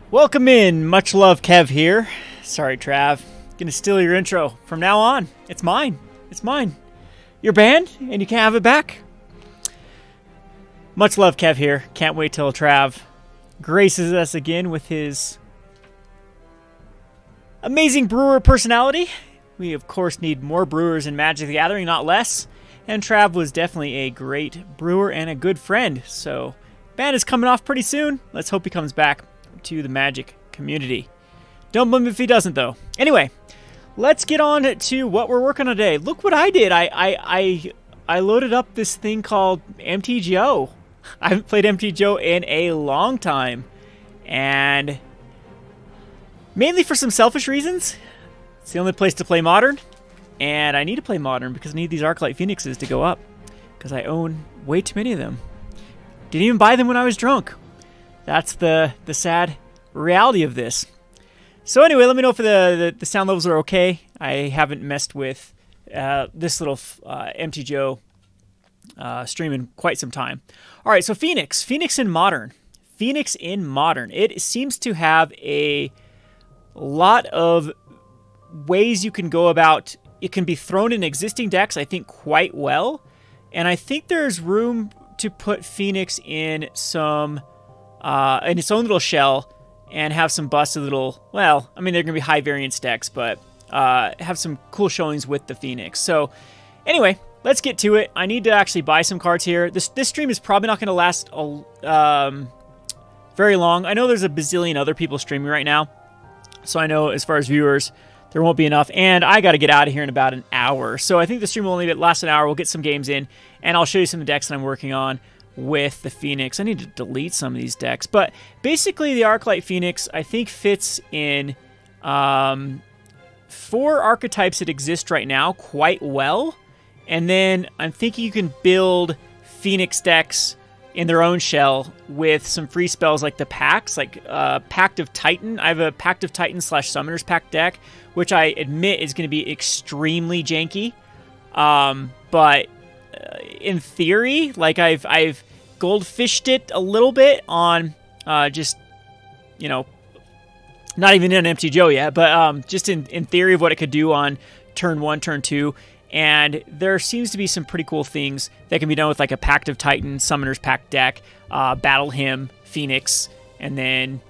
Welcome in, much love, Kev here. Sorry, Trav. Gonna steal your intro. From now on, it's mine. It's mine. You're banned, and you can't have it back. Much love, Kev here. Can't wait till Trav graces us again with his amazing brewer personality. We, of course, need more brewers in Magic the Gathering, not less. And Trav was definitely a great brewer and a good friend. So, ban is coming off pretty soon. Let's hope he comes back to the Magic community. Don't blame him if he doesn't, though. Anyway, let's get on to what we're working on today. Look what I did. I loaded up this thing called MTGO. I haven't played MTGO in a long time. And mainly for some selfish reasons. It's the only place to play Modern. And I need to play Modern because I need these Arclight Phoenixes to go up. Because I own way too many of them. Didn't even buy them when I was drunk. That's the sad reality of this. So anyway, let me know if the sound levels are okay. I haven't messed with this little MTGO stream in quite some time. All right, so Phoenix in Modern. Phoenix in Modern. It seems to have a lot of ways you can go about. It can be thrown in existing decks, I think, quite well. And I think there's room to put Phoenix in some in its own little shell and have some busted little, well, I mean, they're going to be high variance decks, but have some cool showings with the Phoenix. So anyway, let's get to it. I need to actually buy some cards here. This stream is probably not going to last very long. I know there's a bazillion other people streaming right now, so I know as far as viewers, there won't be enough, and I got to get out of here in about an hour. So I think the stream will only last an hour. We'll get some games in, and I'll show you some of the decks that I'm working on with the Phoenix. I need to delete some of these decks, but basically the Arclight Phoenix, I think, fits in 4 archetypes that exist right now quite well, and then I'm thinking you can build Phoenix decks in their own shell with some free spells like the packs, like Pact of Titan. I have a Pact of Titan / Summoner's Pact deck, which I admit is going to be extremely janky, but in theory, like I've goldfished it a little bit on just, you know, not even in MTGO yet, but just in theory of what it could do on turn 1, turn 2. And there seems to be some pretty cool things that can be done with like a Pact of Titan, Summoner's Pact deck, Battle Hymn, Phoenix, and then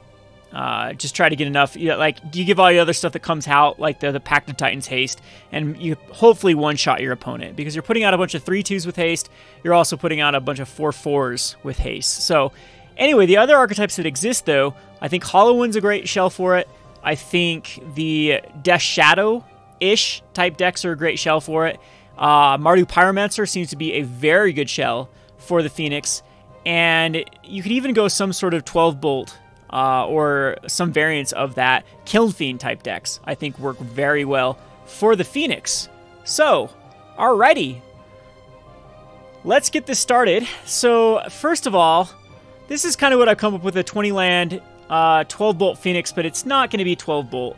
just try to get enough, you know, like you give all the other stuff that comes out, like the Pact of Titans haste, and you hopefully one-shot your opponent, because you're putting out a bunch of 3/2s with haste, you're also putting out a bunch of 4/4s with haste. So Anyway, the other archetypes that exist, though, I think Hollow One's a great shell for it. I think the Death Shadow-ish type decks are a great shell for it. Mardu Pyromancer seems to be a very good shell for the Phoenix. And you could even go some sort of 12-bolt or some variants of that. Kiln Fiend type decks, I think, work very well for the Phoenix. So, alrighty. Let's get this started. So, first of all, this is kind of what I've come up with, a 20-land 12-bolt Phoenix, but it's not going to be 12-bolt.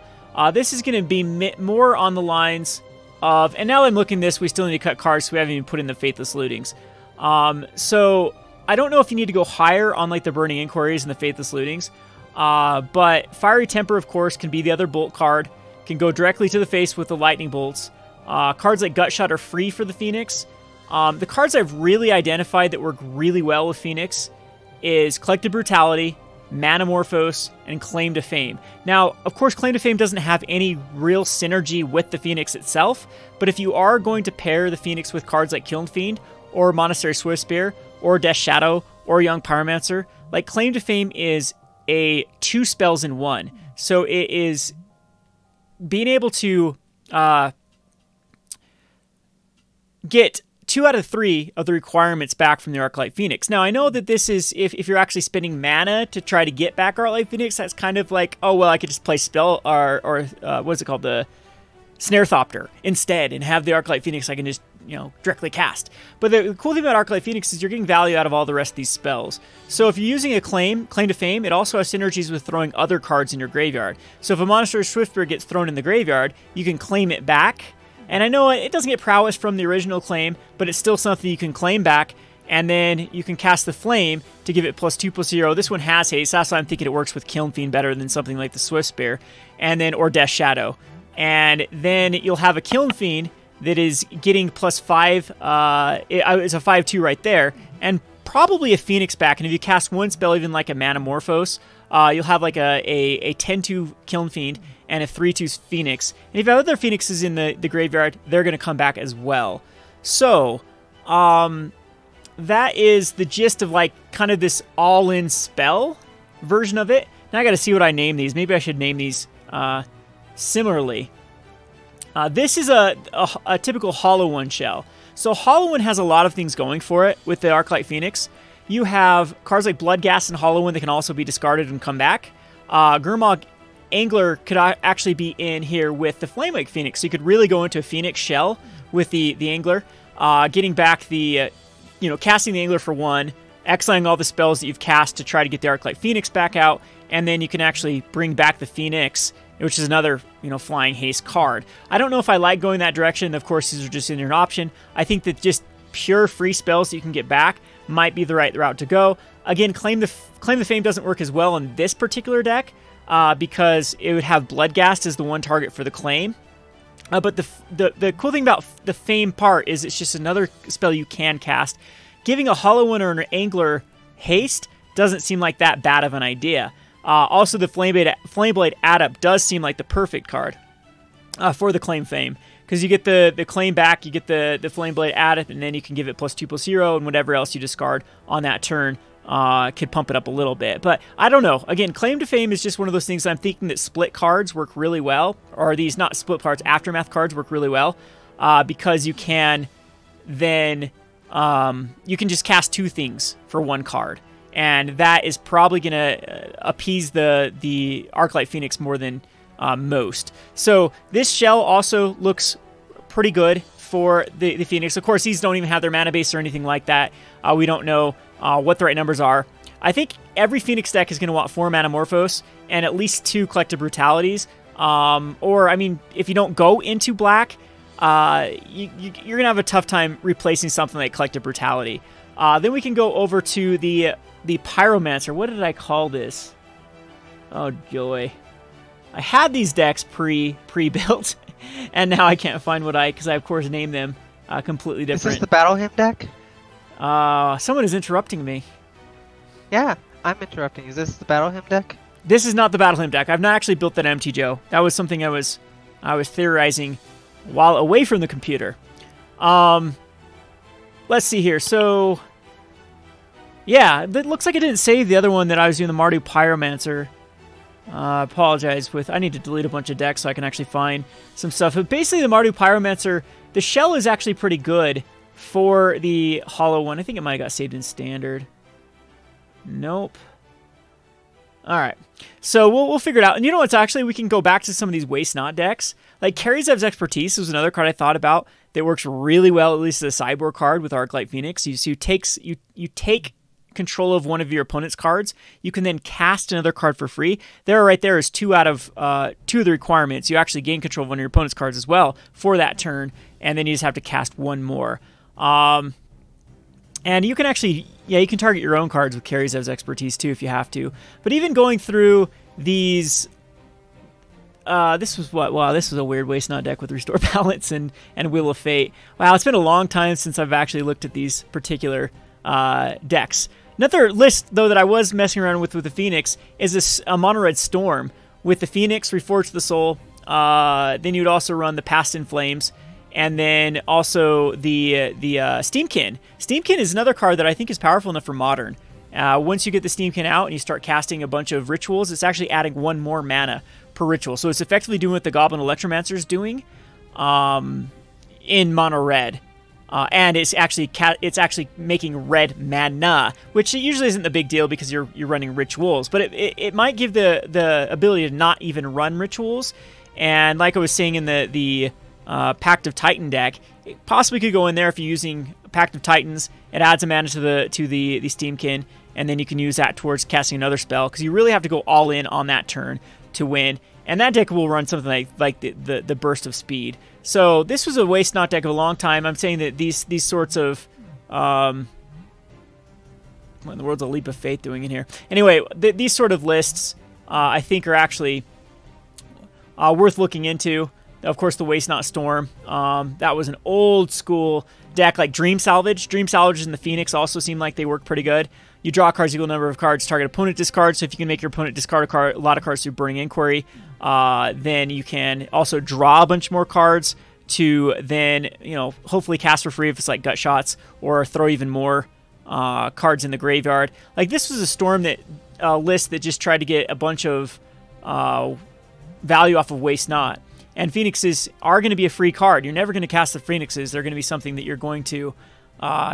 This is going to be more on the lines of, and now I'm looking at this, we still need to cut cards, so we haven't even put in the Faithless Lootings. So, I don't know if you need to go higher on like the Burning Inquiries and the Faithless Lootings, but Fiery Temper, of course, can be the other bolt card, can go directly to the face with the Lightning Bolts. Cards like Gutshot are free for the Phoenix. The cards I've really identified that work really well with Phoenix is Collective Brutality, Manamorphose, and Claim to Fame. Now, of course, Claim to Fame doesn't have any real synergy with the Phoenix itself, but if you are going to pair the Phoenix with cards like Kiln Fiend, or Monastery Swiftspear, or Death Shadow, or Young Pyromancer, like Claim to Fame is a 2 spells in 1. So it is being able to get 2 out of 3 of the requirements back from the Arclight Phoenix. Now, I know that this is, if you're actually spending mana to try to get back Arclight Phoenix, that's kind of like, oh, well, I could just play spell, or what's it called, the Snare Thopter instead, and have the Arclight Phoenix I can just, directly cast. But the cool thing about Arclight Phoenix is you're getting value out of all the rest of these spells. So if you're using a Claim to Fame, it also has synergies with throwing other cards in your graveyard. So if a Monastery Swiftspear gets thrown in the graveyard, you can claim it back. And I know it doesn't get prowess from the original claim, but it's still something you can claim back, and then you can cast the Flame to give it +2/+0. This one has haste, that's why I'm thinking it works with Kiln Fiend better than something like the Swiftspear, and then, or Death Shadow. And then you'll have a Kiln Fiend that is getting +5, it's a 5/2 right there, and probably a Phoenix back, and if you cast one spell, even like a Manamorphose, you'll have like a 10/2 Kiln Fiend and a 3/2 Phoenix. And if you have other Phoenixes in the graveyard, they're going to come back as well. So, that is the gist of like kind of this all-in spell version of it. Now I got to see what I name these. Maybe I should name these similarly. This is a typical Hollow One shell. So Hollow One has a lot of things going for it with the Arclight Phoenix. You have cards like Bloodghast and Hollow One that can also be discarded and come back. Gurmag Angler could actually be in here with the Flameblade Phoenix. So you could really go into a Phoenix shell with the Angler, getting back the, casting the Angler for 1, exiling all the spells that you've cast to try to get the Arclight Phoenix back out, and then you can actually bring back the Phoenix, which is another, flying haste card. I don't know if I like going that direction. Of course, these are just in an option. I think that just pure free spells that you can get back might be the right route to go. Again, Claim the Fame doesn't work as well in this particular deck because it would have Bloodghast as the one target for the claim. But the cool thing about the Fame part is it's just another spell you can cast. Giving a Hollow One or an Angler haste doesn't seem like that bad of an idea. Also, the Flameblade Adept does seem like the perfect card for the Claim Fame, because you get the claim back, you get the Flameblade Adept, and then you can give it +2/+0, and whatever else you discard on that turn could pump it up a little bit. But I don't know. Again, Claim to Fame is just one of those things I'm thinking that split cards work really well, or these, not split cards, Aftermath cards work really well, because you can then, you can just cast 2 things for 1 card. And that is probably going to appease the Arclight Phoenix more than most. So this shell also looks pretty good for the Phoenix. Of course, these don't even have their mana base or anything like that. We don't know what the right numbers are. I think every Phoenix deck is going to want 4 Manamorphose and at least 2 Collective Brutalities. Or, I mean, if you don't go into black, you're going to have a tough time replacing something like Collective Brutality. Then we can go over to the Pyromancer. What did I call this? Oh, joy. I had these decks pre-built, and now I can't find because I, of course, named them completely different. Is this the Battle Hymn deck? Someone is interrupting me. Yeah, I'm interrupting. Is this the Battle Hymn deck? This is not the Battle Hymn deck. I've not actually built that MTGO. That was something I was theorizing while away from the computer. Let's see here. So Yeah, it looks like it didn't save the other one that I was doing, the Mardu Pyromancer. Apologize with... I need to delete a bunch of decks so I can actually find some stuff. But basically, the Mardu Pyromancer, the shell is actually pretty good for the hollow one. I think it might have got saved in standard. Nope. Alright. So we'll figure it out. And you know what's actually... We can go back to some of these Waste Not decks. Like, Karizev's Expertise was another card I thought about that works really well, at least as a sideboard card with Arclight Phoenix. So you take control of one of your opponent's cards, you can then cast another card for free. Right there is two of the requirements. You actually gain control of one of your opponent's cards as well for that turn, and then you just have to cast one more. And you can actually, you can target your own cards with Karizev's Expertise too if you have to. But even going through these, this was what? Wow, this was a weird Waste Not deck with Restore Balance and Wheel of Fate. Wow, it's been a long time since I've actually looked at these particular decks. Another list, though, that I was messing around with the Phoenix is a Mono Red Storm. With the Phoenix, Reforge the Soul, then you'd also run the Past in Flames, and then also the Steamkin. Steamkin is another card that I think is powerful enough for Modern. Once you get the Steamkin out and you start casting a bunch of rituals, it's actually adding one more mana per ritual. So it's effectively doing what the Goblin Electromancer is doing in Mono Red. And it's actually making red mana, which usually isn't the big deal because you're running rituals. But it might give the ability to not even run rituals. And like I was saying in the Pact of Titan deck, it possibly could go in there if you're using Pact of Titans. It adds a mana to the Steamkin, and then you can use that towards casting another spell because you really have to go all in on that turn to win. And that deck will run something like the Burst of Speed. So this was a Waste Not deck of a long time. I'm saying that these sorts of... what in the world's a Leap of Faith doing in here? Anyway, these sort of lists I think are actually worth looking into. Of course, the Waste Not Storm. That was an old school deck like Dream Salvage. Dream Salvage and the Phoenix also seem like they work pretty good. You draw cards equal number of cards, target opponent discard. So if you can make your opponent discard a lot of cards through Burning Inquiry, then you can also draw a bunch more cards to then, hopefully cast for free if it's like Gut Shots, or throw even more cards in the graveyard. Like this was a Storm list that just tried to get a bunch of value off of Waste Not. And Phoenixes are going to be a free card. You're never going to cast the Phoenixes. They're going to be something that you're going to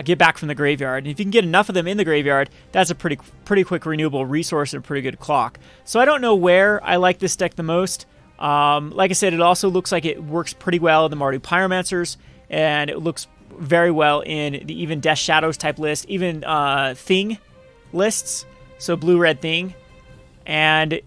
get back from the graveyard. And if you can get enough of them in the graveyard, that's a pretty quick renewable resource and a pretty good clock. So I don't know where I like this deck the most. Like I said, it also looks like it works pretty well in the Mardu Pyromancers, and it looks very well in the even Death Shadows type list, even Thing lists, so Blue-Red Thing, and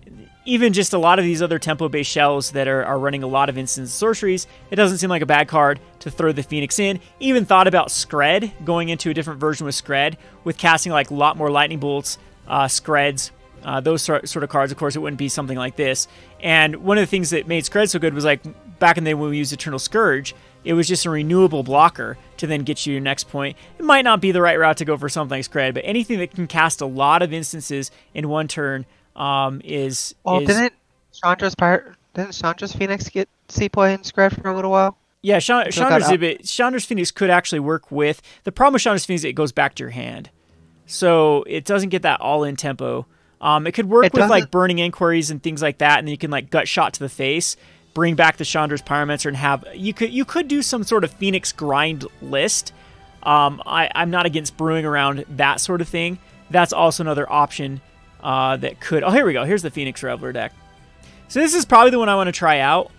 even just a lot of these other tempo-based shells that are running a lot of instant sorceries. It doesn't seem like a bad card to throw the Phoenix in. Even thought about Scred, going into a different version with Scred, with casting like a lot more Lightning Bolts, Screds, those sort of cards. Of course, it wouldn't be something like this. And one of the things that made Scred so good was like back in the day when we used Eternal Scourge, it was just a renewable blocker to then get you your next point. It might not be the right route to go for something like Scred, but anything that can cast a lot of instances in one turn is... Didn't Chandra's Phoenix get Seaplay and Scred for a little while? Yeah, Chandra's Phoenix could actually work with... The problem with Chandra's Phoenix is it goes back to your hand. So it doesn't get that all-in tempo. It could work with like Burning Inquiries and things like that, and then you can like Gut Shot to the face, bring back the Chandra's Pyromancer, and have... You could do some sort of Phoenix grind list. I'm not against brewing around that sort of thing. That's also another option that could... Oh, here we go. Here's the Phoenix Reveler deck. So this is probably the one I want to try out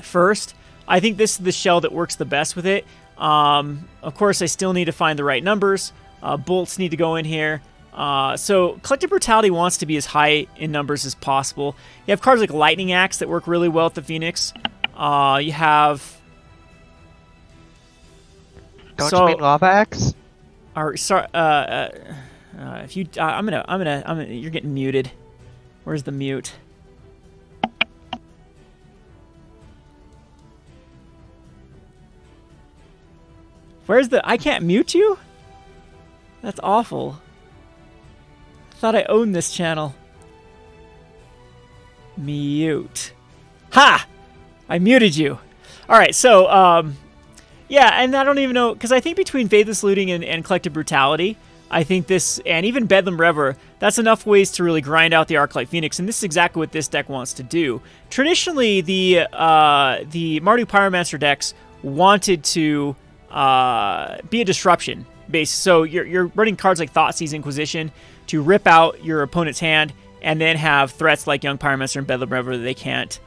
first. I think this is the shell that works the best with it. Of course, I still need to find the right numbers. Bolts need to go in here. So Collective Brutality wants to be as high in numbers as possible. You have cards like Lightning Axe that work really well with the Phoenix. You have... Don't you mean Lava Axe? Sorry, if you, you're getting muted. Where's the mute? Where's the... I can't mute you? That's awful. I thought I owned this channel. Mute. Ha! I muted you. Alright, so, yeah, and I don't even know... Because I think between Faithless Looting and Collective Brutality, I think this, and even Bedlam Rever, that's enough ways to really grind out the Arclight Phoenix, and this is exactly what this deck wants to do. Traditionally, the Mardu Pyromancer decks wanted to be a disruption base, so you're running cards like Thoughtseize Inquisition to rip out your opponent's hand, and then have threats like Young Pyromancer and Bedlam Rever that they can't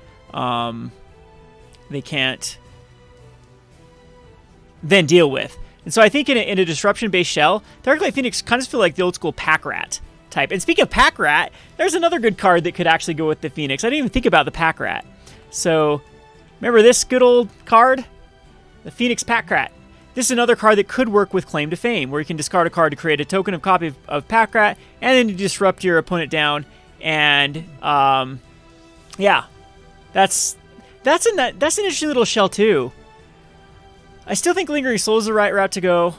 then deal with. And so I think in a disruption-based shell, the Arclight Phoenix kind of feel like the old-school Pack Rat type. And speaking of Pack Rat, there's another good card that could actually go with the Phoenix. I didn't even think about the Pack Rat. So, remember this good old card? The Phoenix Pack Rat. This is another card that could work with Claim to Fame, where you can discard a card to create a token of copy of Pack Rat, and then you disrupt your opponent down. And, yeah. That's an interesting little shell, too. I still think Lingering Soul is the right route to go.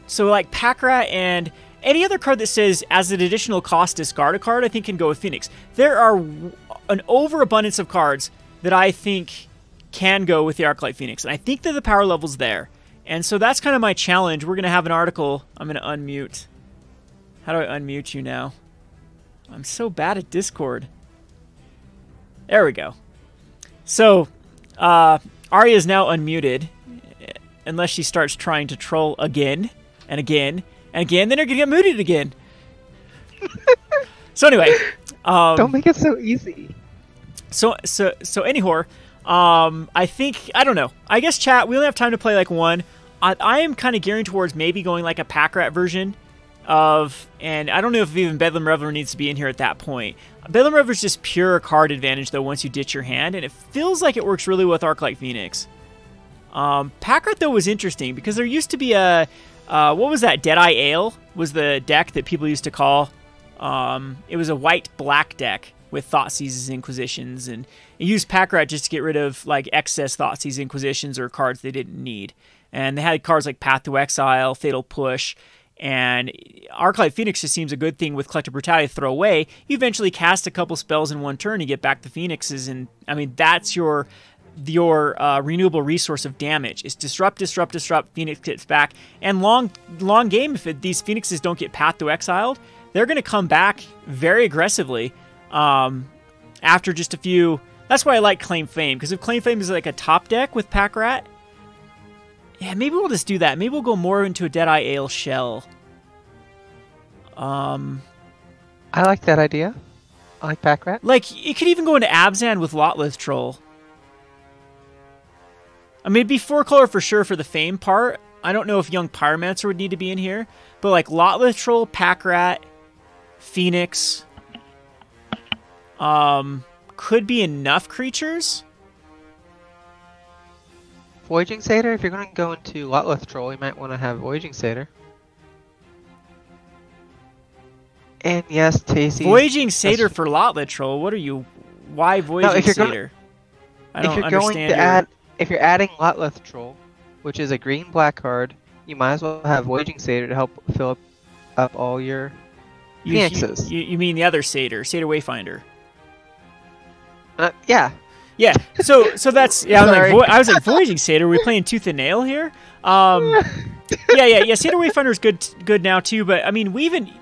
So, like, Pack Rat and any other card that says, as an additional cost, discard a card, I think can go with Phoenix. There are an overabundance of cards that I think can go with the Arclight Phoenix. And I think that the power level's there. And so that's kind of my challenge. We're going to have an article. I'm going to unmute. How do I unmute you now? I'm so bad at Discord. There we go. So, Arya is now unmuted. Unless she starts trying to troll again, and again, and again, then you're going to get muted again. So anyway. Don't make it so easy. So anyhow, I think, I don't know. I guess, chat, we only have time to play like one. I am kind of gearing towards maybe going like a Pack Rat version of, and I don't know if even Bedlam Reveler needs to be in here at that point. Bedlam Reveler is just pure card advantage, though, once you ditch your hand, and it feels like it works really well with Arclight Phoenix. Pack Rat, though, was interesting, because there used to be a, what was that, Deadeye Ale was the deck that people used to call, it was a white-black deck with Thoughtseizes Inquisitions, and it used Pack Rat just to get rid of, like, excess Thoughtseizes Inquisitions or cards they didn't need. And they had cards like Path to Exile, Fatal Push, and Arclight Phoenix just seems a good thing with Collective Brutality to throw away. You eventually cast a couple spells in one turn, you get back the Phoenixes, and, I mean, that's your renewable resource of damage. Is disrupt, Phoenix gets back, and long game, if these Phoenixes don't get Path to Exiled, they're going to come back very aggressively after just a few. That's why I like Claim Fame, because if Claim Fame is like a top deck with Pack Rat, yeah, maybe we'll just do that. Maybe we'll go more into a Deadeye Ale shell. I like that idea. I like Pack Rat. Like, it could even go into Abzan with Lotleth Troll. I mean, it'd be 4-color for sure for the Fame part. I don't know if Young Pyromancer would need to be in here. But like Lotleth Troll, Pack Rat, Phoenix, could be enough creatures. Voyaging Satyr, if you're going to go into Lotleth Troll, you might want to have Voyaging Satyr. And yes, Tasty. Voyaging Satyr for Lotleth Troll? What are you... Why Voyaging Satyr? I don't understand. If you're adding Lotleth Troll, which is a green-black card, you might as well have Voyaging Satyr to help fill up all your Phoenixes. You mean the other Satyr, Satyr Wayfinder? Yeah. Yeah, so that's, yeah, I was like, Voyaging Satyr, are we playing Tooth and Nail here? Yeah, Satyr Wayfinder is good now too, but I mean,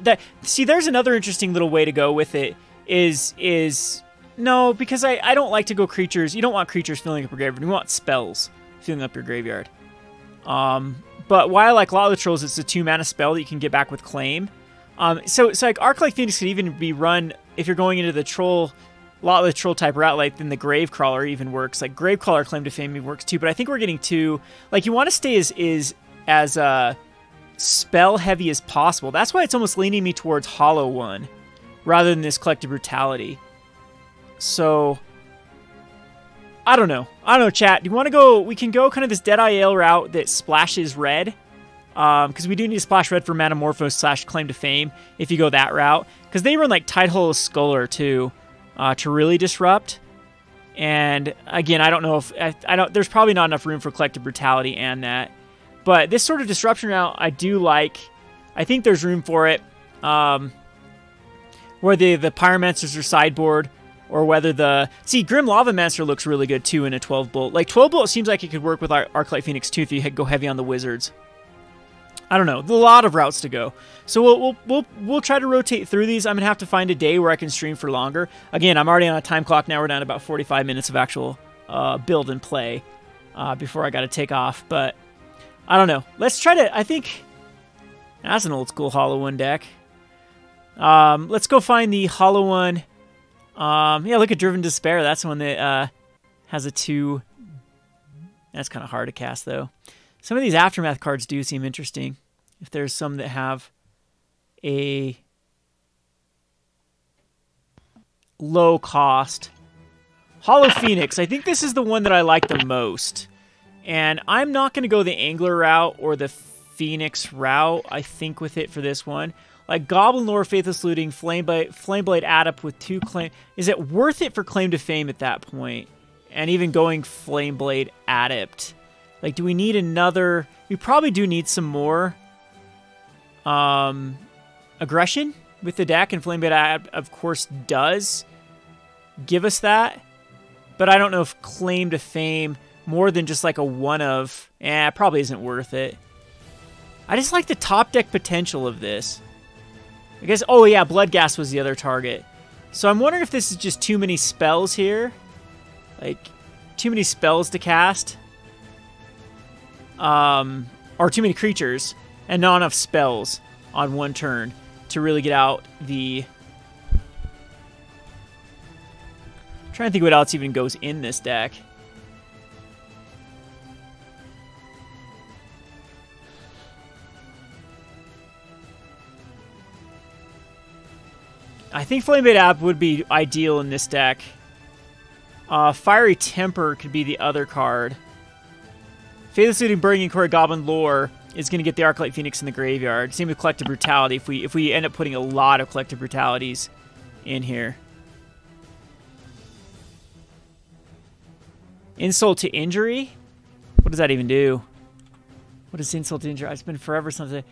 there's another interesting little way to go with it, is no, because I don't like to go creatures. You don't want creatures filling up your graveyard. You want spells filling up your graveyard. But why I like Lotleth Trolls, it's a 2-mana spell that you can get back with Claim. So like Arclight Phoenix could even be run, if you're going into the Troll, Lotleth Troll type route, like then the Gravecrawler even works. Like Gravecrawler Claim to Fame works too, but I think we're getting too, like, you want to stay as spell heavy as possible. That's why it's almost leaning me towards Hollow One rather than this Collective Brutality. So, I don't know, chat. Do you want to go? We can go kind of this Deadeye Ale route that splashes red. Because we do need to splash red for Manamorphose / Claim to Fame if you go that route. Because they run like Tidehollow Sculler too, to really disrupt. And again, I don't know if there's probably not enough room for Collective Brutality and that. But this sort of disruption route, I do like. I think there's room for it. Where the Pyromancers are sideboard. Or whether Grim Lavamancer looks really good too in a 12 bolt. Like 12 bolt seems like it could work with our Arclight Phoenix too if you go heavy on the wizards. I don't know. A lot of routes to go. So we'll try to rotate through these. I'm gonna have to find a day where I can stream for longer. Again, I'm already on a time clock now. We're down to about 45 minutes of actual build and play before I got to take off. But I don't know. Let's try to. I think that's an old school Hollow One deck. Let's go find the Hollow One. Yeah, look at Driven Despair. That's one that has a 2. That's kind of hard to cast though. Some of these Aftermath cards do seem interesting. If there's some that have a low cost. Hollow Phoenix. I think this is the one that I like the most. And I'm not going to go the Angler route or the Phoenix route, I think, with it for this one. Like Goblin Lore, Faithless Looting, Flameblade Adept with 2 claim. Is it worth it for Claim to Fame at that point? And even going Flameblade Adept. Like, do we need another... We probably do need some more aggression with the deck, and Flameblade Adept, of course, does give us that. But I don't know if Claim to Fame, more than just like a one of... it probably isn't worth it. I just like the top deck potential of this. I guess... Oh, yeah, Bloodghast was the other target. So I'm wondering if this is just too many spells here. Like, too many spells to cast. Or too many creatures and not enough spells on one turn to really get out the... I'm trying to think what else even goes in this deck. I think Flameblade Adept would be ideal in this deck. Fiery Temper could be the other card. Faithless Looting, Burning Core, Goblin Lore is going to get the Arclight Phoenix in the graveyard. Same with Collective Brutality if we end up putting a lot of Collective Brutalities in here. Insult to Injury? What does that even do? What is Insult to Injury? It's been forever since I...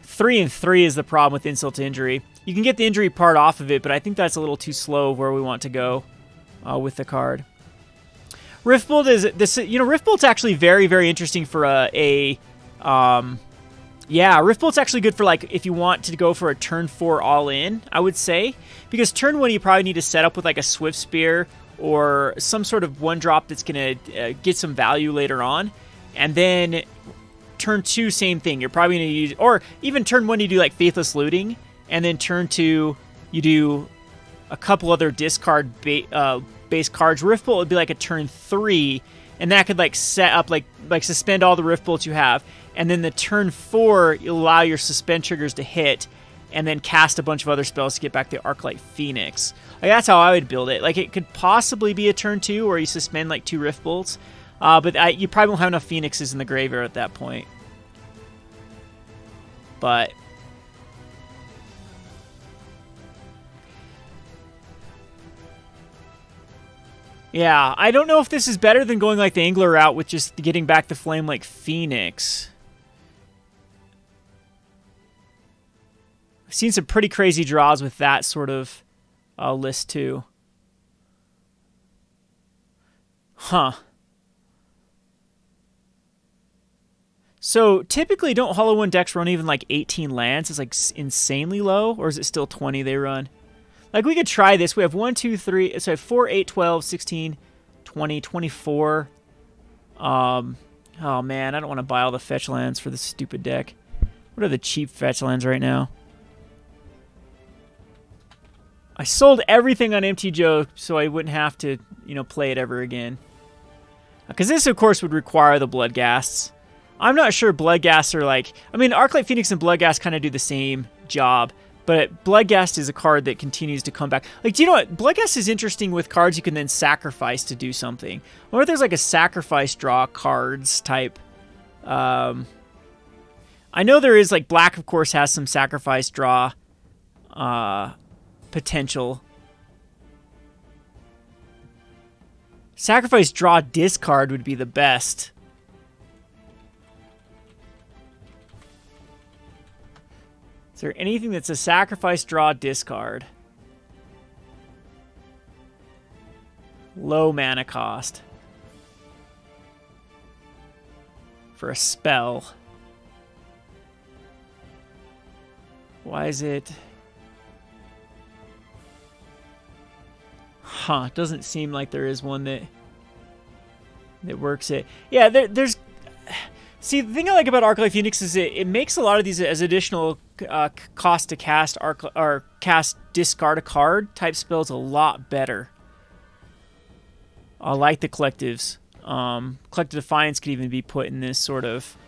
3 and 3 is the problem with Insult to Injury. You can get the injury part off of it, but I think that's a little too slow where we want to go with the card. Riftbolt is this. Riftbolt's actually very, very interesting for yeah, Riftbolt's actually good for like if you want to go for a turn 4 all in. I would say because turn 1 you probably need to set up with like a Swift Spear or some sort of 1-drop that's gonna get some value later on, and then turn 2 same thing. You're probably gonna use, or even turn 1 you do like Faithless Looting, and then turn 2 you do a couple other discard base cards. Riftbolt would be like a turn 3, and that could like set up like suspend all the Riftbolts you have, and then the turn 4 you'll allow your suspend triggers to hit, and then cast a bunch of other spells to get back the Arclight Phoenix. Like that's how I would build it. Like it could possibly be a turn 2 where you suspend like 2 Riftbolts, but you probably won't have enough Phoenixes in the graveyard at that point. But yeah, I don't know if this is better than going like the Angler route with just getting back the Flameblade Phoenix. I've seen some pretty crazy draws with that sort of list too. Huh. So typically don't Hollow One decks run even like 18 lands? It's like insanely low, or is it still 20 they run? Like, we could try this. We have 1, 2, 3, so 4, 8, 12, 16, 20, 24. Oh, man, I don't want to buy all the fetch lands for this stupid deck. What are the cheap fetch lands right now? I sold everything on MTGO so I wouldn't have to, play it ever again. Because this, of course, would require the Bloodghasts. I'm not sure Bloodghasts are like... I mean, Arclight Phoenix and Bloodghast kind of do the same job. But Bloodghast is a card that continues to come back. Like, do you know what? Bloodghast is interesting with cards you can then sacrifice to do something. Or if there's like a sacrifice draw cards type. I know there is, like, Black, of course, has some sacrifice draw potential. Sacrifice draw discard would be the best. Is there anything that's a sacrifice, draw, discard? Low mana cost. For a spell. Why is it? Huh, it doesn't seem like there is one that works it. Yeah, there's... See, the thing I like about Arclight Phoenix is it makes a lot of these as additional cost to cast or cast discard a card type spells a lot better. I like the collectives. Collective Defiance could even be put in this sort of...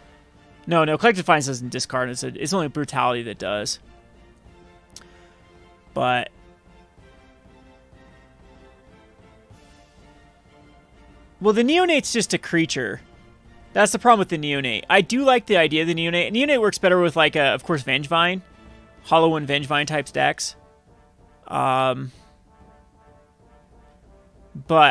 No, Collective Defiance doesn't discard. It's only Brutality that does. But... Well, the Neonate's just a creature. That's the problem with the Neonate. I do like the idea of the Neonate. Neonate works better with, like, of course, Vengevine. Hollow and Vengevine type decks. But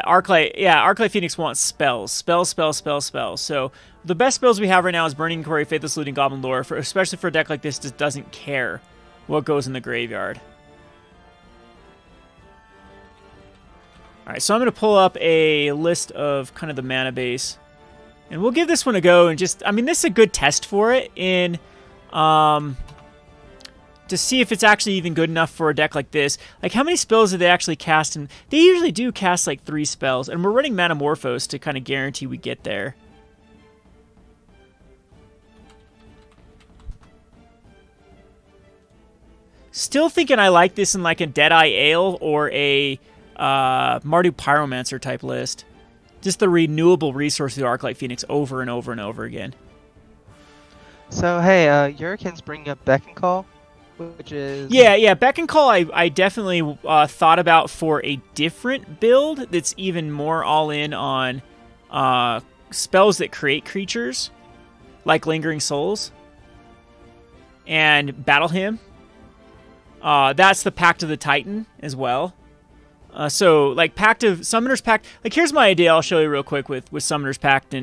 Arclight Phoenix wants spells. Spells. So the best spells we have right now is Burning Inquiry, Faithless Looting, Goblin Lore, especially for a deck like this that doesn't care what goes in the graveyard. Alright, so I'm going to pull up a list of kind of the mana base. And we'll give this one a go and just... I mean, this is a good test for it in... to see if it's actually even good enough for a deck like this. Like, how many spells do they actually cast? And they usually do cast, like, 3 spells. And we're running Manamorphose to kind of guarantee we get there. Still thinking I like this in, like, a Deadeye Ale or a Mardu Pyromancer type list. Just the renewable resource of the Arclight Phoenix over and over and over again. So, hey, Yuriken's bringing up Beck & Call, which is... Yeah, Beck & Call I definitely thought about for a different build that's even more all-in on spells that create creatures, like Lingering Souls, and Battle Hymn. That's the Pact of the Titan as well. So, like, Summoner's Pact... Like, here's my idea I'll show you real quick with Summoner's Pact.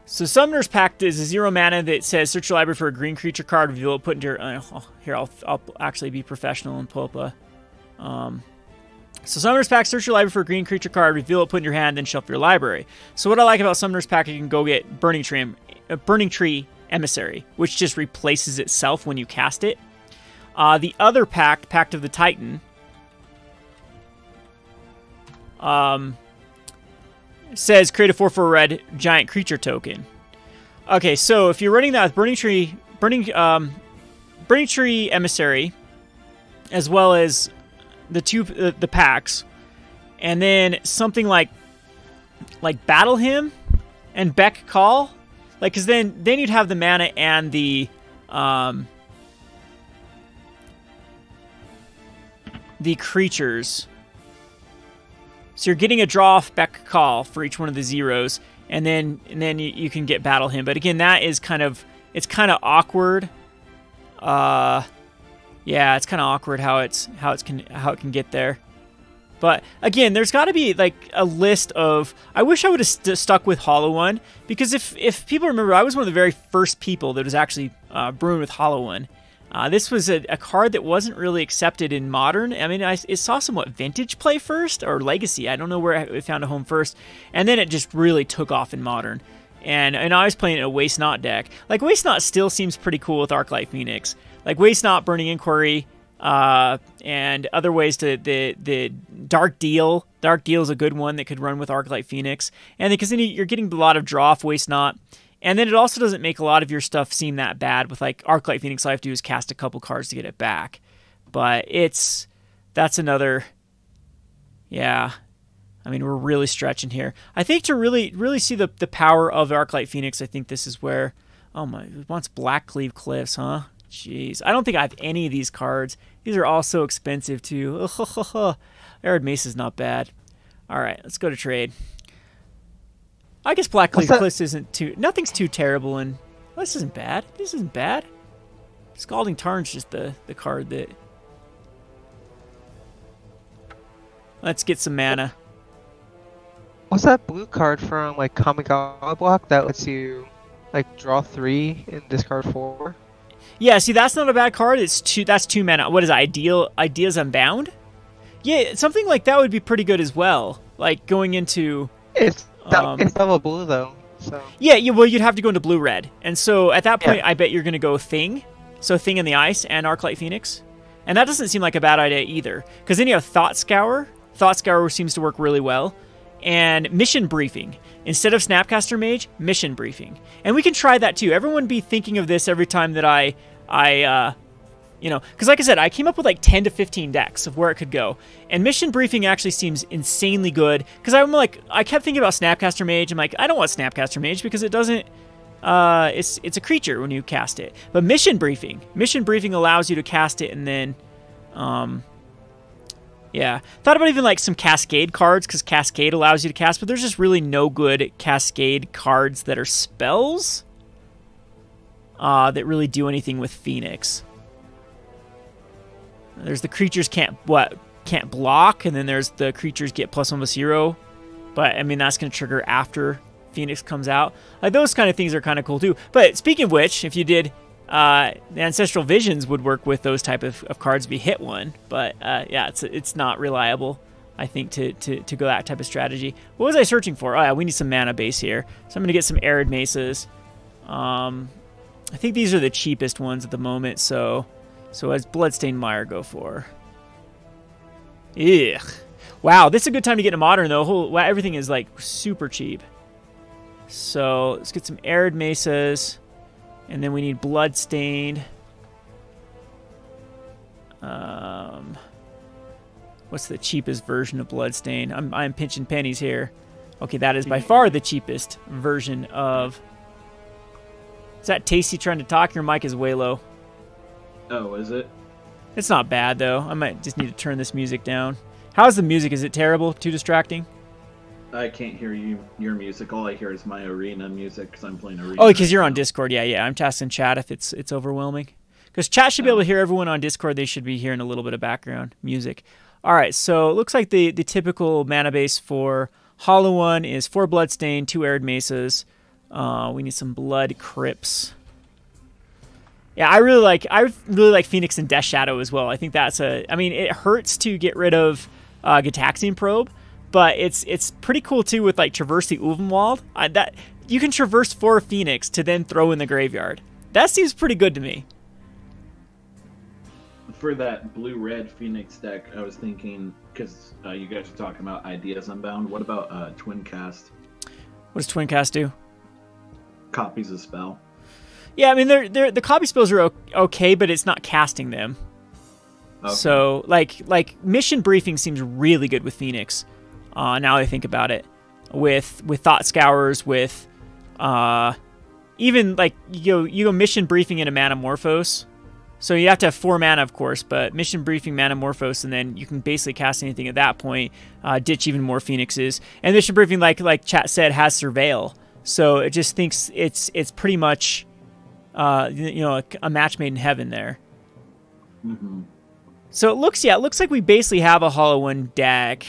So, Summoner's Pact is a 0 mana that says, search your library for a green creature card, reveal it, put into your... here, I'll actually be professional and pull up a... So, Summoner's Pact, search your library for a green creature card, reveal it, put in your hand, then shuffle your library. So, what I like about Summoner's Pact, you can go get Burning Tree Emissary, which just replaces itself when you cast it. The other Pact, Pact of the Titan... says create a 4/4 red giant creature token. Okay, so if you're running that with Burning Tree Emissary, as well as the packs, and then something like Battle Hymn and Beck Call, like, because then you'd have the mana and the creatures. So you're getting a draw off Beck Call for each one of the zeros, and then you can get Battle Hymn. But again, that is kind of awkward. Yeah, it's kind of awkward how it can get there. But again, there's got to be like a list of... I wish I would have stuck with Hollow One, because if people remember, I was one of the very first people that was actually brewing with Hollow One. This was a card that wasn't really accepted in Modern. I mean, it saw somewhat Vintage play first, or Legacy. I don't know where it found a home first. And then it just really took off in Modern. And I was playing a Waste Not deck. Like, Waste Not still seems pretty cool with Arclight Phoenix. Like, Waste Not, Burning Inquiry, and other ways to... The Dark Deal. Dark Deal is a good one that could run with Arclight Phoenix. And because then you're getting a lot of draw off Waste Not. And then it also doesn't make a lot of your stuff seem that bad. With, like, Arclight Phoenix, all I have to do is cast a couple cards to get it back. But that's another... Yeah. I mean, we're really stretching here. I think to really see the power of Arclight Phoenix, I think this is where... Oh my, it wants Blackcleave Cliffs, huh? Jeez. I don't think I have any of these cards. These are all so expensive, too. Arid Mesa is not bad. All right, let's go to trade. I guess Blackcleave Cliffs isn't too... Nothing's too terrible, and... Well, this isn't bad. This isn't bad. Scalding Tarn's just the card that... Let's get some mana. What's that blue card from, like, Kamigawa block that lets you, like, draw 3 and discard 4? Yeah, see, that's not a bad card. That's 2 mana. What is it? Ideas Unbound? Yeah, something like that would be pretty good as well. Like, going into... It's double blue, though. So. Yeah, well, you'd have to go into blue-red. And so, at that point, I bet you're going to go Thing. So Thing in the Ice and Arclight Phoenix. And that doesn't seem like a bad idea either. Because then you have Thought Scour. Thought Scour seems to work really well. And Mission Briefing. Instead of Snapcaster Mage, Mission Briefing. And we can try that too. Everyone be thinking of this every time that I because like I said, I came up with like 10 to 15 decks of where it could go. And Mission Briefing actually seems insanely good. Because I kept thinking about Snapcaster Mage. I'm like, I don't want Snapcaster Mage because it doesn't, it's a creature when you cast it. But Mission Briefing allows you to cast it and then, yeah. Thought about even like some Cascade cards because Cascade allows you to cast, but there's just really no good Cascade cards that are spells that really do anything with Phoenix. There's the creatures can't block, and then there's the creatures get +1/+0. But I mean that's going to trigger after Phoenix comes out. Like those kind of things are kind of cool too. But speaking of which, if you did, the Ancestral Visions would work with those type of cards if you hit one. But yeah, it's not reliable, I think, to go that type of strategy. What was I searching for? Oh yeah, we need some mana base here. So I'm going to get some Arid Mesas. I think these are the cheapest ones at the moment, so as Bloodstained Mire go for? Ugh. Wow, this is a good time to get into Modern, though. Wow, everything is, like, super cheap. So, let's get some Arid Mesas. And then we need Bloodstained. What's the cheapest version of Bloodstained? I'm pinching pennies here. Okay, that is by far the cheapest version of... Is that Tasty trying to talk? Your mic is way low. Oh, is it? It's not bad, though. I might just need to turn this music down. How's the music? Is it terrible? Too distracting? I can't hear your music. All I hear is my arena music because I'm playing arena. Oh, because you're on Discord. Yeah. I'm tasking chat if it's overwhelming. Because chat should be able to hear everyone on Discord. They should be hearing a little bit of background music. All right, so it looks like the typical mana base for Hollow One is 4 Bloodstained, 2 Arid Mesas. We need some Blood Crypts. Yeah, I really like Phoenix and Death Shadow as well. I think that's I mean, it hurts to get rid of Gitaxian Probe, but it's pretty cool too with like Traverse the Ulvenwald. That you can traverse 4 Phoenix to then throw in the graveyard. That seems pretty good to me. For that blue-red Phoenix deck, I was thinking, because you guys are talking about Ideas Unbound, what about Twin Cast? What does Twin Cast do? Copies a spell. Yeah, I mean, the copy spells are okay, but it's not casting them. Okay. So, like Mission Briefing seems really good with Phoenix. Now I think about it, with Thought Scours, with even like you go Mission Briefing into Manamorphose. So you have to have 4 mana, of course, but Mission Briefing, Manamorphose, and then you can basically cast anything at that point. Ditch even more Phoenixes, and Mission Briefing, like chat said, has Surveil. So it just thinks it's pretty much. A match made in heaven there. Mm-hmm. So it looks like we basically have a Hollow One deck.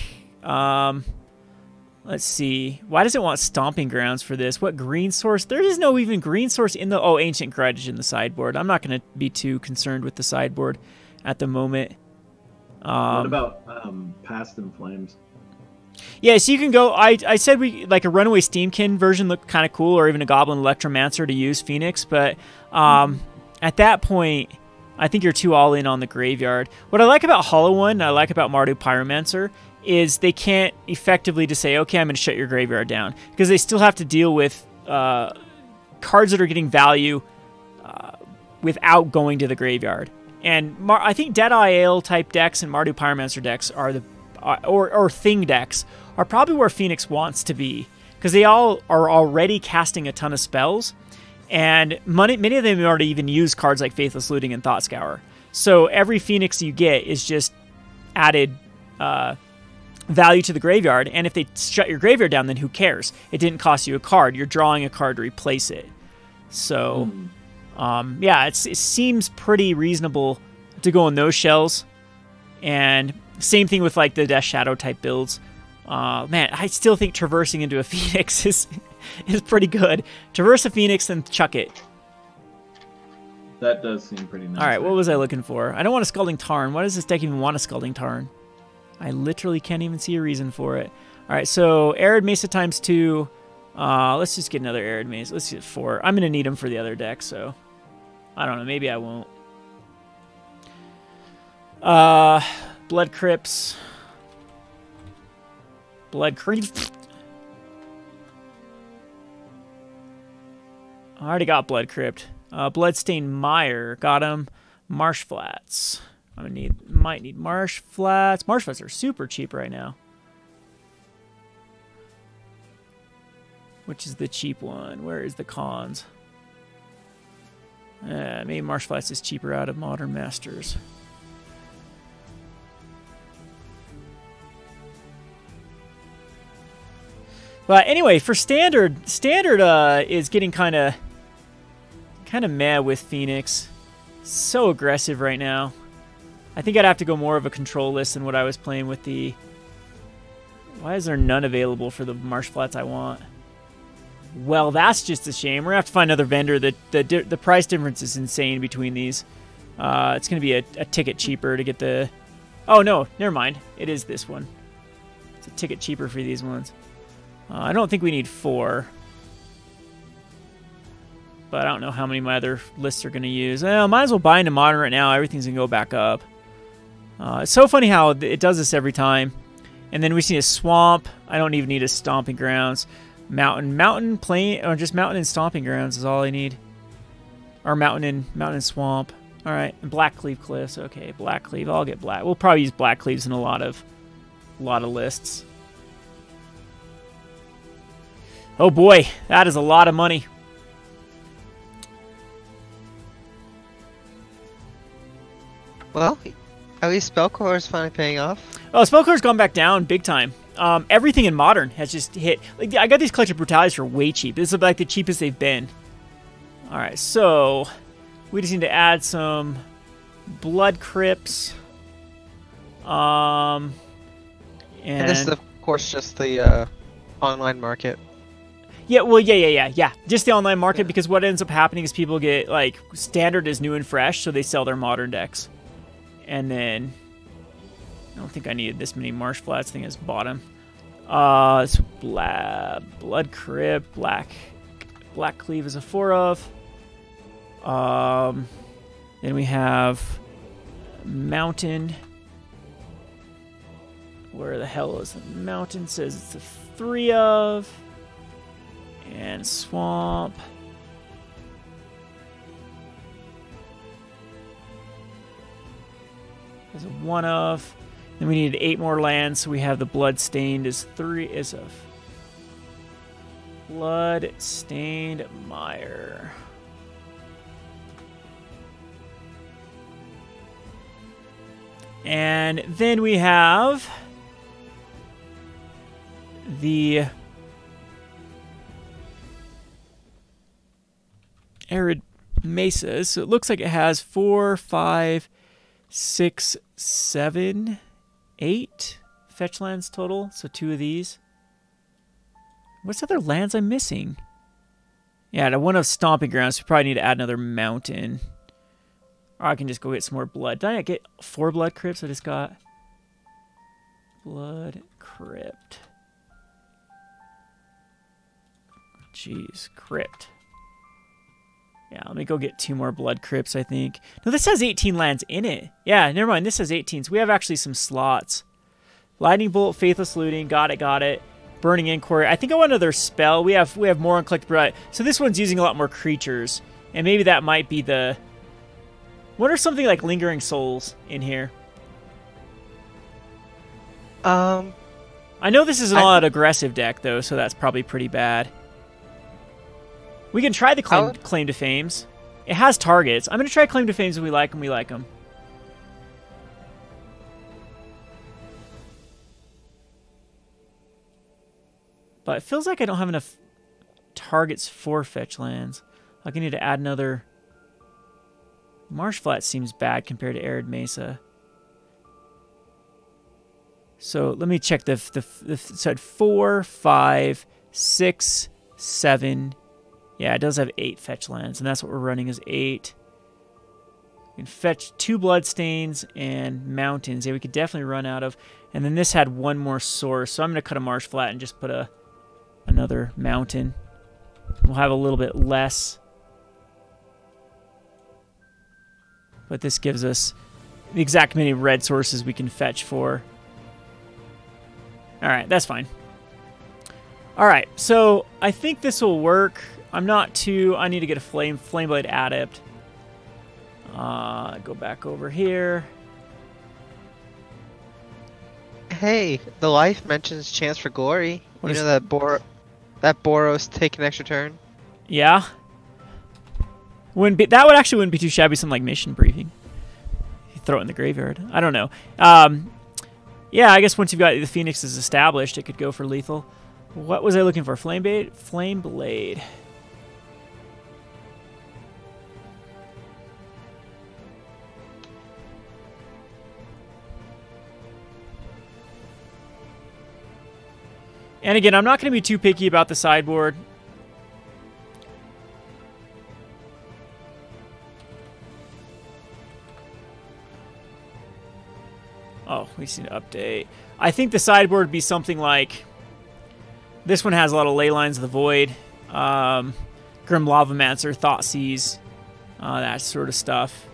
Let's see. Why does it want Stomping Grounds for this? What green source? There is no even green source in the... Oh, Ancient Grudge in the sideboard. I'm not going to be too concerned with the sideboard at the moment. What about Past in Flames? Yeah, so you can go... I said we like a Runaway Steamkin version looked kind of cool, or even a Goblin Electromancer to use Phoenix, but at that point, I think you're too all in on the graveyard. What I like about Hollow One, and I like about Mardu Pyromancer, is they can't effectively just say, okay, I'm going to shut your graveyard down, because they still have to deal with cards that are getting value without going to the graveyard. And I think Deadeye Ale type decks and Mardu Pyromancer decks are the or Thing decks are probably where Phoenix wants to be, because they all are already casting a ton of spells, and many of them already even use cards like Faithless Looting and Thought Scour. So every Phoenix you get is just added value to the graveyard, and if they shut your graveyard down, then who cares? It didn't cost you a card. You're drawing a card to replace it. So, yeah, it seems pretty reasonable to go on those shells, and same thing with like the Death Shadow type builds. Man, I still think traversing into a Phoenix is pretty good. Traverse a Phoenix and chuck it. That does seem pretty nice. All right, what was I looking for? I don't want a Scalding Tarn. Why does this deck even want a Scalding Tarn? I literally can't even see a reason for it. All right, so Arid Mesa times 2. Let's just get another Arid Mesa. Let's get 4. I'm going to need them for the other deck, so I don't know. Maybe I won't. Blood Crypts. Blood Crypt. I already got Blood Crypt. Bloodstained Mire. Got him. Marsh Flats. Might need Marsh Flats. Marsh Flats are super cheap right now. Which is the cheap one? Where is the cons? Maybe Marsh Flats is cheaper out of Modern Masters. But anyway, for standard is getting kind of mad with Phoenix. So aggressive right now. I think I'd have to go more of a control list than what I was playing with the... Why is there none available for the Marsh Flats I want? Well, that's just a shame. We're going to have to find another vendor. The price difference is insane between these. It's going to be a ticket cheaper to get the... Oh, no. Never mind. It is this one. It's a ticket cheaper for these ones. I don't think we need 4. But I don't know how many my other lists are going to use. Well, might as well buy into Modern right now. Everything's going to go back up. It's so funny how it does this every time. And then we see a swamp. I don't even need a stomping grounds. Mountain, plain, or just mountain and stomping grounds is all I need. Or mountain and swamp. All right, and Blackcleave Cliffs. Okay, Blackcleave. I'll get black. We'll probably use Blackcleaves in a lot of lists. Oh boy, that is a lot of money. Well, at least Spellcore is finally paying off. Oh, Spellcore's gone back down big time. Everything in Modern has just hit. Like, I got these Collective Brutalities for way cheap. This is like the cheapest they've been. All right, so we just need to add some Blood Crypts. And this is, of course, just the online market. Yeah, well, yeah. Just the online market, because what ends up happening is people get, like, Standard is new and fresh, so they sell their Modern decks. And then... I don't think I needed this many Marsh Flats. I think it's bottom. So Blood Crypt, Blackcleave is a 4 of. Then we have Mountain. Where the hell is the Mountain? Says it's a 3 of. And Swamp. Is a 1 of. Then we needed 8 more lands, so we have the Bloodstained is 3 is a Bloodstained Mire. And then we have the Arid Mesa. So it looks like it has 4, 5, 6, 7, 8 fetch lands total. So 2 of these. What's the other lands I'm missing? Yeah, the 1 of Stomping Grounds. We probably need to add another Mountain. Or I can just go get some more blood. Did I get 4 Blood Crypts? I just got Blood Crypt. Jeez, Crypt. Yeah, let me go get 2 more Blood Crypts, I think. No, this has 18 lands in it. Yeah, never mind. This has 18, so we have actually some slots. Lightning Bolt, Faithless Looting. Got it. Burning Inquiry. I think I want another spell. We have more on Collective Brutality. So this one's using a lot more creatures. And maybe that might be the... What are something like Lingering Souls in here? I know this is an all-out aggressive deck, though, so that's probably pretty bad. We can try the claim to Fames. It has targets. I'm going to try Claim to Fames if we like them. We like them. But it feels like I don't have enough targets for fetch lands. Like I need to add another... Marsh Flats seems bad compared to Arid Mesa. So let me check so it had 4, 5, 6, 7... Yeah, it does have 8 fetch lands, and that's what we're running is 8. We can fetch 2 Bloodstains and Mountains. Yeah, we could definitely run out of. And then this had 1 more source, so I'm going to cut a Marsh Flat and just put another Mountain. We'll have a little bit less. But this gives us the exact many red sources we can fetch for. All right, that's fine. All right, so I think this will work. I'm not too... I need to get a Flameblade Adept. Go back over here. Hey, the life mentions chance for glory. You know that Boros take an extra turn? Yeah. That would actually wouldn't be too shabby. Something like mission briefing. You throw it in the graveyard. I don't know. Yeah, I guess once you've got the Phoenixes established, it could go for lethal. What was I looking for? Flameblade. And again, I'm not going to be too picky about the sideboard. Oh, we just need to update. I think the sideboard would be something like... This one has a lot of Ley Lines of the Void. Grim Lavamancer, Thoughtseize. That sort of stuff.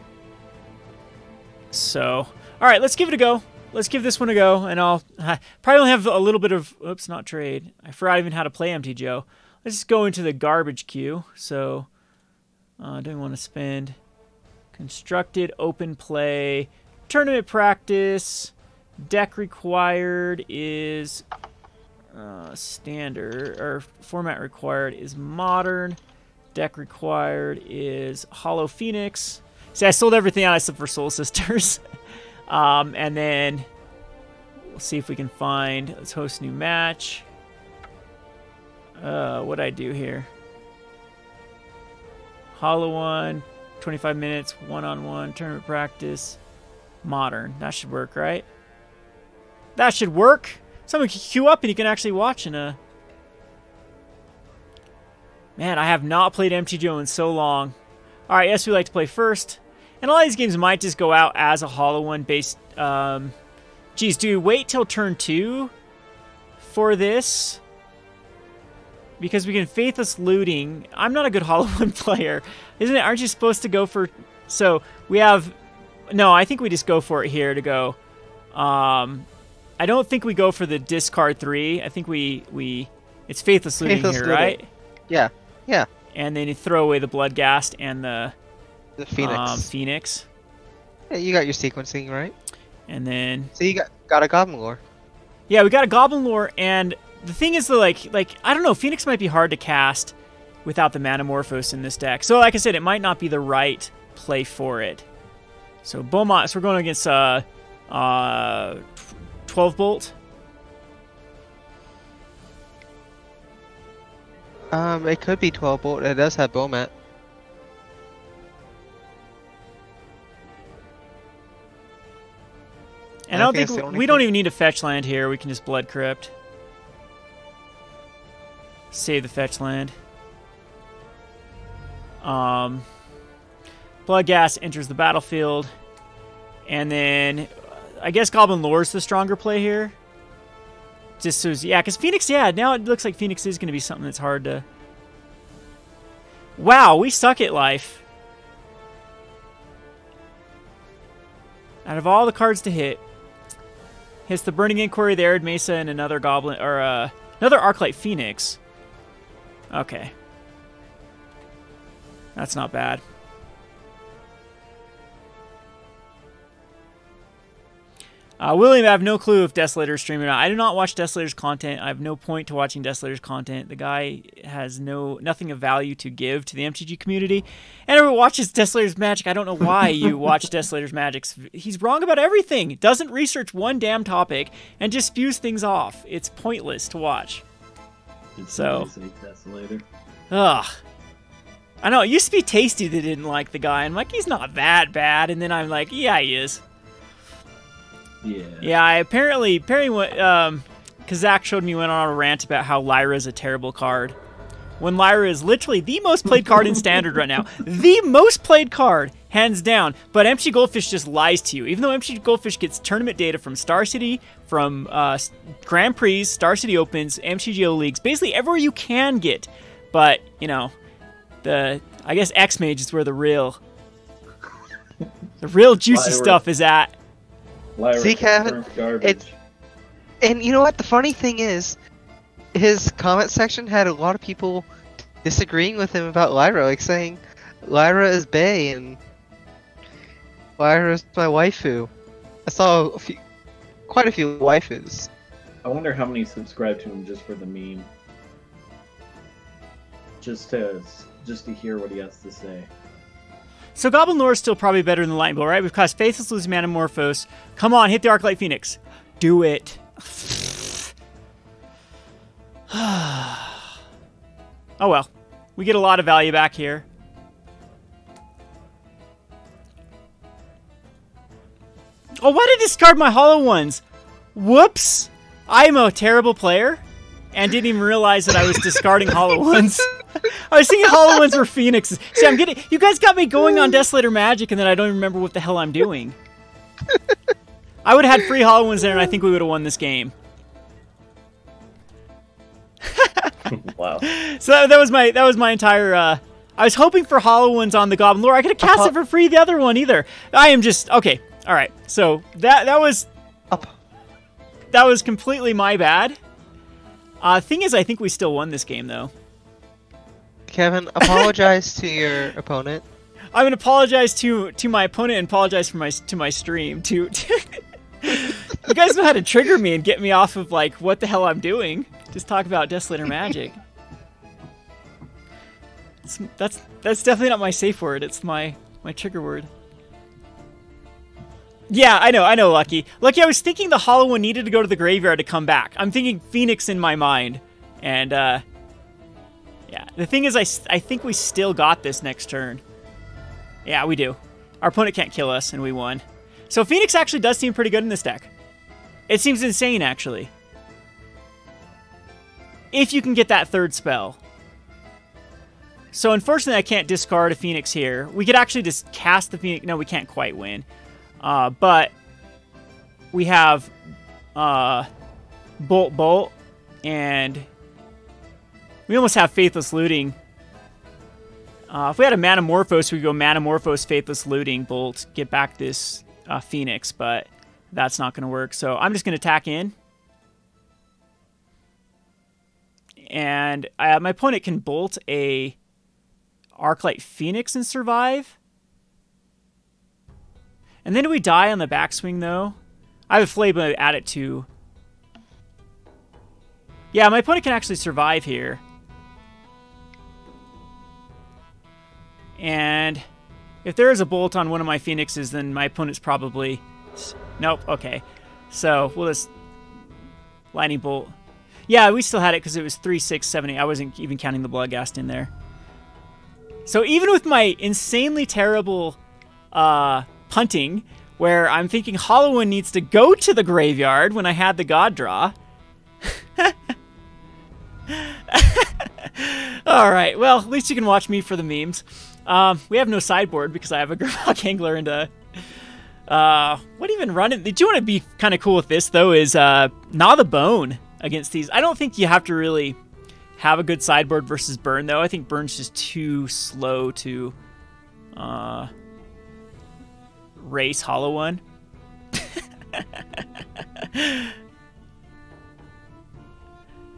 So, alright, let's give it a go. Let's give this one a go, and I'll probably only have a little bit of... Oops, not trade. I forgot even how to play MTGO. Let's just go into the garbage queue. So, don't want to spend... Constructed, open play, tournament practice, deck required is standard, or format required is modern, deck required is Hollow Phoenix. See, I sold everything out except for Soul Sisters. And then we'll see if we can find... Let's host new match. What'd I do here? Hollow one, 25 minutes, one-on-one, tournament practice, modern. That should work, right? That should work. Someone can queue up and you can actually watch in a... Man, I have not played MTGO in so long. Alright, yes, we like to play first. And a lot of these games might just go out as a hollow one based... Geez, do we wait till turn 2 for this? Because we can Faithless Looting. I'm not a good hollow one player. Isn't it? Aren't you supposed to go for... So, we have... No, I think we just go for it here to go. I don't think we go for the discard 3. I think we... It's Faithless Looting here, right? Yeah, yeah. And then you throw away the Bloodghast and the Phoenix. Phoenix. Yeah, you got your sequencing, right? And then... So you got a Goblin Lore. Yeah, we got a Goblin Lore, and the thing is, like I don't know, Phoenix might be hard to cast without the Manamorphose in this deck. So, like I said, it might not be the right play for it. So, Beaumont, so we're going against 12 Bolt. It could be 12 Bolt. It does have Beaumont. And I don't think we don't even need a fetch land here. We can just Blood Crypt. Save the fetch land. Bloodghast enters the battlefield. And then I guess Goblin Lore is the stronger play here. Just so, yeah, because Phoenix, yeah, now it looks like Phoenix is going to be something that's hard to... Wow, we suck at life. Out of all the cards to hit, hits the Burning Inquiry, the Arid Mesa, and another Goblin, or another Arclight Phoenix. Okay. That's not bad. William, I have no clue if Desolator's streaming or not. I do not watch Desolator's content. I have no point to watching Desolator's content. The guy has nothing of value to give to the MTG community. And everyone watches Desolator's Magic. I don't know why you watch Desolator's Magic. He's wrong about everything. Doesn't research one damn topic and just spews things off. It's pointless to watch. So, ugh. I know, it used to be Tasty that didn't like the guy. I'm like, he's not that bad. And then I'm like, yeah, he is. Yeah, apparently, because Zach showed me went on a rant about how Lyra is a terrible card. When Lyra is literally the most played card in Standard right now. The most played card, hands down. But MTG Goldfish just lies to you. Even though MTG Goldfish gets tournament data from Star City, from Grand Prix, Star City Opens, MTGO Leagues, basically everywhere you can get. But, you know, I guess X-Mage is where the real The real juicy Lyra. stuff is at. Lyra See, Kevin, confirmed garbage. And you know what? The funny thing is, his comment section had a lot of people disagreeing with him about Lyra, like saying Lyra is bae and Lyra is my waifu. I saw quite a few waifus. I wonder how many subscribe to him just for the meme. Just to hear what he has to say. So Goblin Lore is still probably better than Lightning Bolt, right? We've cost Faithless Looting, Manamorphose. Come on, hit the Arclight Phoenix. Do it. Oh well. We get a lot of value back here. Oh, why did I discard my hollow ones? Whoops. I'm a terrible player and didn't even realize that I was discarding hollow ones. I was thinking hollow ones were phoenixes. See, you guys got me going on Desolator Magic and then I don't even remember what the hell I'm doing. I would have had 3 hollow ones there and I think we would have won this game. Wow. So that was my entire I was hoping for hollow ones on the Goblin Lore. I could have cast it for free the other one either. I am just okay. All right. So that was completely my bad. Thing is, I think we still won this game though. Kevin, apologize to your opponent. I'm gonna apologize to my opponent and apologize for to my stream. You guys know how to trigger me and get me off of like what the hell I'm doing. Just talk about Desolator Magic. That's definitely not my safe word. It's my trigger word. Yeah, I know, Lucky. Lucky, I was thinking the hollow one needed to go to the graveyard to come back. I'm thinking Phoenix in my mind. And, yeah. The thing is, I think we still got this next turn. Yeah, we do. Our opponent can't kill us, and we won. So Phoenix actually does seem pretty good in this deck. It seems insane, actually. If you can get that third spell. So unfortunately, I can't discard a Phoenix here. We could actually just cast the Phoenix. No, we can't quite win. But we have Bolt, and we almost have Faithless Looting. If we had a Manamorphose, we could go Manamorphose, Faithless Looting, Bolt, get back this Phoenix, but that's not going to work. So I'm just going to attack in. And my opponent can Bolt a Arclight Phoenix and survive. And then do we die on the backswing, though? I have a Flameblade Adept too. Yeah, my opponent can actually survive here. And if there is a bolt on one of my Phoenixes, then my opponent's probably... Nope, okay. So, we'll just... Lightning Bolt. Yeah, we still had it because it was 3, 6, 7, 8. I wasn't even counting the Bloodghast in there. So even with my insanely terrible punting, where I'm thinking Hollow One needs to go to the graveyard when I had the God draw. All right, well, at least you can watch me for the memes. We have no sideboard because I have a Grimlock Angler and a... what even running? Did you want to be kind of cool with this, though, is Gnaw the Bone against these. I don't think you have to really have a good sideboard versus Burn, though. I think Burn's just too slow to race Hollow One.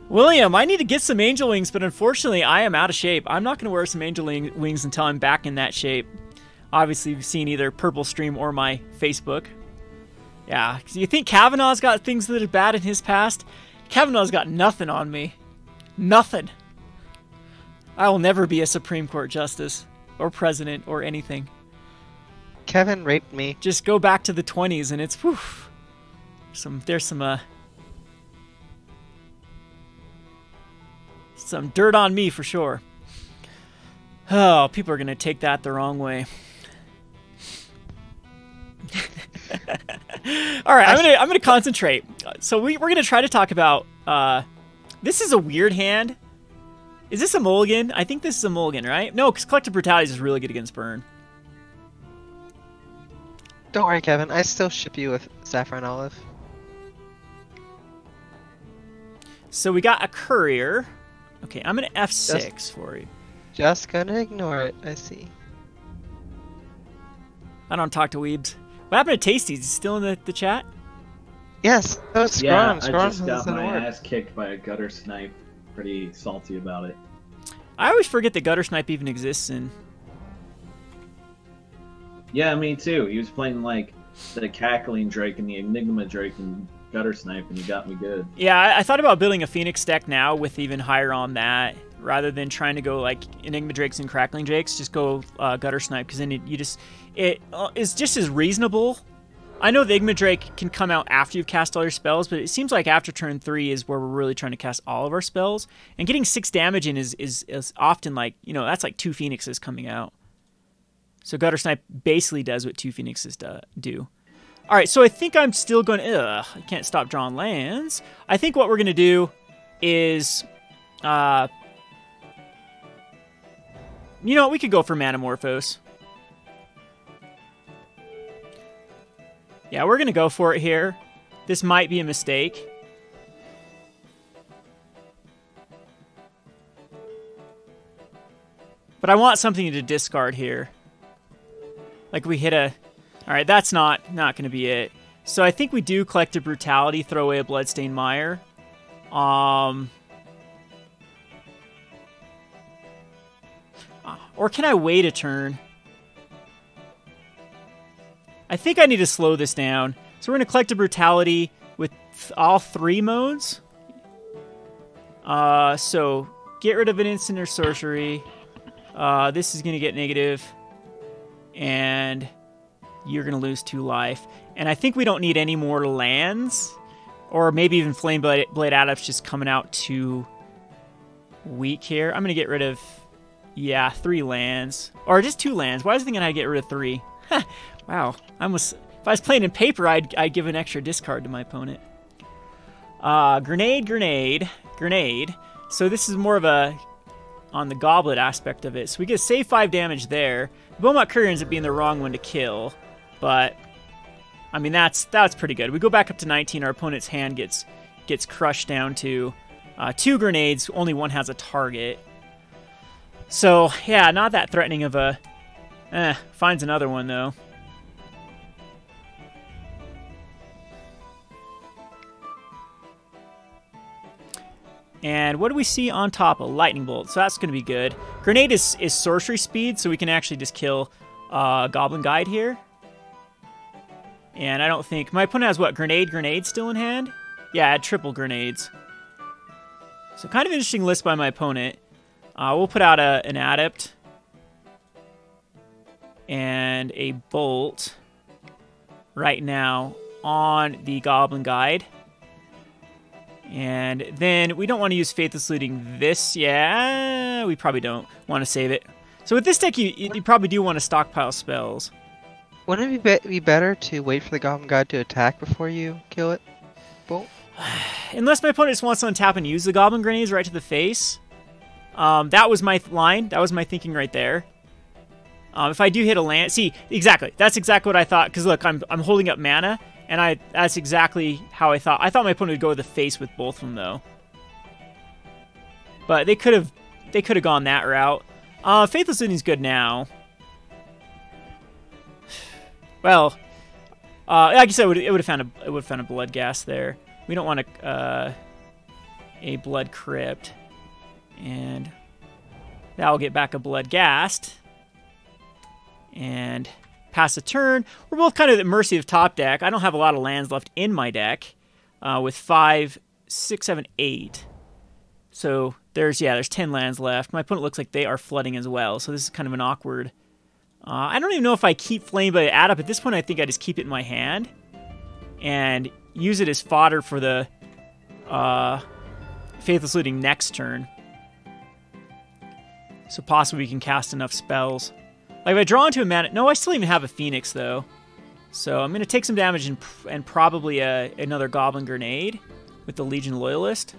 William, I need to get some Angel Wings, but unfortunately I am out of shape. I'm not going to wear some Angel Wings until I'm back in that shape. Obviously, you've seen either Purple Stream or my Facebook. Yeah, because you think Kavanaugh's got things that are bad in his past? Kavanaugh's got nothing on me. Nothing. I will never be a Supreme Court Justice or President or anything. Kevin raped me. Just go back to the 20s and it's... Whew, there's some dirt on me for sure. Oh, people are going to take that the wrong way. All right, I'm gonna concentrate. So we're gonna try to talk about. This is a weird hand. Is this a mulligan? I think this is a mulligan, right? No, because Collective Brutality is really good against Burn. Don't worry, Kevin. I still ship you with Saffron Olive. So we got a Courier. Okay, I'm gonna F6 for you. Just gonna ignore it. I see. I don't talk to weebs. What happened to Tasties? Is he still in the chat? Yes, that was Yeah, Scrum. I Scrum just got hasn't my worked. ass kicked by a gutter snipe. Pretty salty about it. I always forget that Gutter Snipe even exists in... Yeah, me too. He was playing like the Cackling Drake and the Enigma Drake and gutter snipe, and he got me good. Yeah, I thought about building a Phoenix deck now with even higher on that, rather than trying to go like Enigma Drakes and Crackling Drakes. Just go Gutter Snipe, because then it is just as reasonable. I know the Enigma Drake can come out after you've cast all your spells, but it seems like after turn 3 is where we're really trying to cast all of our spells. And getting 6 damage in is often like, that's like 2 Phoenixes coming out. So Gutter Snipe basically does what 2 Phoenixes do. All right, so I think I'm still going to... I can't stop drawing lands. I think what we're going to do is... we could go for Manamorphose. Yeah, we're going to go for it here. This might be a mistake. But I want something to discard here. Like we hit a... All right, that's not going to be it. So I think we do Collective Brutality, throw away a Bloodstained Mire. Or can I wait a turn? I think I need to slow this down. So we're going to Collective Brutality with all 3 modes. So get rid of an instant or sorcery. This is going to get negative. And you're going to lose 2 life. And I think we don't need any more lands. Or maybe even Flameblade Adept's just coming out too weak here. I'm going to get rid of, 3 lands. Or just 2 lands. Why was I thinking I'd get rid of 3? Wow. If I was playing in paper, I'd give an extra discard to my opponent. Grenade. So this is more of a... on the goblet aspect of it. So we get save 5 damage there. Beaumont Courier ends up being the wrong one to kill. But, I mean, that's pretty good. We go back up to 19. Our opponent's hand gets crushed down to 2 grenades. Only one has a target. So, yeah, not that threatening of a... finds another one, though. And what do we see on top? A lightning bolt. So that's going to be good. Grenade is sorcery speed, so we can actually just kill Goblin Guide here. And I don't think... my opponent has what? Grenade still in hand? Yeah, I had triple grenades. So kind of interesting list by my opponent. We'll put out an Adept. And a Bolt. Right now on the Goblin Guide. And then we don't want to use Faithless Looting this. Yeah, we probably don't want to save it. So with this deck, you probably do want to stockpile spells. Wouldn't it be better to wait for the Goblin God to attack before you kill it? Bolt? Unless my opponent just wants to untap and use the Goblin Grenades right to the face. That was my line. That was my thinking right there. If I do hit a land... See, exactly. That's exactly what I thought. Because look, I'm holding up mana. And that's exactly how I thought. I thought my opponent would go to the face with both of them, though. But they could have gone that route. Faithless Looting's good now. Well, like I said, it would have found a Bloodghast there. We don't want a Blood Crypt, and that will get back a Bloodghast. And pass a turn. We're both kind of at the mercy of top deck. I don't have a lot of lands left in my deck with 5, 6, 7, 8. So there's 10 lands left. My opponent looks like they are flooding as well. So this is kind of an awkward... I don't even know if I keep Flameblade Adept. At this point, I think I just keep it in my hand and use it as fodder for the Faithless Looting next turn. So possibly we can cast enough spells. Like if I draw into a mana... No, I still even have a Phoenix, though. So I'm going to take some damage and probably another Goblin Grenade with the Legion Loyalist.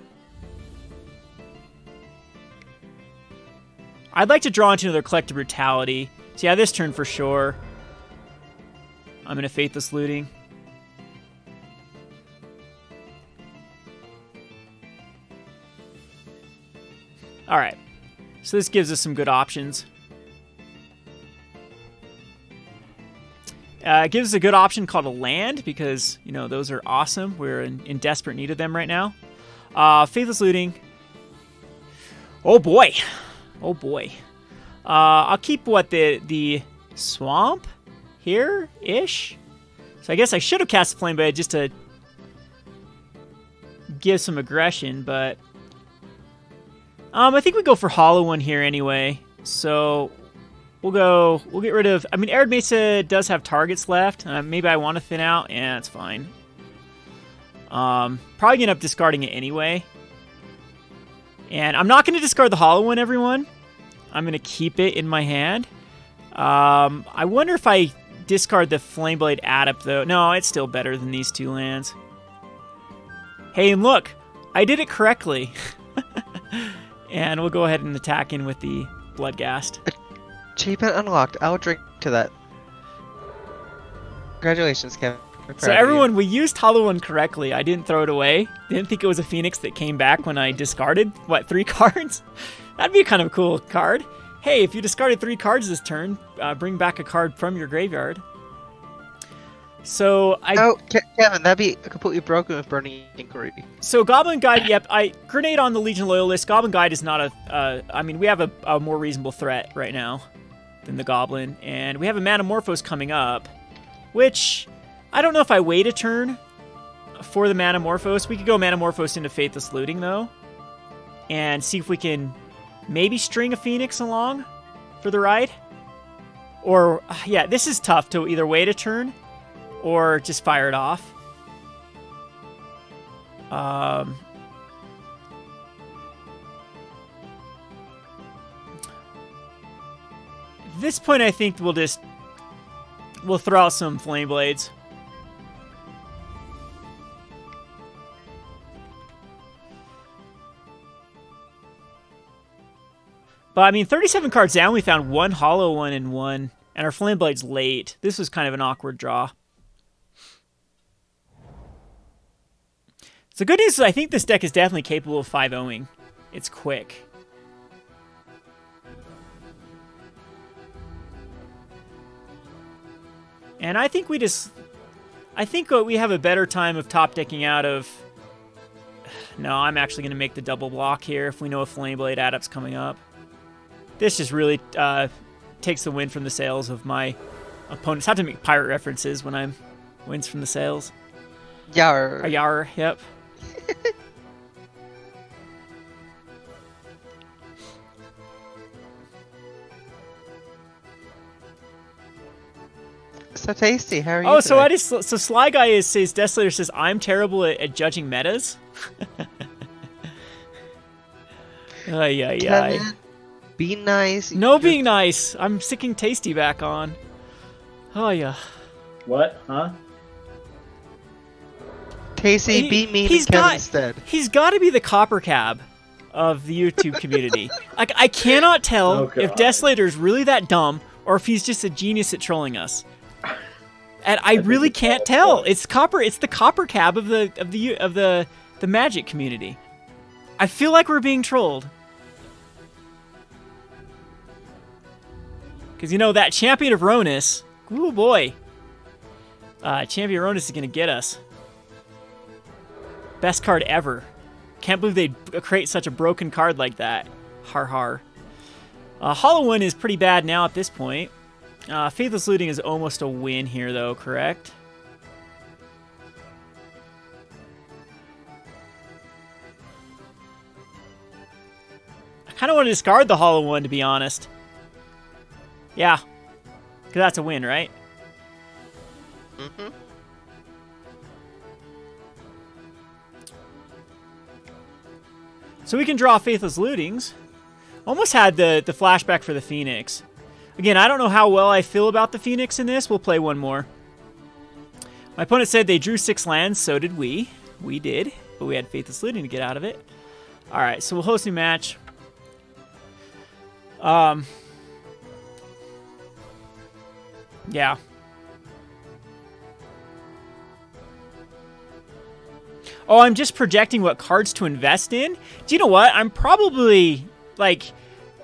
I'd like to draw into another Collective Brutality. So yeah, this turn for sure. I'm going to Faithless Looting. Alright. So this gives us some good options. It gives us a good option called a land because, you know, those are awesome. We're in desperate need of them right now. Faithless Looting. Oh boy. Oh boy. I'll keep what the swamp here-ish. So I guess I should have cast Flameblade just to give some aggression, but I think we go for Hollow One here anyway. So we'll get rid of, I mean, Arid Mesa does have targets left. Maybe I want to thin out. Yeah, that's fine. Probably gonna end up discarding it anyway. And I'm not going to discard the Hollow One, everyone. I'm going to keep it in my hand. I wonder if I discard the Flameblade Adept, though. No, it's still better than these two lands. Hey, and look, I did it correctly. And we'll go ahead and attack in with the Bloodghast. Achievement unlocked. I'll drink to that. Congratulations, Kevin. So everyone, we used Hollow One correctly. I didn't throw it away. Didn't think it was a Phoenix that came back when I discarded, what, 3 cards? That'd be kind of a cool card. Hey, if you discarded 3 cards this turn, bring back a card from your graveyard. So Oh, Kevin, that'd be completely broken with Burning Inquiry. So Goblin Guide, yep, Grenade on the Legion Loyalist. Goblin Guide is not a, I mean, we have a more reasonable threat right now than the Goblin. And we have a Manamorphose coming up, which I don't know if I wait a turn for the Manamorphose. We could go Manamorphose into Faithless Looting, though, and see if we can maybe string a Phoenix along for the ride. Or, yeah, this is tough to either wait a turn or just fire it off. At this point, I think we'll throw out some Flame Blades. But, I mean, 37 cards down, we found 1 Hollow One and 1, and our Flame Blade's late. This was kind of an awkward draw. So, good news is I think this deck is definitely capable of 5-0ing. It's quick. And I think we have a better time of top decking out of... No, I'm actually going to make the double block here if we know a Flameblade Adept's coming up. This just really takes the win from the sails of my opponents. Have to make pirate references when I'm wins from the sails. Yar. Yar, yep. So tasty. How are you? Oh, today? so Sly Guy says Desolator says I'm terrible at judging metas. Ay, ay, ay. Be nice. No being nice. I'm sticking Tasty back on. Oh, yeah. What? Huh? Tasty, be mean and Kevin instead. He's got to be the copper cab of the YouTube community. Like, I cannot tell if Desolator is really that dumb or if he's just a genius at trolling us. And I really can't tell. It's copper. It's the copper cab of the Magic community. I feel like we're being trolled. Because, you know, that Champion of Ronus, ooh boy. Champion of Ronus is going to get us. Best card ever. Can't believe they'd create such a broken card like that. Har har. Hollow One is pretty bad now at this point. Faithless Looting is almost a win here, though, correct? I kind of want to discard the Hollow One, to be honest. Yeah, because that's a win, right? Mm-hmm. So we can draw Faithless Lootings. Almost had the flashback for the Phoenix. Again, I don't know how well I feel about the Phoenix in this. We'll play one more. My opponent said they drew 6 lands, so did we. We did, but we had Faithless Looting to get out of it. All right, so we'll host a match. Yeah. Oh, I'm just projecting what cards to invest in? Do you know what? I'm probably, like,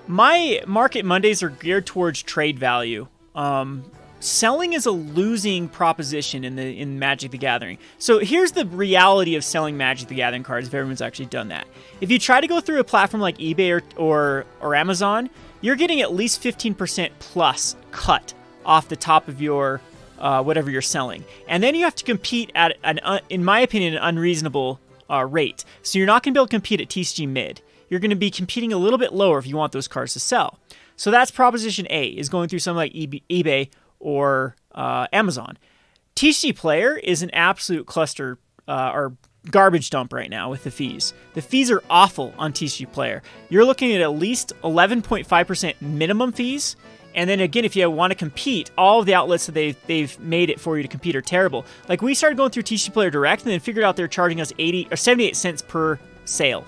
my Market Mondays are geared towards trade value. So selling is a losing proposition in Magic the Gathering. So here's the reality of selling Magic the Gathering cards if everyone's actually done that. If you try to go through a platform like eBay or Amazon, you're getting at least 15% plus cut off the top of your whatever you're selling. And then you have to compete at, in my opinion, an unreasonable rate. So you're not going to be able to compete at TCG mid. You're going to be competing a little bit lower if you want those cards to sell. So that's proposition A, is going through something like eBay or Amazon. TCG Player is an absolute cluster or garbage dump right now with the fees. The fees are awful on TCG Player. You're looking at least 11.5% minimum fees. And then again, if you want to compete, all of the outlets that they've made it for you to compete are terrible. Like we started going through TCG Player Direct and then figured out they're charging us 80 or 78 cents per sale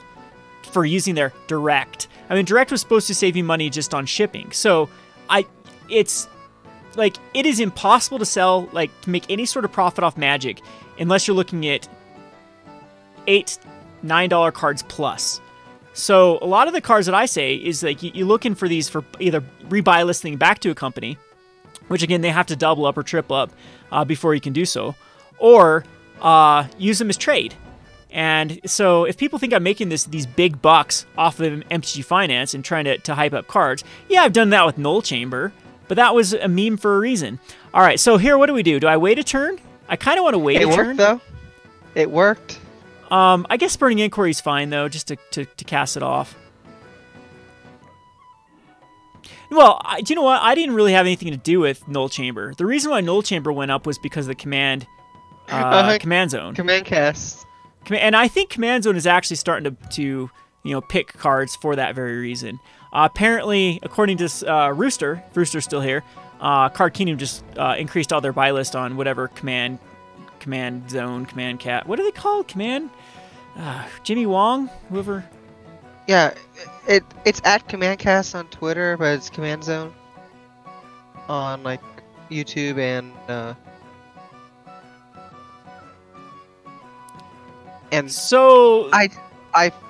for using their Direct. I mean, Direct was supposed to save you money just on shipping. So it's like, it is impossible to sell, like, to make any sort of profit off Magic unless you're looking at $8, $9 cards plus. So a lot of the cards that I say is like you're looking for these for either rebuy listing back to a company, which again, they have to double up or triple up before you can do so, or use them as trade. And so if people think I'm making these big bucks off of MTG Finance and trying to hype up cards, yeah, I've done that with Null Chamber, but that was a meme for a reason. All right, so here, what do we do? Do I wait a turn? I kind of want to wait a turn. It worked, though. It worked. I guess Burning Inquiry is fine, though, just to cast it off. Well, do you know what? I didn't really have anything to do with Null Chamber. The reason why Null Chamber went up was because of the command zone. Command cast. And I think Command Zone is actually starting to pick cards for that very reason. Apparently, according to Rooster's still here, Card Kingdom just increased all their buy list on whatever Command Zone, Command Cat. What are they called? Command? Jimmy Wong? Whoever? Yeah, it's at Command Cast on Twitter, but it's Command Zone on like YouTube and so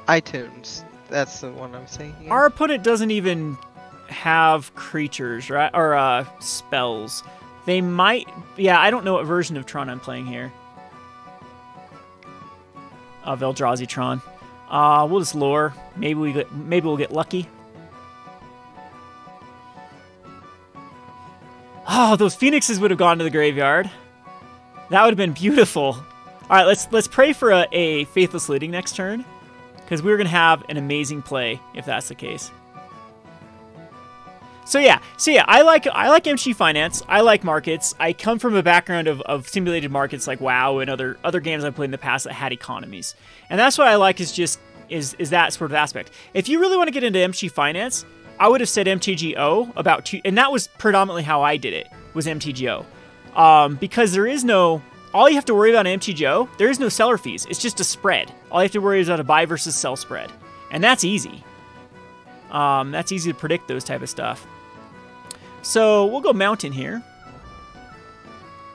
iTunes. That's the one I'm saying. Yeah. Our opponent doesn't even have creatures, right? Or spells. They might. Yeah, I don't know what version of Tron I'm playing here. Of Eldrazi Tron. We'll just lore. Maybe we'll get lucky. Oh, those phoenixes would have gone to the graveyard. That would have been beautiful. All right, let's pray for a Faithless Looting next turn, because we're gonna have an amazing play if that's the case. So yeah, I like MTG Finance. I like markets. I come from a background of simulated markets like WoW and other games I've played in the past that had economies, and that's what I like is that sort of aspect. If you really want to get into MTG Finance, I would have said MTGO and that was predominantly how I did it, was MTGO, because there is no. All you have to worry about in MTGO, there is no seller fees. It's just a spread. All you have to worry is about a buy versus sell spread. And that's easy. That's easy to predict, those type of stuff. So we'll go Mountain here.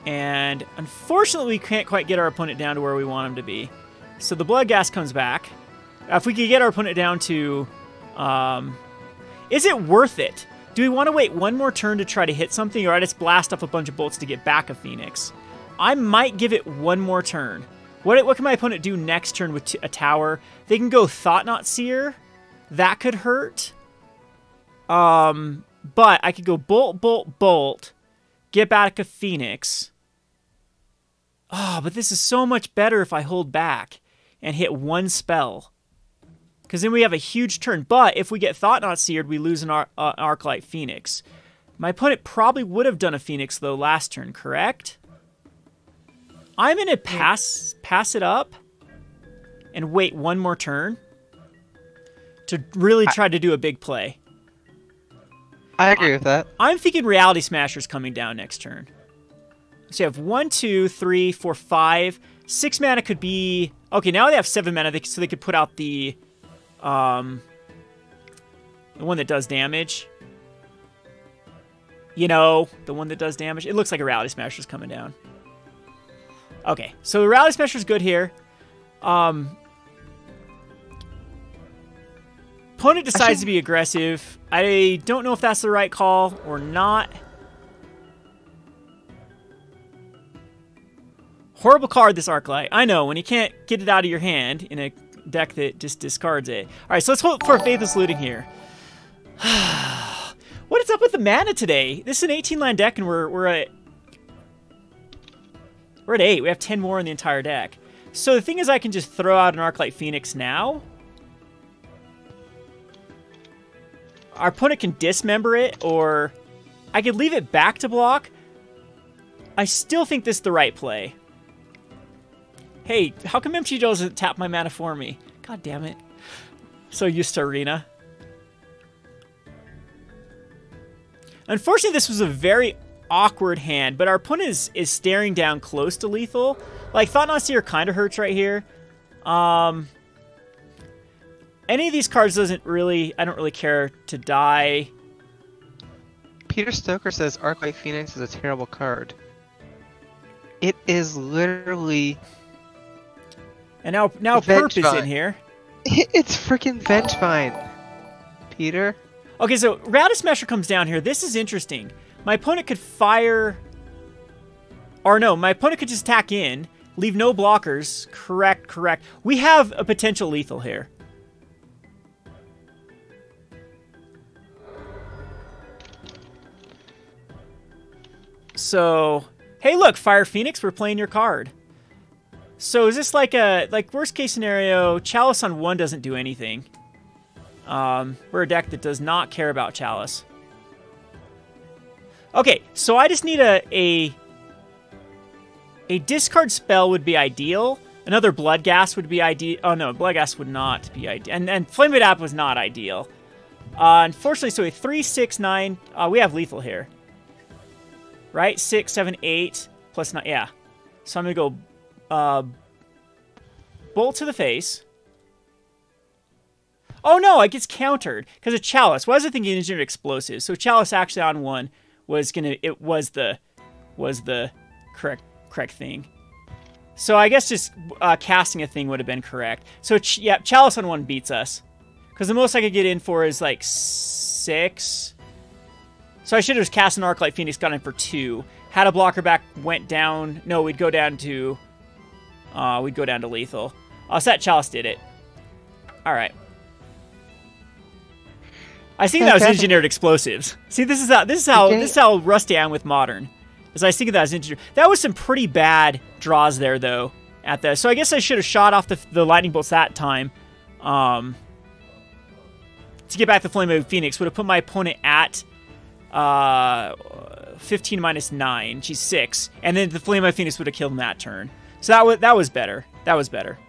And unfortunately, we can't quite get our opponent down to where we want him to be. So the Bloodghast comes back. If we could get our opponent down to... is it worth it? Do we want to wait one more turn to try to hit something, or I just blast off a bunch of bolts to get back a Phoenix? I might give it one more turn. What can my opponent do next turn with a tower? They can go Thought-Knot Seer. That could hurt. But I could go Bolt, Bolt, Bolt. Get back a Phoenix. Oh, but this is so much better if I hold back and hit one spell. Because then we have a huge turn. But if we get Thought-Knot Seared, we lose an Arclight Phoenix. My opponent probably would have done a Phoenix, though, last turn, correct? I'm going to pass it up and wait one more turn to really try to do a big play. I agree with that. I'm thinking Reality Smasher's coming down next turn. So you have 1, 2, 3, 4, 5. 6 mana could be... Okay, now they have 7 mana, so they could put out the one that does damage. You know, the one that does damage. It looks like a Reality Smasher's coming down. Okay, so the Rally Smasher's good here. Opponent decides to be aggressive. I don't know if that's the right call or not. Horrible card, this Arclight. I know, when you can't get it out of your hand in a deck that just discards it. Alright, so let's hope for Faithless Looting here. What is up with the mana today? This is an 18-land deck, and we're at 8. We have 10 more in the entire deck. So the thing is, I can just throw out an Arclight Phoenix now. Our opponent can dismember it, or I could leave it back to block. I still think this is the right play. Hey, how come MTGO doesn't tap my mana for me? God damn it. So used to Arena. Unfortunately, this was a very awkward hand, but our opponent is staring down close to lethal. Like, Thought Not Seer kind of hurts right here. Any of these cards I don't really care to die. Peter Stoker says Arclight Phoenix is a terrible card. It is literally... And now Perp is in here. It's freaking Vengevine, Peter. Okay, so Rowdy Smasher comes down here. This is interesting. My opponent could fire... Or no, my opponent could just attack in, leave no blockers. Correct. We have a potential lethal here. So, hey look, Fire Phoenix, we're playing your card. So is this like worst case scenario, Chalice on 1 doesn't do anything. We're a deck that does not care about Chalice. Okay, so I just need a discard spell would be ideal. Another Bloodghast would be ideal. Oh no, Bloodghast would not be ideal. And Flameblade Adept was not ideal. Unfortunately, so a 3, 6, 9. We have lethal here. Right? 6, 7, 8 plus 9. Yeah. So I'm going to go Bolt to the face. Oh no, it gets countered because of Chalice. Why was I thinking engineered explosives? So Chalice actually on 1 was the correct thing. So I guess just casting a thing would have been correct. So yeah, Chalice on 1 beats us because the most I could get in for is like 6. So I should have just cast an Arclight Phoenix, got in for 2. Had a blocker back, went down. No, we'd go down to lethal. So that Chalice did it. All right. I think that was engineered explosives. See, this is how rusty I am with Modern. As I think of that as engineered. That was some pretty bad draws there though. So I guess I should have shot off the lightning bolts that time. To get back the Flameblade Phoenix would have put my opponent at 15 minus 9. She's 6, and then the Flameblade Phoenix would have killed him that turn. So that was better. That was better.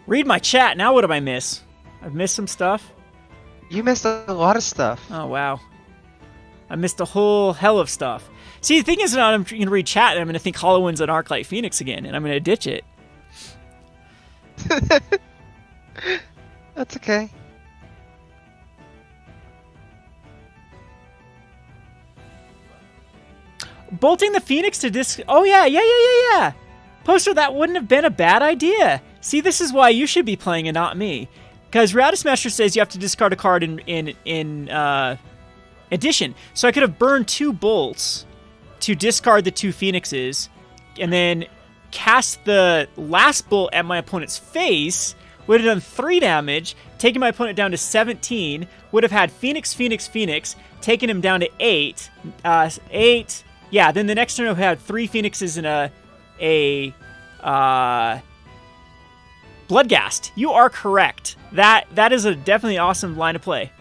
Read my chat. Now what did I miss? I've missed some stuff. You missed a lot of stuff. Oh, wow. I missed a whole hell of stuff. See, the thing is, I'm going to read chat, and I'm going to think Hollowin's an Arclight Phoenix again, and I'm going to ditch it. That's okay. Bolting the Phoenix to disc... Oh, yeah. Poster, that wouldn't have been a bad idea. See, this is why you should be playing and not me. Because Rowdy Smasher says you have to discard a card in addition. So I could have burned 2 bolts to discard the 2 Phoenixes, and then cast the last bolt at my opponent's face, would have done 3 damage, taken my opponent down to 17, would have had Phoenix, taken him down to 8. 8. Yeah, then the next turn I would have had 3 Phoenixes and a Bloodghast. You are correct. That is a definitely awesome line of play.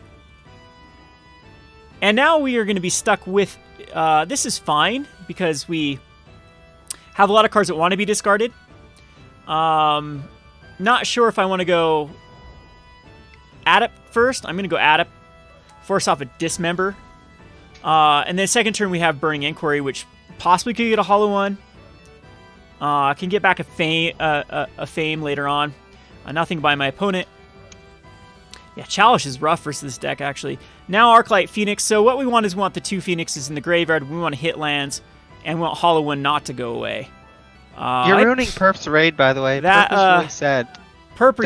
And now we are going to be stuck with... this is fine, because we have a lot of cards that want to be discarded. Not sure if I want to go Adept first. I'm going to go Adept. Force off a Dismember. And then second turn we have Burning Inquiry, which possibly could get a Hollow one. Can get back a Fame later on. Nothing by my opponent. Yeah, Chalice is rough versus this deck, actually. Now Arclight Phoenix. So what we want is we want the 2 Phoenixes in the graveyard. We want to hit lands, and we want Hollow one not to go away. You're ruining Perp's raid, by the way. That, Perp is really sad. Perp,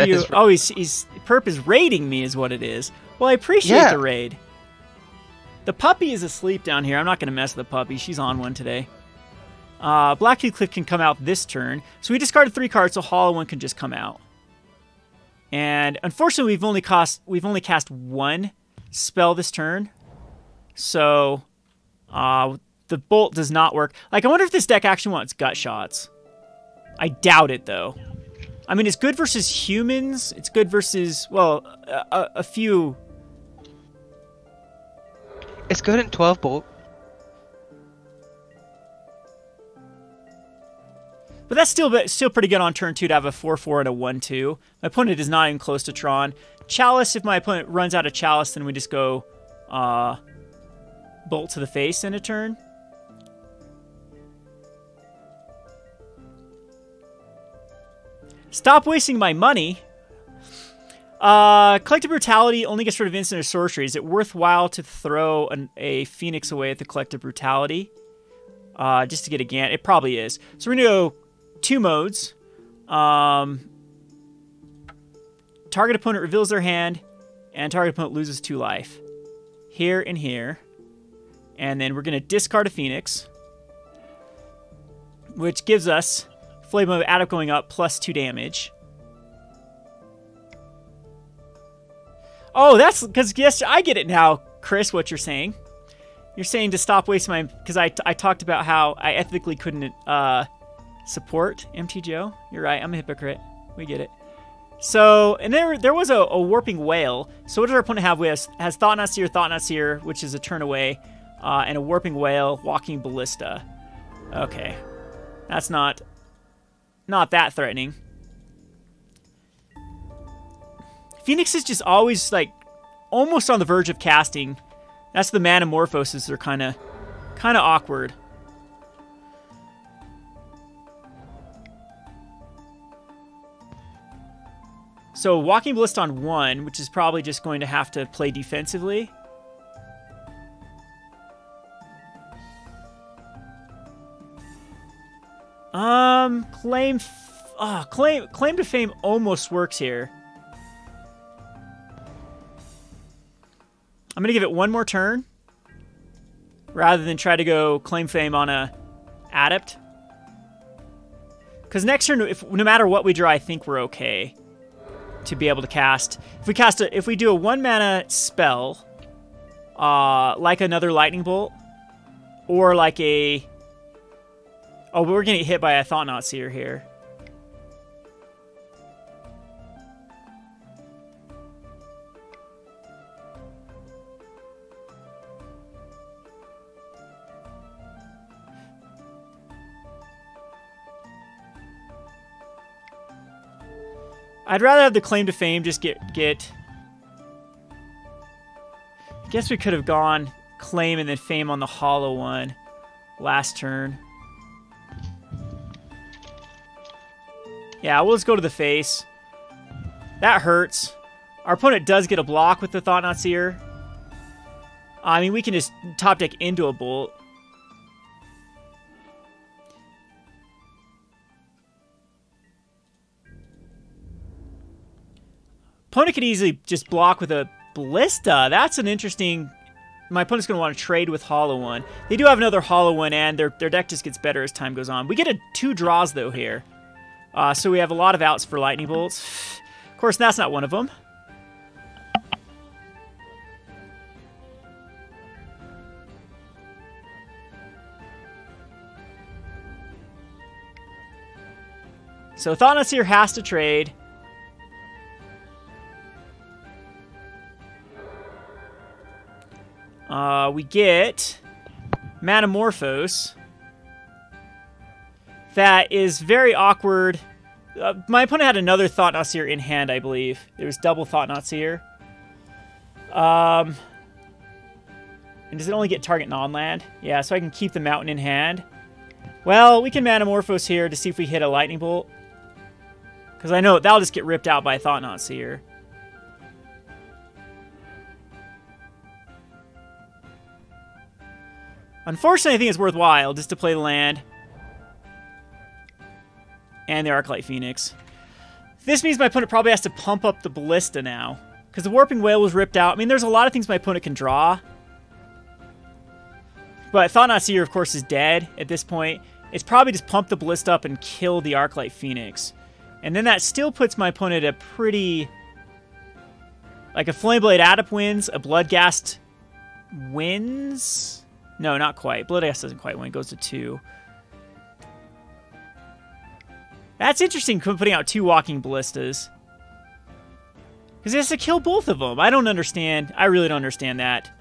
Perp is raiding me, is what it is. Well, I appreciate Yeah. the raid. The puppy is asleep down here. I'm not going to mess with the puppy. She's on one today. Blackcleave Cliffs can come out this turn. So we discarded 3 cards, so Hollow One can just come out. And unfortunately, we've only cast 1 spell this turn. So the bolt does not work. Like, I wonder if this deck actually wants gut shots. I doubt it, though. I mean, it's good versus humans. It's good versus, well, a few. It's good in 12 bolt. But that's still pretty good on turn 2 to have a 4/4 and a 1/2. My opponent is not even close to Tron. Chalice, if my opponent runs out of Chalice, then we just go Bolt to the face in a turn. Stop wasting my money. Collective Brutality only gets rid of instant or sorcery. Is it worthwhile to throw a Phoenix away at the Collective Brutality? Just to get a Gant? It probably is. So we're going to go 2 modes. Target opponent reveals their hand, and target opponent loses 2 life. Here and here. And then we're going to discard a Phoenix, which gives us Flameblade Adept going up plus 2 damage. Oh, that's because, yes, I get it now, Chris, what you're saying. You're saying to stop wasting my... Because I talked about how I ethically couldn't support MTGO. You're right, I'm a hypocrite. We get it. So, and there was a Warping Whale. So what does our opponent have? We has Thought-Knot Seer, which is a turn away, and a Warping Whale, Walking Ballista. Okay. That's not that threatening. Phoenix is just always, like, almost on the verge of casting. That's the Manamorphoses. They're kind of awkward. So Walking Ballista on 1, which is probably just going to have to play defensively. Claim to Fame almost works here. I'm going to give it 1 more turn rather than try to go Claim Fame on a Adept. Because next turn, no matter what we draw, I think we're okay to be able to cast. If we do a 1 mana spell, like another Lightning Bolt, or like a... Oh, but we're going to get hit by a Thought-Knot Seer here. I'd rather have the Claim to Fame just get... I guess we could have gone Claim and then Fame on the Hollow One last turn. Yeah, we'll just go to the face. That hurts. Our opponent does get a block with the Thought-Knot Seer. I mean, we can just top deck into a Bolt. Opponent could easily just block with a Ballista. That's an interesting... My opponent's going to want to trade with Hollow One. They do have another Hollow One, and their deck just gets better as time goes on. We get 2 draws, though, here. So we have a lot of outs for Lightning Bolts. Of course, that's not one of them. So Thought-Knot Seer has to trade. We get Manamorphose. That is very awkward. My opponent had another Thought-Knot Seer in hand, I believe. There was double Thought-Knot Seer. And does it only get target non-land? Yeah, so I can keep the mountain in hand. Well, we can Manamorphose here to see if we hit a Lightning Bolt. Because I know that'll just get ripped out by a Thought-Knot Seer. Unfortunately, I think it's worthwhile just to play the land. And the Arclight Phoenix. This means my opponent probably has to pump up the Ballista now. Because the Warping Whale was ripped out. I mean, there's a lot of things my opponent can draw. But Thought-Knot Seer, of course, is dead at this point. It's probably just pump the Ballista up and kill the Arclight Phoenix. And then that still puts my opponent at a pretty... Like, a Flameblade Adept wins, a Bloodghast wins? No, not quite. Bloodghast doesn't quite win. It goes to 2. That's interesting, putting out 2 Walking Ballistas. Because he has to kill both of them. I don't understand. I really don't understand that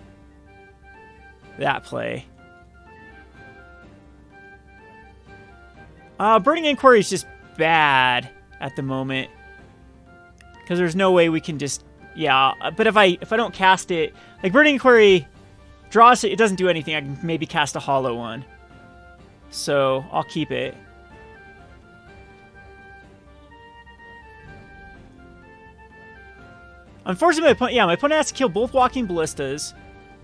play. Burning Inquiry is just bad at the moment. Because there's no way we can just... Yeah, but if I don't cast it... Like, Burning Inquiry draws it, it doesn't do anything. I can maybe cast a hollow one. So, I'll keep it. Unfortunately, my opponent has to kill both Walking Ballistas,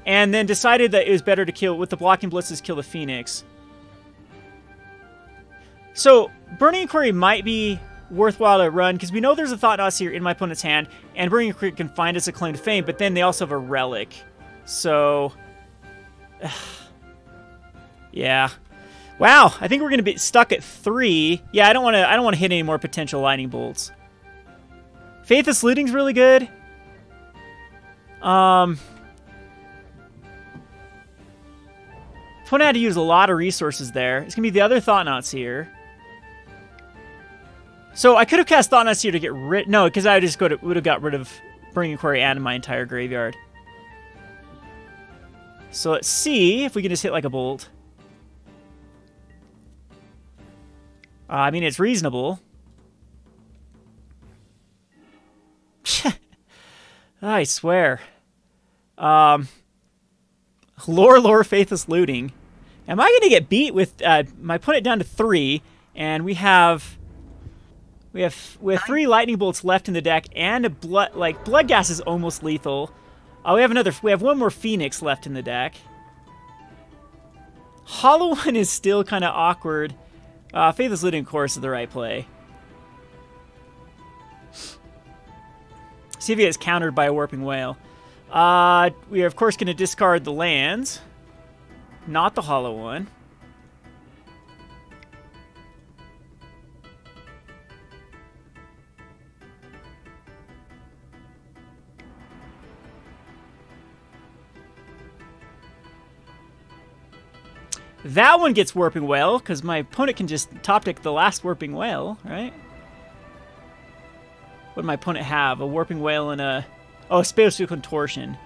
and then decided that it was better to kill, with the Walking Ballistas, kill the Phoenix. So, Burning Inquiry might be worthwhile to run, because we know there's a Thought-Knot Seer in my opponent's hand, and Burning Inquiry can find as a claim to fame, but then they also have a Relic. So, yeah. Wow, I think we're going to be stuck at 3. Yeah, I don't want to hit any more potential lightning bolts. Faithless Looting's really good. Opponent had to use a lot of resources there. It's going to be the other Thought-Knot Seer. So I could have cast Thought-Knot Seer to get rid... No, because I just would have got rid of Burning Inquiry and my entire graveyard. So let's see if we can just hit like a bolt. I mean, it's reasonable. I swear. Lore, Faithless Looting. Am I going to get beat with my opponent down to 3, and we have 3 lightning bolts left in the deck, and a Bloodghast is almost lethal. We have one more Phoenix left in the deck. Hollow One is still kind of awkward. Faithless Looting, of course, is the right play. See if he gets countered by a Warping Whale. We are, of course, going to discard the lands. Not the Hollow One. That one gets Warping Whale, because my opponent can just top deck the last Warping Whale, right? What did my opponent have? A Warping Whale and a... Oh, Spatial Contortion.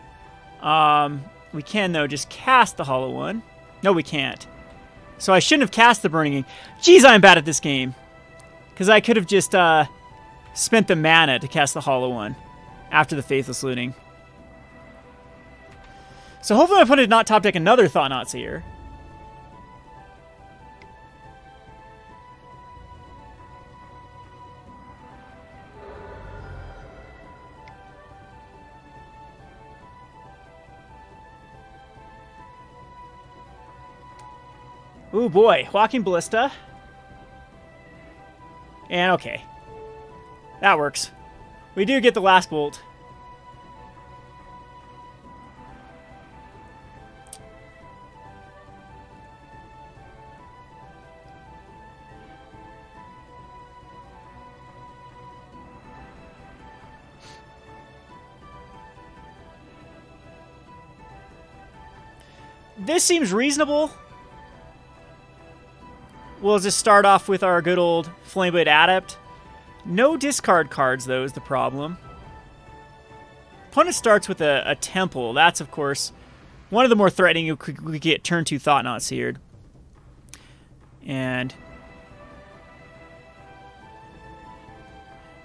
We can, though, just cast the Hollow One. No, we can't. So I shouldn't have cast the Burning. Jeez, I'm bad at this game. Because I could have just spent the mana to cast the Hollow One after the Faithless Looting. So hopefully my opponent did not top deck another Thought-Knot Seer. Ooh, boy. Walking Ballista. And okay. That works. We do get the last bolt. This seems reasonable. We'll just start off with our good old Flameblade Adept. No discard cards, though, is the problem. Opponent starts with a Temple. That's, of course, one of the more threatening. We could get turn 2 Thought-Knot Seered. And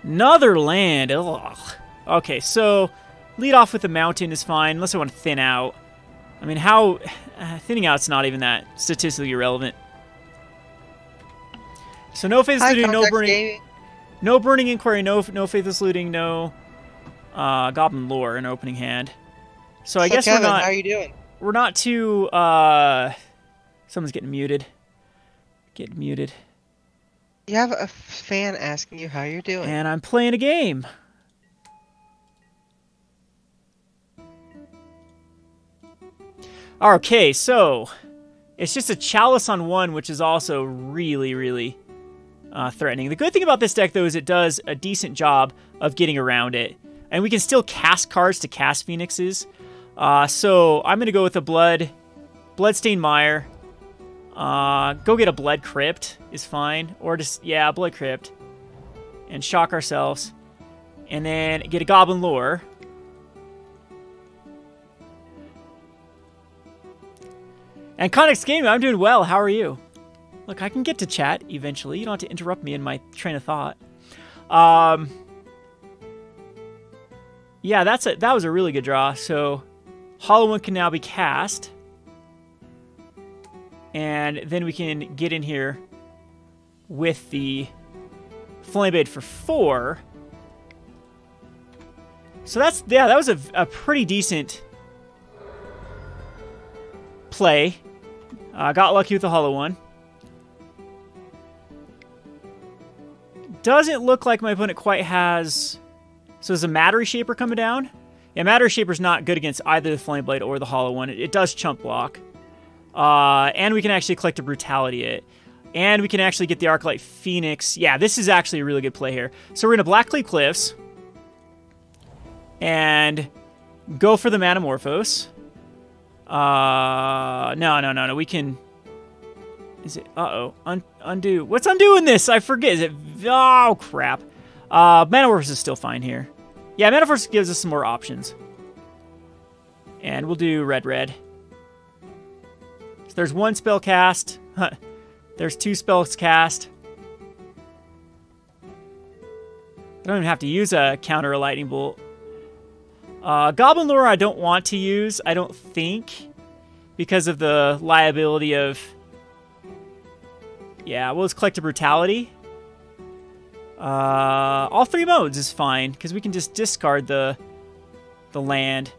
another land. Ugh. Okay, so lead off with a Mountain is fine, unless I want to thin out. I mean, how... thinning out's not even that statistically irrelevant. So no Faithless Looting, no Burning Inquiry, no Faithless Looting, no Goblin Lore in opening hand. So I guess Kevin, we're not... how are you doing? We're not too... someone's getting muted. Get muted. You have a fan asking you how you're doing. And I'm playing a game. Okay, so it's just a Chalice on 1, which is also really, really threatening. The good thing about this deck, though, is it does a decent job of getting around it. And we can still cast cards to cast Phoenixes. So I'm going to go with a Bloodstained Mire. Go get a Blood Crypt is fine. Or just, yeah, Blood Crypt. And shock ourselves. And then get a Goblin Lore. And Connex Gaming, I'm doing well. How are you? Look, I can get to chat eventually. You don't have to interrupt me in my train of thought. Yeah, that was a really good draw. So, Hollow One can now be cast. And then we can get in here with the Flameblade for 4. So that was a pretty decent play. Got lucky with the Hollow One. Doesn't look like my opponent quite has... So is a Matter Shaper coming down? Yeah, Matter Shaper's not good against either the Flameblade or the Hollow One. It does chump block. And we can actually Collective Brutality it. And we can actually get the Arclight Phoenix. Yeah, this is actually a really good play here. So we're going to Blackcleave Cliffs. And go for the Manamorphose. No. We can... Is it... Uh-oh. Undo. What's undoing this? I forget. Is it... Oh, crap. Manamorphose is still fine here. Yeah, Manamorphose gives us some more options. And we'll do red. So there's 1 spell cast. There's 2 spells cast. I don't even have to use a counter a lightning bolt. Goblin Lore I don't want to use, I don't think. Because of the liability of... Yeah, well, it's Collective Brutality. All 3 modes is fine, because we can just discard the land.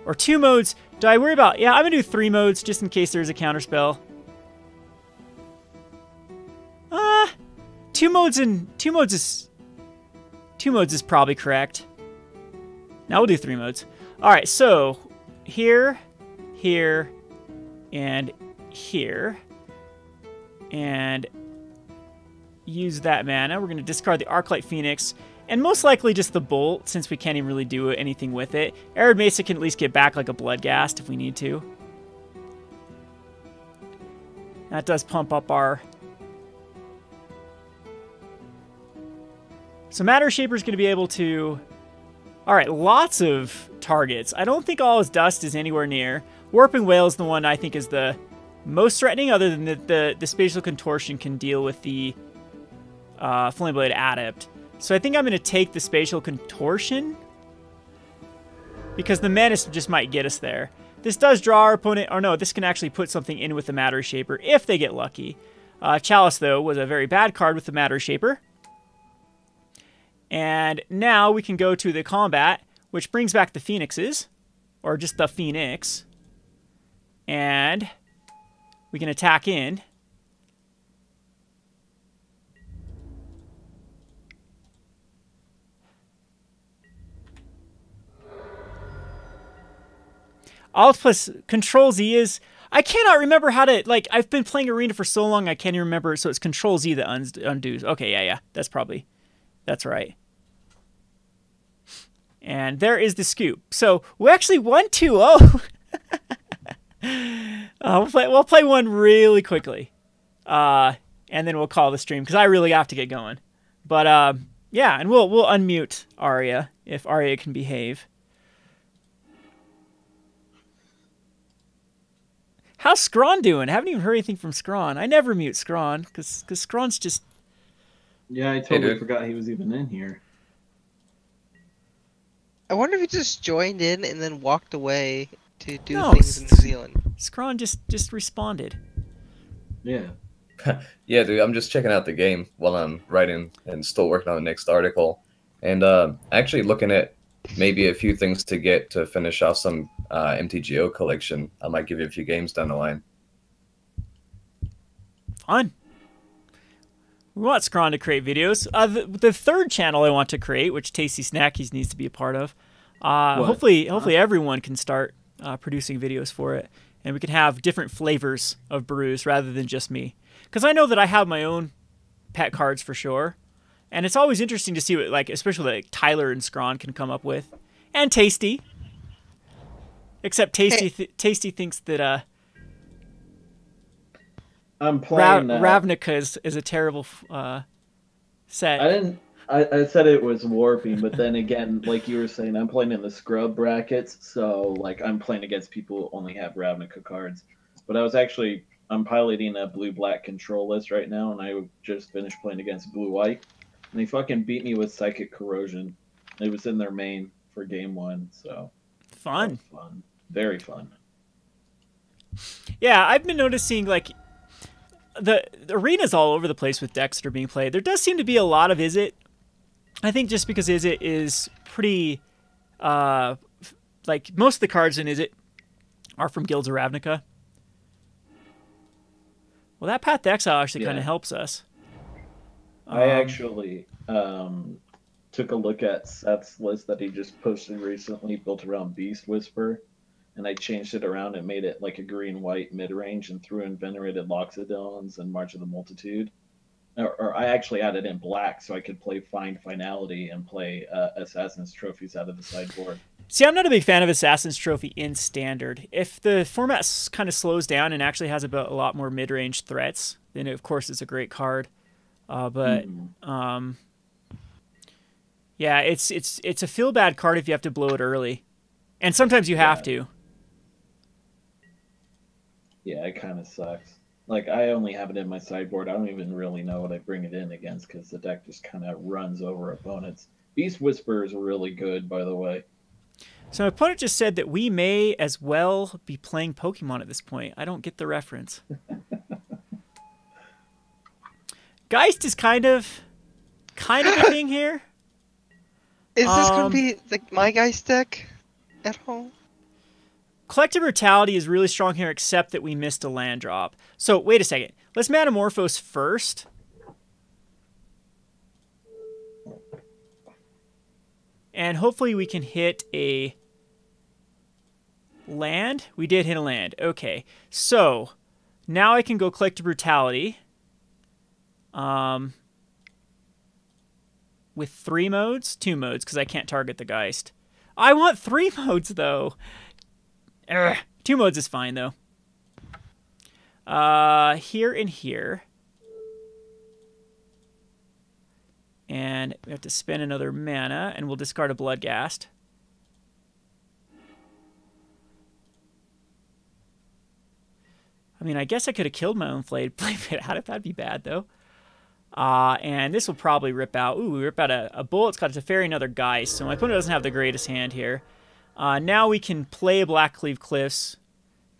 Or 2 modes. Do I worry about... Yeah, I'm going to do 3 modes, just in case there's a counterspell. 2 modes is probably correct. Now we'll do 3 modes. Alright, so... Here, and here. And... use that mana. We're going to discard the Arclight Phoenix, and most likely just the Bolt, since we can't even really do anything with it. Arid Mesa can at least get back like a Bloodghast if we need to. That does pump up our... So Matter Shaper's going to be able to... Alright, lots of targets. I don't think All Is Dust is anywhere near. Warping Whale is the one I think is the most threatening, other than the Spatial Contortion can deal with the... Flameblade Adept. So I think I'm going to take the Spatial Contortion, because the Menace just might get us there. This does draw our opponent, or no, this can actually put something in with the Matter Shaper if they get lucky. Chalice, though, was a very bad card with the Matter Shaper. And now we can go to the combat, which brings back the Phoenixes, or just the Phoenix. And we can attack in. Alt plus Control Z is... I cannot remember how to... Like, I've been playing Arena for so long, I can't even remember. So it's Control Z that undoes. Okay, yeah. That's probably... That's right. And there is the scoop. So we actually won 2-0. We'll play one really quickly. And then we'll call the stream, because I really have to get going. But, yeah, and we'll unmute Arya, if Arya can behave. How's Scrawn doing? I haven't even heard anything from Scrawn. I never mute Scrawn, because Scrawn's just... Yeah, I totally forgot he was even in here. I wonder if he just joined in and then walked away to do things in New Zealand. Scrawn just responded. Yeah. Yeah, dude, I'm just checking out the game while I'm writing and still working on the next article. And actually looking at maybe a few things to get to finish off some MTGO collection. I might give you a few games down the line. Fun. We want Scrawn to create videos. The third channel I want to create, which Tasty Snackies needs to be a part of. Hopefully everyone can start producing videos for it, and we can have different flavors of brews rather than just me. Because I know that I have my own pet cards for sure, and it's always interesting to see what, like, especially like Tyler and Scrawn can come up with, and Tasty. Except Tasty thinks that I'm playing Ravnica is a terrible set. I said it was warping, but then again, like you were saying, I'm playing in the scrub brackets, so like I'm playing against people who only have Ravnica cards. But I'm piloting a blue-black control list right now, and I just finished playing against blue-white, and they fucking beat me with Psychic Corrosion. It was in their main for game 1, so fun, very fun. Yeah, I've been noticing like the arena's all over the place with decks that are being played. There does seem to be a lot of Izzet. I think just because Izzet is pretty, like most of the cards in Izzet are from Guilds of Ravnica. Well, that Path to Exile actually kind of helps us. I actually took a look at Seth's list that he just posted recently, built around Beast Whisper, and I changed it around and made it like a green-white mid-range and threw in Venerated Loxodons and March of the Multitude. Or I actually added in black so I could play Find Finality and play Assassin's Trophies out of the sideboard. See, I'm not a big fan of Assassin's Trophy in Standard. If the format kind of slows down and actually has a lot more mid-range threats, then of course it's a great card. Yeah, it's a feel-bad card if you have to blow it early. And sometimes you have to. Yeah, it kind of sucks. Like, I only have it in my sideboard. I don't even really know what I bring it in against because the deck just kind of runs over opponents. Beast Whisper is really good, by the way. So my opponent just said that we may as well be playing Pokemon at this point. I don't get the reference. Geist is kind of a thing here. Is this going to be like my Geist deck at home? Collective Brutality is really strong here, except that we missed a land drop. So, wait a second. Let's Manamorphose first. And hopefully we can hit a land. We did hit a land. Okay. So, now I can go Collective Brutality. With 3 modes? 2 modes, because I can't target the Geist. I want 3 modes, though. 2 modes is fine, though. Here and here. And we have to spend another mana, and we'll discard a Bloodghast. I mean, I guess I could have killed my own Flameblade Adept. That'd be bad, though. And this will probably rip out. Ooh, we rip out a Bull. It's got a Teferi, another Geist. So my opponent doesn't have the greatest hand here. Now we can play Blackcleave Cliffs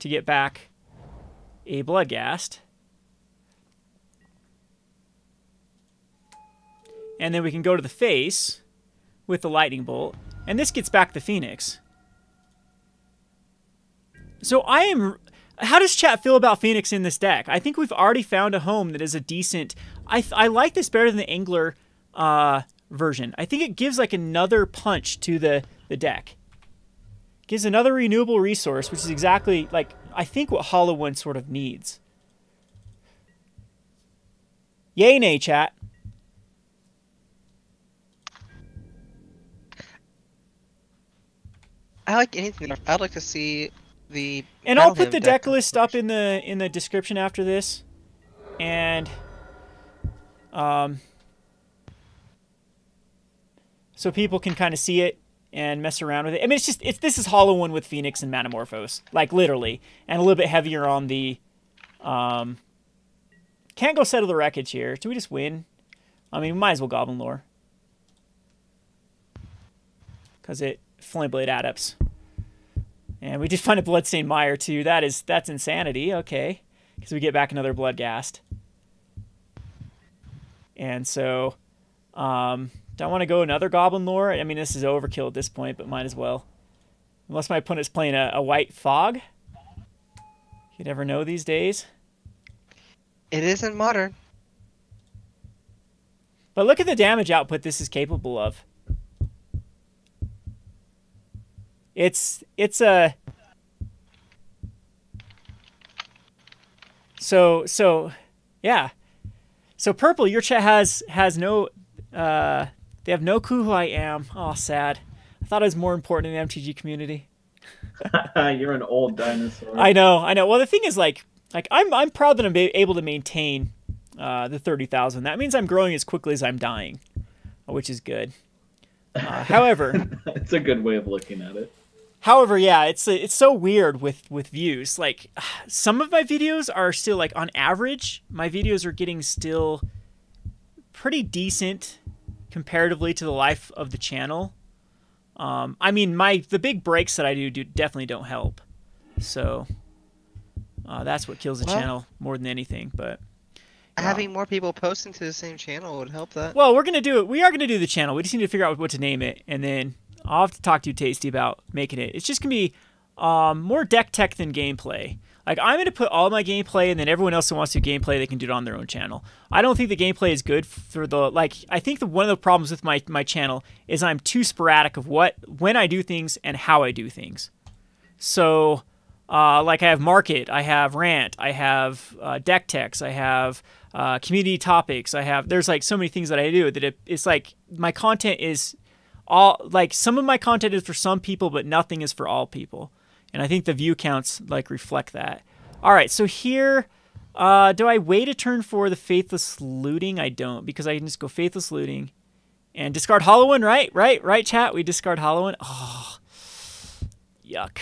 to get back a Bloodghast. And then we can go to the face with the Lightning Bolt. And this gets back the Phoenix. So how does chat feel about Phoenix in this deck? I think we've already found a home that is a decent... I like this better than the Angler version. I think it gives like another punch to the deck. Gives another renewable resource, which is exactly like I think what Hollow One sort of needs. Yay, nay, chat. I like anything. I'd like to see the. And I'll put the deck list up in the description after this, and so people can kind of see it and mess around with it. I mean, this is Hollow One with Phoenix and Manamorphose, like literally, and a little bit heavier on the. Can't go Settle the Wreckage here. Do we just win? I mean, we might as well Goblin Lore, because it Flameblade Adepts, and we did find a Bloodstained Mire too. That's insanity. Okay, because we get back another Bloodghast, and so. Do I want to go another Goblin Lore? I mean, this is overkill at this point, but might as well. Unless my opponent's playing a white fog. You never know these days. It isn't modern. But look at the damage output this is capable of. It's a Yeah. So Purple, your chat has no they have no clue who I am. Oh, sad. I thought I was more important in the MTG community. You're an old dinosaur. I know. Well, the thing is, like I'm proud that I'm able to maintain the 30,000. That means I'm growing as quickly as I'm dying, which is good. However, it's a good way of looking at it. However, yeah, it's so weird with views. Like, some of my videos are still, like, on average, my videos are getting still pretty decent comparatively to the life of the channel. I mean, the big breaks that I do definitely don't help. So that's what kills the channel more than anything. But having more people posting to the same channel would help that. Well, we're gonna do it. We are gonna do the channel. We just need to figure out what to name it, and then I'll have to talk to you, Tasty, about making it. It's just gonna be more deck tech than gameplay. Like, I'm gonna put all my gameplay, and then everyone else who wants to do gameplay, they can do it on their own channel. I don't think the gameplay is good for the I think one of the problems with my channel is I'm too sporadic of when I do things and how I do things. So, like, I have market, I have rant, I have deck techs, I have community topics. There's like so many things that I do that it's like my content is all, like, some of my content is for some people, but nothing is for all people. And I think the view counts like reflect that. All right, so here, do I wait a turn for the Faithless Looting? I don't, because I can just go Faithless Looting and discard Hollow One, right, chat? We discard Hollow One. Oh, yuck.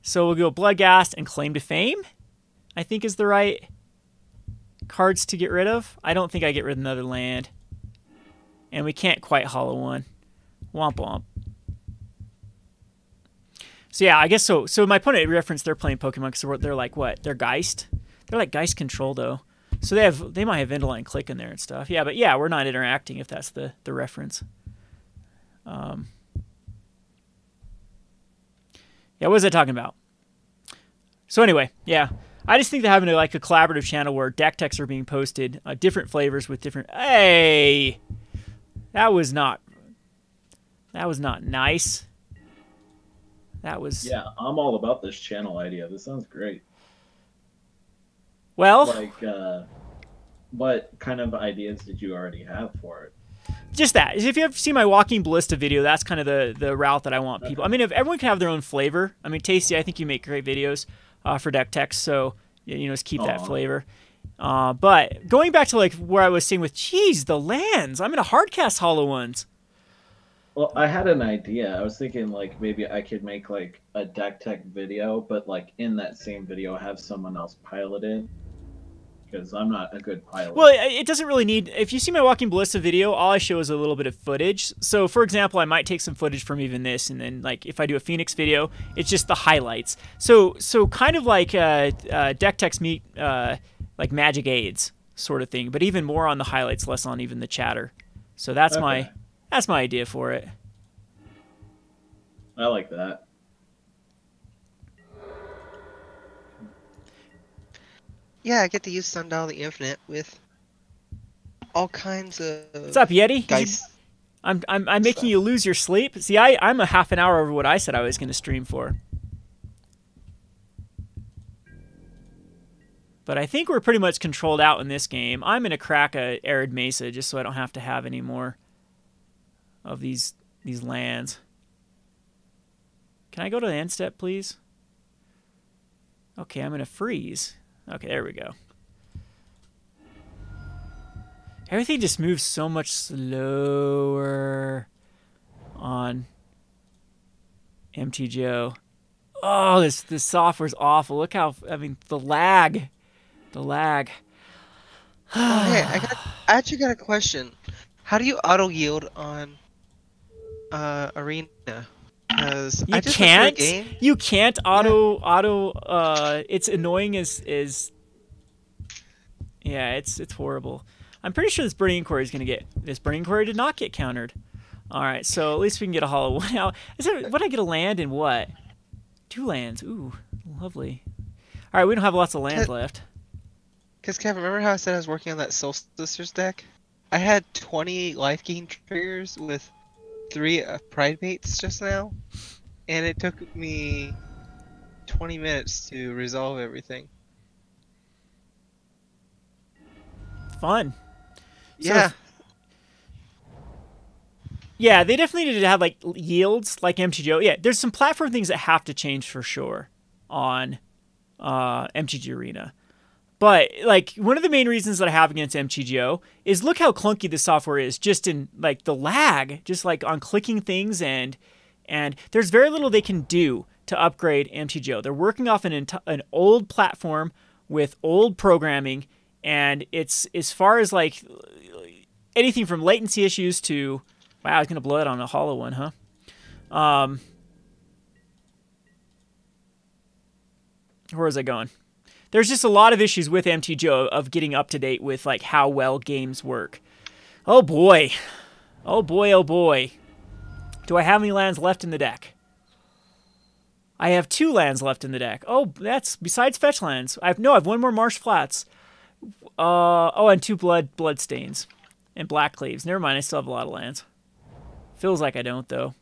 So we'll go Bloodghast and Claim to Fame, I think is the right cards to get rid of. I don't think I get rid of another land. And we can't quite Hollow One. Womp womp. So yeah, I guess so. So my opponent referenced they're playing Pokemon because they're like what? They're Geist? They're like Geist control though. So they might have Indolent Click in there and stuff. Yeah, but yeah, we're not interacting if that's the reference. Yeah, what was I talking about? So anyway, yeah. I just think that having a collaborative channel where deck techs are being posted, different flavors with different... Hey! That was not nice. That was... Yeah, I'm all about this channel idea. This sounds great. Well... Like, what kind of ideas did you already have for it? Just that. If you ever see my Walking Ballista video, that's kind of the route that I want people... I mean, if everyone can have their own flavor. I mean, Tasty, I think you make great videos for deck techs, so, you know, just keep that flavor. But going back to, like, where I was saying with, geez, the lands. I'm going to hardcast Hollow Ones. Well, I had an idea. I was thinking, like, maybe I could make, like, a deck tech video, but, like, in that same video, have someone else pilot it. Because I'm not a good pilot. Well, it doesn't really need... If you see my Walking Ballista video, all I show is a little bit of footage. So, for example, I might take some footage from even this, and then, like, if I do a Phoenix video, it's just the highlights. So kind of like deck techs meet, like, magic aids sort of thing, but even more on the highlights, less on even the chatter. So that's my idea for it. I like that. Yeah, I get to use Sundial the Infinite with all kinds of... What's up, Yeti? Guys. I'm making you lose your sleep? See, I'm a half an hour over what I said I was going to stream for. But I think we're pretty much controlled out in this game. I'm going to crack a Arid Mesa just so I don't have to have any more of these lands. Can I go to the end step, please? Okay, I'm going to freeze. Okay, there we go. Everything just moves so much slower on MTGO. Oh, this software's awful. Look how, I mean, the lag. The lag. Oh, hey, I actually got a question. How do you auto yield on Arena? Because you can't. You can't auto. It's annoying as. Yeah, it's horrible. I'm pretty sure this Burning Inquiry is gonna get. This Burning Inquiry did not get countered. All right, so at least we can get a Hollow One out. What I get a land in what? 2 lands. Ooh, lovely. All right, we don't have lots of lands left. Because Kevin, remember how I said I was working on that Soul Sisters deck? I had 20 life gain triggers with 3 pride baits just now, and it took me 20 minutes to resolve everything. fun. Yeah. Yeah, they definitely need to have like yields like MTGO. Yeah, there's some platform things that have to change for sure on MTG Arena. But like one of the main reasons that I have against MTGO is look how clunky the software is, just in like the lag, just like on clicking things, and there's very little they can do to upgrade MTGO. They're working off an old platform with old programming, and it's as far as like anything from latency issues to, wow, I was gonna blow it on a hollow one, huh? Where was I going? There's just a lot of issues with MTGO of getting up to date with like how well games work. Oh boy. Oh boy, oh boy. Do I have any lands left in the deck? I have 2 lands left in the deck. Oh, that's besides fetch lands. I have one more Marsh Flats. And 2 Bloodstains and Blackcleaves. Never mind, I still have a lot of lands. Feels like I don't though.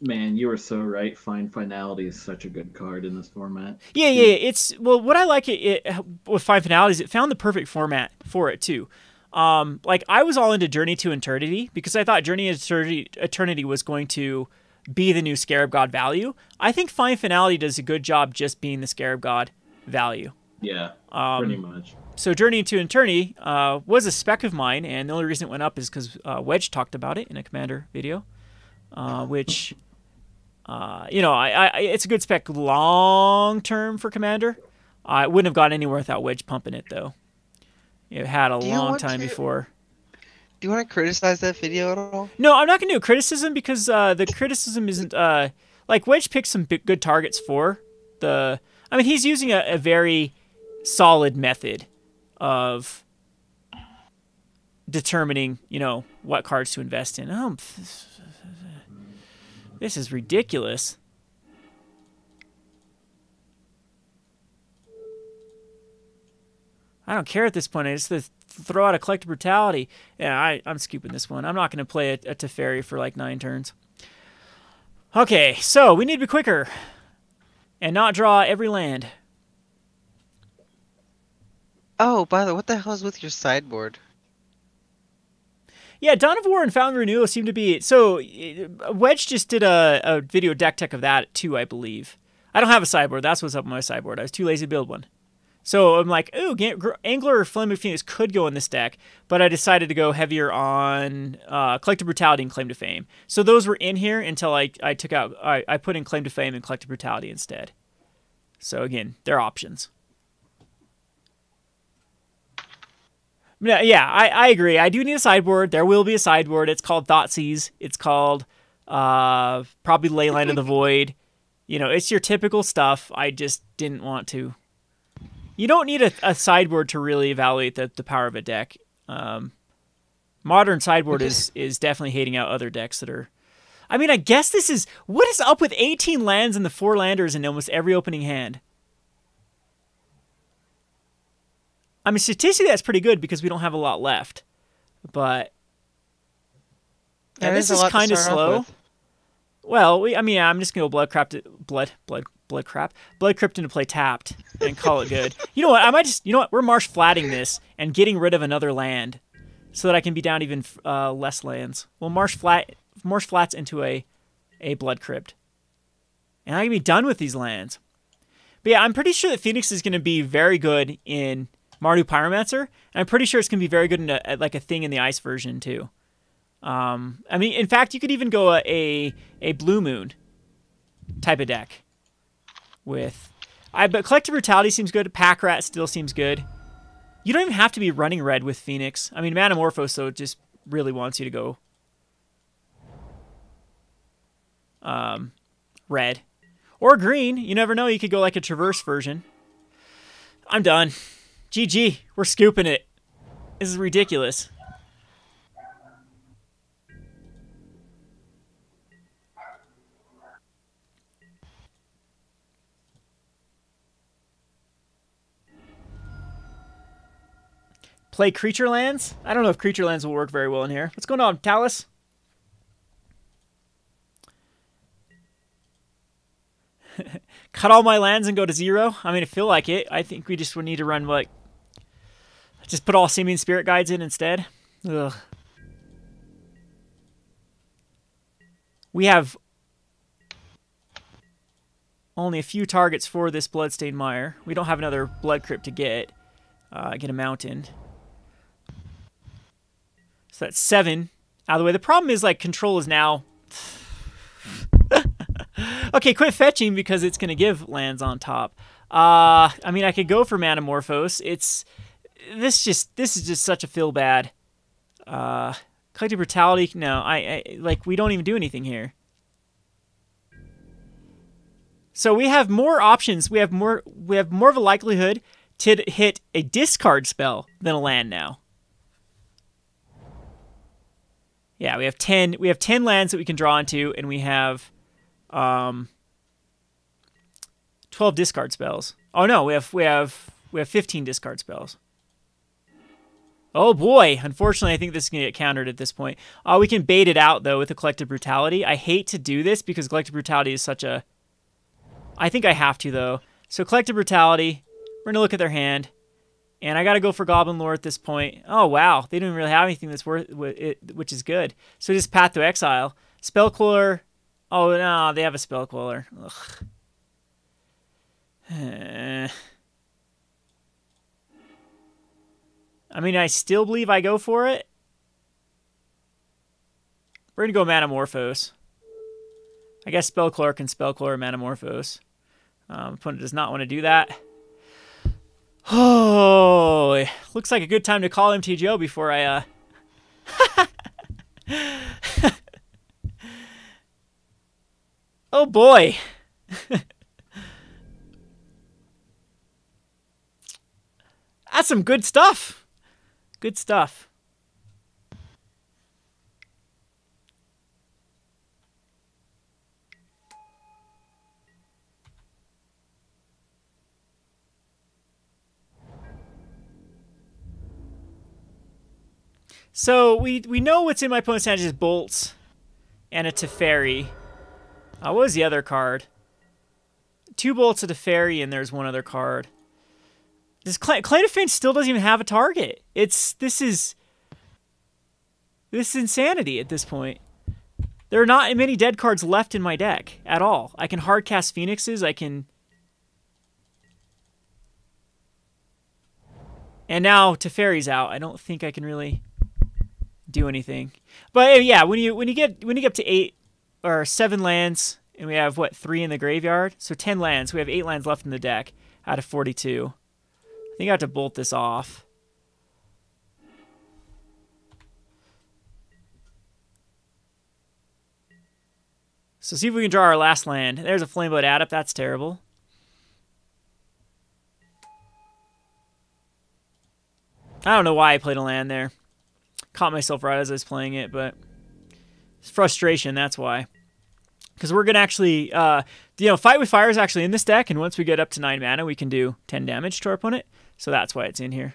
Man, you were so right. Finality is such a good card in this format. Yeah. It's what I like with Finality is it found the perfect format for it too. Like I was all into Journey to Eternity because I thought Journey to Eternity was going to be the new Scarab God value. I think Finality does a good job just being the Scarab God value. Yeah, pretty much. So Journey to Eternity was a spec of mine, and the only reason it went up is because Wedge talked about it in a Commander video, which. It's a good spec long term for Commander. I wouldn't have gotten anywhere without Wedge pumping it though. It had a long time before. Do you want to criticize that video at all? No, I'm not going to do criticism because the criticism isn't like Wedge picked some good targets for the. I mean, he's using a very solid method of determining, what cards to invest in. This is ridiculous. I don't care at this point. I just throw out a Collective Brutality. Yeah, I'm scooping this one. I'm not going to play a Teferi for like 9 turns. Okay, so we need to be quicker and not draw every land. Oh, by the way, what the hell is with your sideboard? Yeah, Dawn of War and Fountain Renewal seem to be... So, Wedge just did a video deck tech of that, too, I believe. I don't have a sideboard. That's what's up on my sideboard. I was too lazy to build one. So, I'm like, ooh, Angler or Flameblade Phoenix could go in this deck, but I decided to go heavier on Collective Brutality and Claim to Fame. So, those were in here until I put in Claim to Fame and Collective Brutality instead. So, again, they're options. Yeah, I agree. I do need a sideboard. There will be a sideboard. It's called Thoughtseize. It's called probably Leyline of the Void. It's your typical stuff. I just didn't want to. You don't need a sideboard to really evaluate the power of a deck. Modern sideboard is definitely hating out other decks that are... I mean, I guess this is... What is up with 18 lands and the 4 landers in almost every opening hand? I mean, statistically, that's pretty good because we don't have a lot left. But this is kind of slow. Well, I'm just gonna go Blood Crypt into play tapped and call it good. You know what? I might just we're Marsh Flatting this and getting rid of another land so that I can be down even less lands. Well, Marsh Flats into a Blood Crypt, and I can be done with these lands. But yeah, I'm pretty sure that Phoenix is gonna be very good in Mardu Pyromancer, and I'm pretty sure it's going to be very good in a Thing in the Ice version, too. I mean, in fact, you could even go a Blue Moon type of deck with... But Collective Brutality seems good. Pack Rat still seems good. You don't even have to be running red with Phoenix. I mean, Manamorphose, though, just really wants you to go red. Or green. You never know. You could go like a Traverse version. I'm done. GG, we're scooping it. This is ridiculous. Play creature lands? I don't know if creature lands will work very well in here. What's going on, Talus? Cut all my lands and go to 0? I mean, I feel like it. I think we just would need to run, like... Just put all Simian Spirit Guides in instead. Ugh. We have only a few targets for this Bloodstained Mire. We don't have another Blood Crypt to get a mountain. So that's 7 out of the way. The problem is, like, control is now... Okay, quit fetching because it's going to give lands on top. I mean, I could go for Manamorphose. This is just such a feel bad. Collective Brutality. No, like, we don't even do anything here. So we have more options. We have more of a likelihood to hit a discard spell than a land now. Yeah, we have 10 lands that we can draw into, and we have 12 discard spells. Oh no, we have 15 discard spells. Oh boy, unfortunately I think this is going to get countered at this point. We can bait it out though with the Collective Brutality. I hate to do this because Collective Brutality is such a... I think I have to though. So Collective Brutality, we're going to look at their hand. And I got to go for Goblin Lore at this point. Oh wow, they don't even really have anything that's worth it, which is good. So just Path to Exile. Spellquiller. Oh no, they have a Spellquiller. Ugh. I mean, I still believe I go for it. We're going to go Manamorphose. I guess Spellquiller can Spellquiller Manamorphose. Opponent does not want to do that. Oh, looks like a good time to call MTGO before I... Oh boy. That's some good stuff. Good stuff. So we know what's in my opponent's hand is Bolts and a Teferi. What was the other card? 2 Bolts, a Teferi, and there's one other card. This Claim to Fame still doesn't even have a target. This is insanity at this point. There are not many dead cards left in my deck at all. I can hardcast Phoenixes. I can... And now Teferi's out. I don't think I can really do anything. But yeah, when you get up to 8 or 7 lands, and we have what, 3 in the graveyard, so 10 lands. We have 8 lands left in the deck out of 42. I think I have to bolt this off. So see if we can draw our last land. There's a Flameblade Adept. That's terrible. I don't know why I played a land there. Caught myself right as I was playing it, but it's frustration, that's why. Because we're going to actually, Fight with Fire is actually in this deck, and once we get up to 9 mana, we can do 10 damage to our opponent. So that's why it's in here.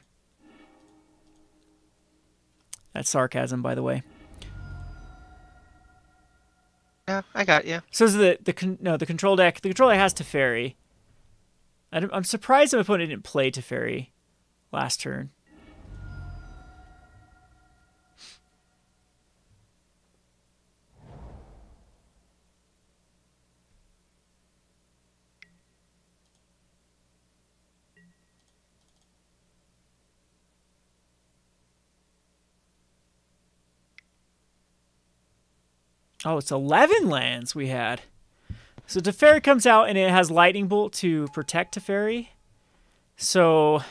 That's sarcasm, by the way. Yeah, I got you. So is the control deck. The control deck has Teferi. I'm surprised my opponent didn't play Teferi last turn. Oh, it's 11 lands we had. So Teferi comes out, and it has Lightning Bolt to protect Teferi. So...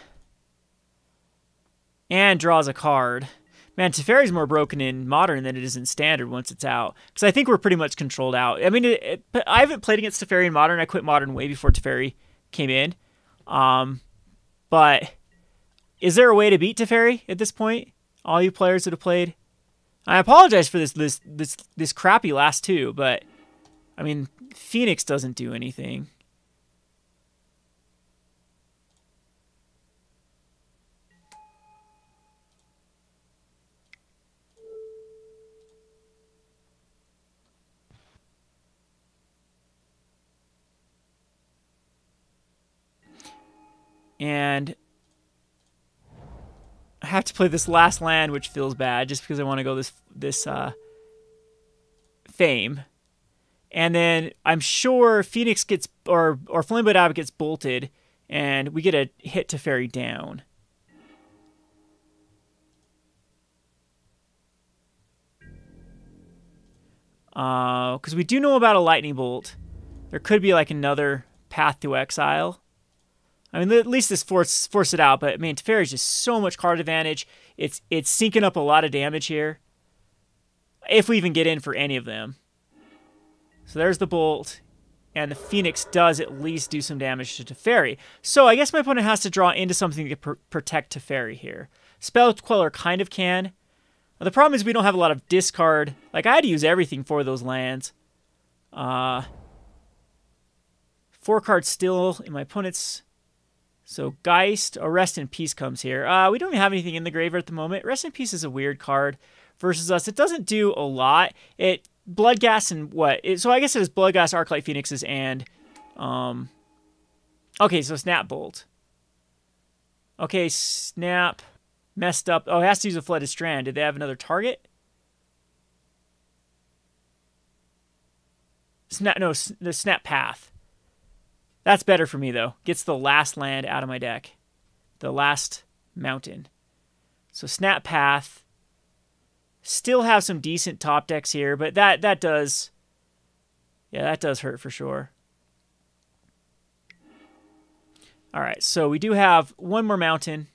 And draws a card. Man, Teferi's more broken in Modern than it is in Standard once it's out. Because I think we're pretty much controlled out. I mean, I haven't played against Teferi in Modern. I quit Modern way before Teferi came in. But is there a way to beat Teferi at this point? All you players that have played... I apologize for this crappy last 2, but I mean, Phoenix doesn't do anything. And have to play this last land, which feels bad, just because I want to go this Fame. And then I'm sure Phoenix gets, or Flameblade Adept gets bolted, and we get a hit Teferi down. Because we do know about a Lightning Bolt. There could be like another Path to Exile. I mean, at least this force it out, but I mean, Teferi's just so much card advantage. It's sinking up a lot of damage here. If we even get in for any of them. So there's the Bolt, and the Phoenix does at least do some damage to Teferi. So I guess my opponent has to draw into something to protect Teferi here. Spell Queller kind of can. The problem is we don't have a lot of discard. Like, I had to use everything for those lands. 4 cards still in my opponent's. So Geist or Rest in Peace comes here. We don't even have anything in the graveyard at the moment. Rest in Peace is a weird card versus us. It doesn't do a lot. It Bloodghast and what? So I guess it was Bloodghast, Arclight Phoenixes, and okay, so Snap Bolt. Okay, Snap messed up. Oh, it has to use a Flooded Strand. Did they have another target? The Snap Path. That's better for me, though. Gets the last land out of my deck. The last mountain. So Snap Path. Still have some decent top decks here, but that does... Yeah, that does hurt for sure. Alright, so we do have one more mountain.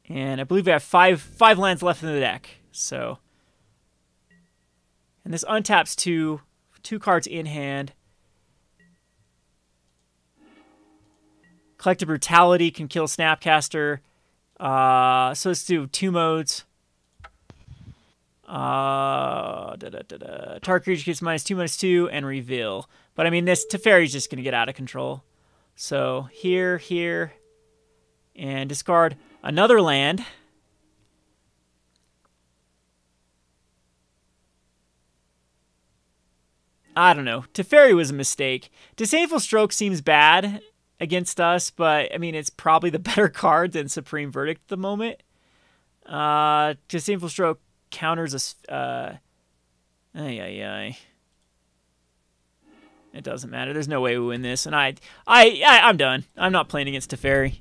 And I believe we have five lands left in the deck. So... And this untaps two cards in hand. Collective Brutality can kill Snapcaster. So let's do 2 modes. Target creature gets -2/-2 and reveal. But I mean, this Teferi's just going to get out of control. So here, and discard another land. I don't know. Teferi was a mistake. Disdainful Stroke seems bad against us, but I mean, it's probably the better card than Supreme Verdict at the moment. Disdainful Stroke counters us. It doesn't matter. There's no way we win this, and I'm done. I'm not playing against Teferi.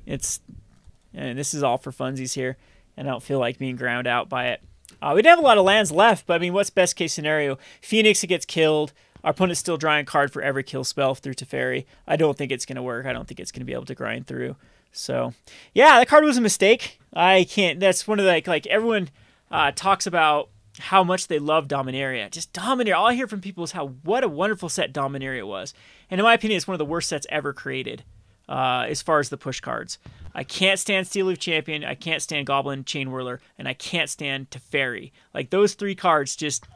And this is all for funsies here, and I don't feel like being ground out by it. We don't have a lot of lands left, but I mean, what's best case scenario? Phoenix gets killed. Our opponent's still drawing a card for every kill spell through Teferi. I don't think it's going to work. I don't think it's going to be able to grind through. So, yeah, that card was a mistake. I can't. That's one of the, like everyone talks about how much they love Dominaria. Just Dominaria. All I hear from people is what a wonderful set Dominaria was. And in my opinion, it's one of the worst sets ever created as far as the push cards. I can't stand Steel Leaf Champion, I can't stand Goblin Chain Whirler, and I can't stand Teferi. Like, those 3 cards just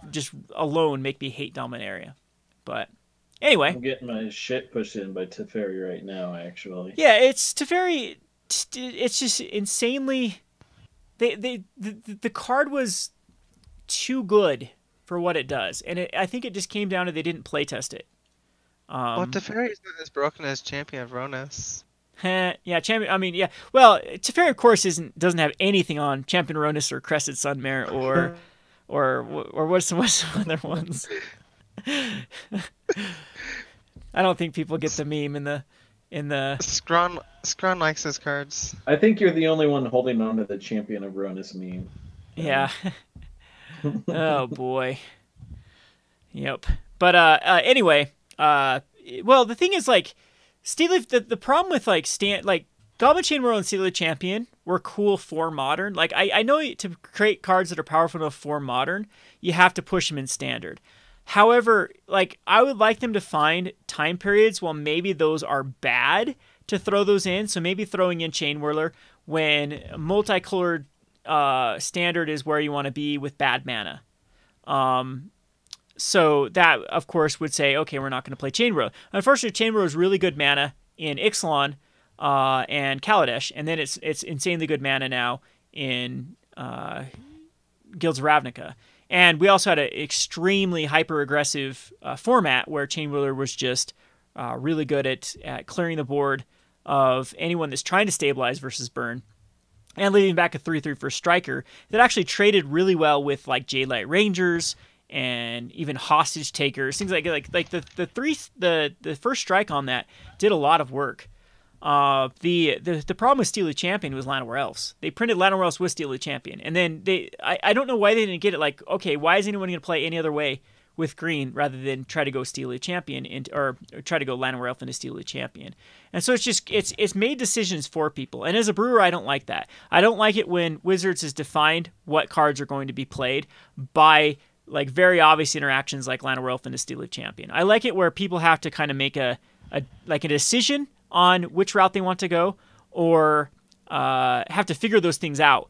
alone make me hate Dominaria. But anyway, I'm getting my shit pushed in by Teferi right now, actually. Yeah, it's Teferi. It's just insanely. The card was too good for what it does, and I think it just came down to they didn't playtest it. Well, Teferi is not as broken as Champion of Ronas. Yeah, Champion. I mean, yeah. Well, Teferi, of course, doesn't have anything on Champion Ronis or Crested Sunmare or what's some other ones. I don't think people get the meme in the. Scron likes his cards. I think you're the only one holding on to the Champion of Ronis meme. Yeah. Oh boy. Yep. But anyway, well, the thing is, like, Steel Leaf, the problem with like Goblin Chain Whirl and Steel Leaf Champion were cool for Modern. Like, I know to create cards that are powerful enough for Modern, you have to push them in Standard. However, like, I would like them to find time periods while maybe those are bad to throw those in. So maybe throwing in Chain Whirler when multicolored Standard is where you want to be with bad mana. So that, of course, would say, okay, we're not going to play Chain Whirler. Unfortunately, Chain Whirler is really good mana in Ixalan and Kaladesh, and then it's insanely good mana now in Guilds of Ravnica. And we also had an extremely hyper-aggressive format where Chain Whirler was just really good at clearing the board of anyone that's trying to stabilize versus burn, and leaving back a 3/3 for striker that actually traded really well with like Jadelight Rangers and even hostage takers, things like the first strike on that did a lot of work. The problem with Steely Champion was Llanowar Elves. They printed Llanowar Elves with Steely Champion, and then I don't know why they didn't get it. Like, okay, why is anyone going to play any other way with green rather than try to go Steely Champion or try to go Llanowar Elf into Steely Champion? And so it's made decisions for people. And as a brewer, I don't like that. I don't like it when Wizards has defined what cards are going to be played by like very obvious interactions like Llanowar Elf into Steely Champion. I like it where people have to kind of make a decision on which route they want to go, or have to figure those things out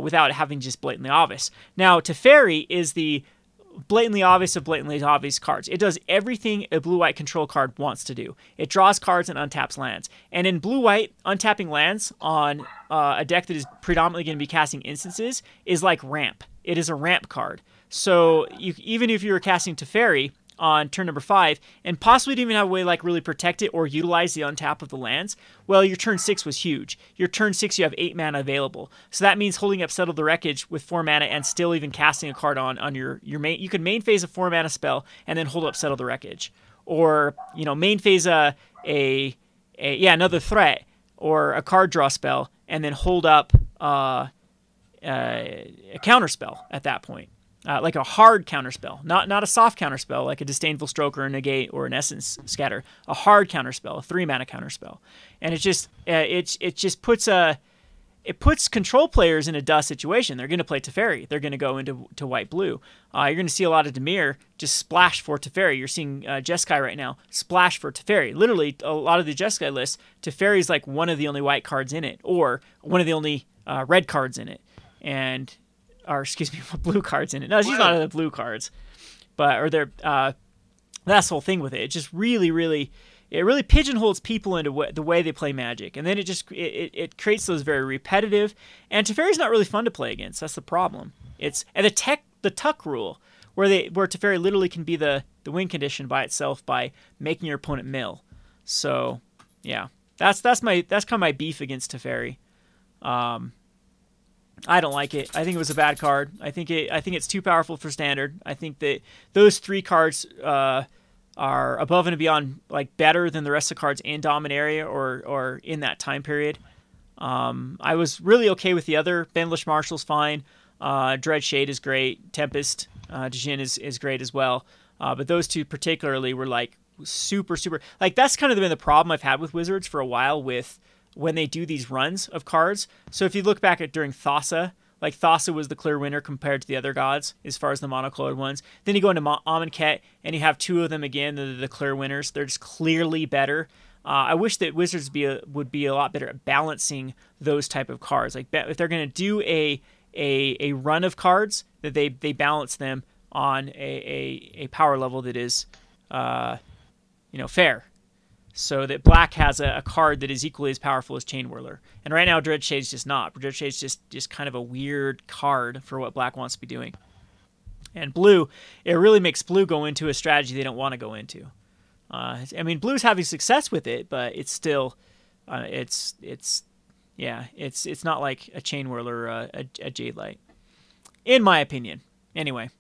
without having just blatantly obvious. Now, Teferi is the blatantly obvious of blatantly obvious cards. It does everything a blue-white control card wants to do. It draws cards and untaps lands. And in blue-white, untapping lands on a deck that is predominantly going to be casting instances is like ramp. It is a ramp card. So even if you were casting Teferi on turn number 5, and possibly didn't even have a way like really protect it or utilize the untap of the lands, well, your turn 6 was huge. Your turn 6, you have 8 mana available. So that means holding up Settle the Wreckage with 4 mana and still even casting a card on your main. You could main phase a 4 mana spell and then hold up Settle the Wreckage. Or, main phase another threat or a card draw spell and then hold up a counter spell at that point. Like a hard counterspell, not a soft counterspell like a Disdainful Stroke or a Negate or an Essence Scatter. A hard counterspell, a 3 mana counterspell, and it just puts control players in a duh situation. They're going to play Teferi. They're going to go into white blue. You're going to see a lot of Dimir just splash for Teferi. You're seeing Jeskai right now splash for Teferi. Literally, a lot of the Jeskai lists, Teferi is like one of the only white cards in it, or one of the only red cards in it, blue cards in it. No, she's not in the blue cards, that's the whole thing with it. It just really pigeonholes people into the way they play Magic, and then it creates those very repetitive. And Teferi's not really fun to play against. That's the problem. And the tuck rule, where Teferi literally can be the win condition by itself by making your opponent mill. So yeah, that's kind of my beef against Teferi. I don't like it. I think it was a bad card. I think it's too powerful for standard. I think that those 3 cards are above and beyond like better than the rest of the cards in Dominaria or in that time period. I was really okay with the other. Bandlish Marshal's fine. Dread Shade is great. Tempest Djinn is great as well. But those 2 particularly were like super like that's kind of been the problem I've had with Wizards for a while with when they do these runs of cards. So if you look back at during Thassa, like Thassa was the clear winner compared to the other gods as far as the monocolored ones. Then you go into Amonkhet and you have 2 of them again, the clear winners. They're just clearly better. I wish that Wizards would be a lot better at balancing those type of cards. Like if they're going to do a run of cards, that they balance them on a power level that is fair. So that black has a card that is equally as powerful as Chain Whirler. And right now, Dreadshade's just not. Dreadshade's just kind of a weird card for what black wants to be doing. And blue, it really makes blue go into a strategy they don't want to go into. Blue's having success with it, but it's still, it's not like a Chain Whirler or a Jadelight, in my opinion. Anyway.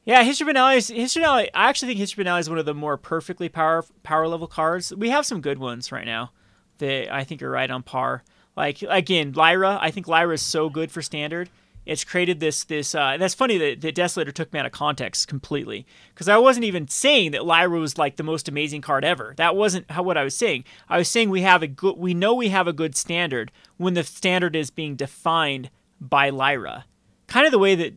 Yeah, History Finale. I actually think History Finale is one of the more perfectly power level cards. We have some good ones right now that I think are right on par. Like again, Lyra. I think Lyra is so good for standard. It's created this. That's funny that Desolator took me out of context completely, because I wasn't even saying that Lyra was like the most amazing card ever. That wasn't what I was saying. I was saying we know we have a good standard when the standard is being defined by Lyra. Kind of the way that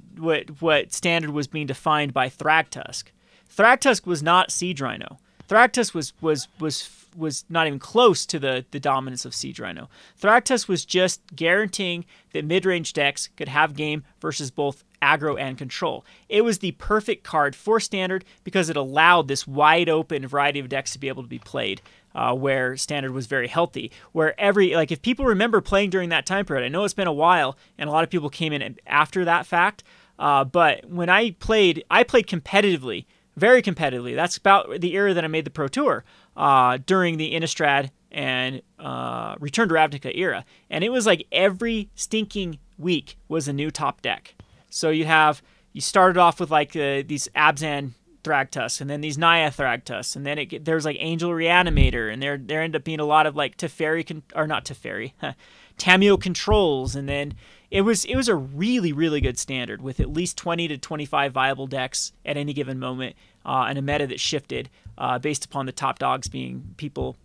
what standard was being defined by Thragtusk. Thragtusk was not Siege Rhino. Thragtusk was not even close to the dominance of Siege Rhino. Thragtusk was just guaranteeing that mid-range decks could have game versus both aggro and control. It was the perfect card for standard because it allowed this wide open variety of decks to be able to be played. Where standard was very healthy, where if people remember playing during that time period, I know it's been a while, and a lot of people came in after that fact, but when I played competitively very competitively. That's about the era that I made the Pro Tour, during the Innistrad and Return to Ravnica era. And it was like every stinking week was a new top deck. So you started off with like these Abzan Thragtusk, and then these Naya Thragtusk, and then there's like Angel Reanimator, and there ended up being a lot of like Tameo Controls, and then it was a really, really good standard with at least 20 to 25 viable decks at any given moment, and a meta that shifted based upon the top dogs being people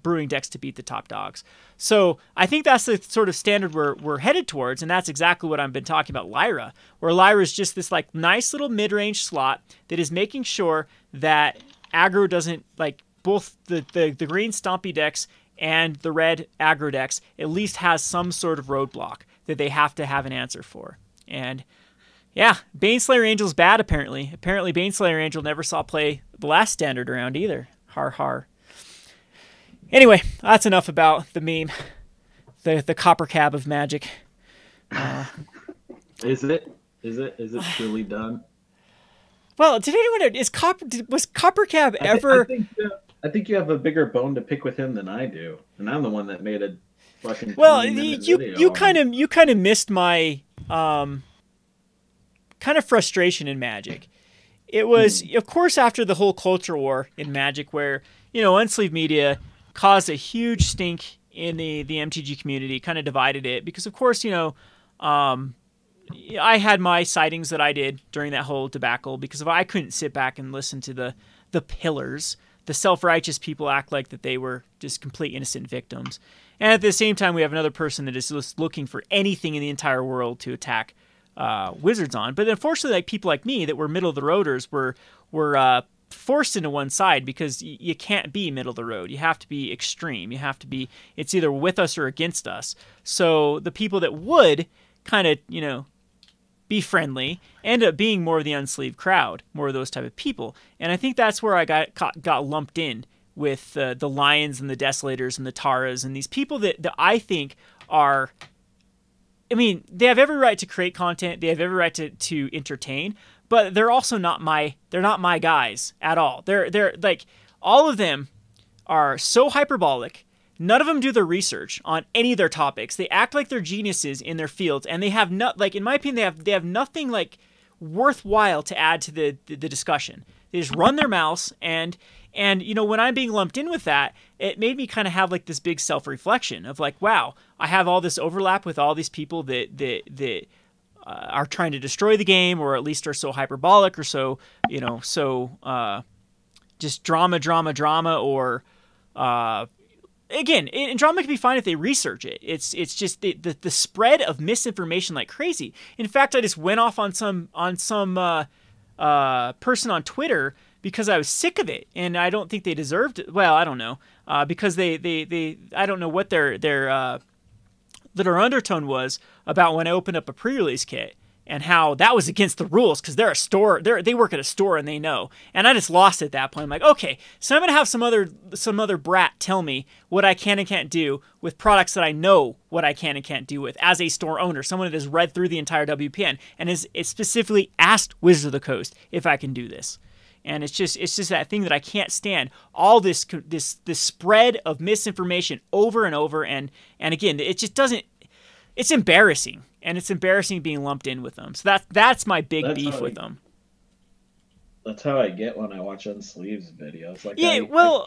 brewing decks to beat the top dogs. So I think that's the sort of standard we're headed towards, and that's exactly what I've been talking about Lyra, where Lyra is just this like nice little mid-range slot that is making sure that aggro doesn't, like, both the green stompy decks and the red aggro decks at least has some sort of roadblock that they have to have an answer for. And yeah, Baneslayer Angel's bad apparently. Apparently Baneslayer Angel never saw play the last standard round either. Har har. Anyway, that's enough about the meme. The copper cab of Magic. Is it truly done? Well, did anyone was Copper Cab ever? I think you have a bigger bone to pick with him than I do, and I'm the one that made a fucking. Well, you kind of missed my kind of frustration in Magic. It was, of course, after the whole culture war in Magic, where Unsleeved Media caused a huge stink in the MTG community, kind of divided it because, of course, I had my sightings that I did during that whole debacle because I couldn't sit back and listen to the pillars, the self-righteous people act like that they were just complete innocent victims. And at the same time, we have another person that is just looking for anything in the entire world to attack Wizards on. But unfortunately, like people like me that were middle of the roaders were forced into one side because you can't be middle of the road. You have to be extreme. You have to be, it's either with us or against us. So the people that would kind of, be friendly end up being more of the unsleeved crowd, more of those type of people. And I think that's where I got lumped in with the Lions and the Desolators and the Taras and these people that I think are, I mean, they have every right to create content. They have every right to entertain, but they're also not my guys at all. They're like, all of them are so hyperbolic. None of them do their research on any of their topics. They act like they're geniuses in their fields, and they have in my opinion, they have nothing like worthwhile to add to the discussion. They just run their mouths, and when I'm being lumped in with that, it made me kind of have like this big self-reflection of like, wow, I have all this overlap with all these people that are trying to destroy the game, or at least are so hyperbolic, or so just drama, or again, and drama can be fine if they research it. It's just the spread of misinformation like crazy. In fact, I just went off on some person on Twitter because I was sick of it, and I don't think they deserved it. Well, I don't know, because they I don't know what their undertone was about when I opened up a pre-release kit, and how that was against the rules because they're a store. They work at a store and they know. And I just lost it at that point. I'm like, okay, so I'm gonna have some other brat tell me what I can and can't do with products that I know what I can and can't do with as a store owner. Someone that has read through the entire WPN and is specifically asked Wizards of the Coast if I can do this. And it's just that thing that I can't stand. All this spread of misinformation over and over, and again, it just doesn't. It's embarrassing, and it's embarrassing being lumped in with them. So that's my big beef with them. That's how I get when I watch Unsleeved's videos. Like, yeah,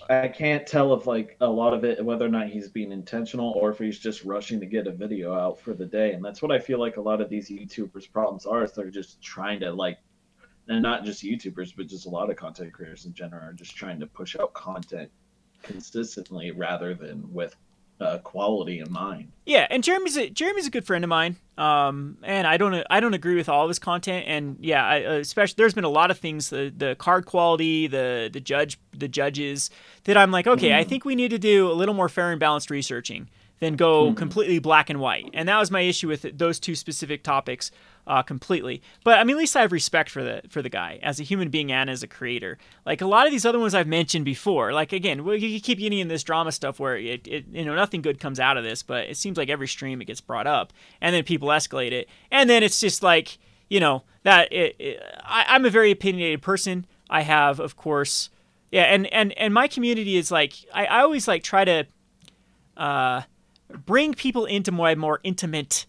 I can't tell if like a lot of it, whether or not he's being intentional or if he's just rushing to get a video out for the day. And that's what I feel like a lot of these YouTubers' problems are. Is they're just trying to like, and not just YouTubers, but just a lot of content creators in general are just trying to push out content consistently rather than with quality in mind. Yeah, and Jeremy's a good friend of mine. And I don't agree with all of his content. And yeah, especially there's been a lot of things, the card quality, the judges that I'm like, okay, I think we need to do a little more fair and balanced researching than go completely black and white. And that was my issue with those two specific topics completely. But I mean, at least I have respect for the guy as a human being and as a creator. Like a lot of these other ones I've mentioned before, like again, you keep getting in this drama stuff where it nothing good comes out of this, but it seems like every stream it gets brought up and then people escalate it. And then it's just like, I'm a very opinionated person. I have, of course, yeah, and my community is like, I always like try to bring people into my more intimate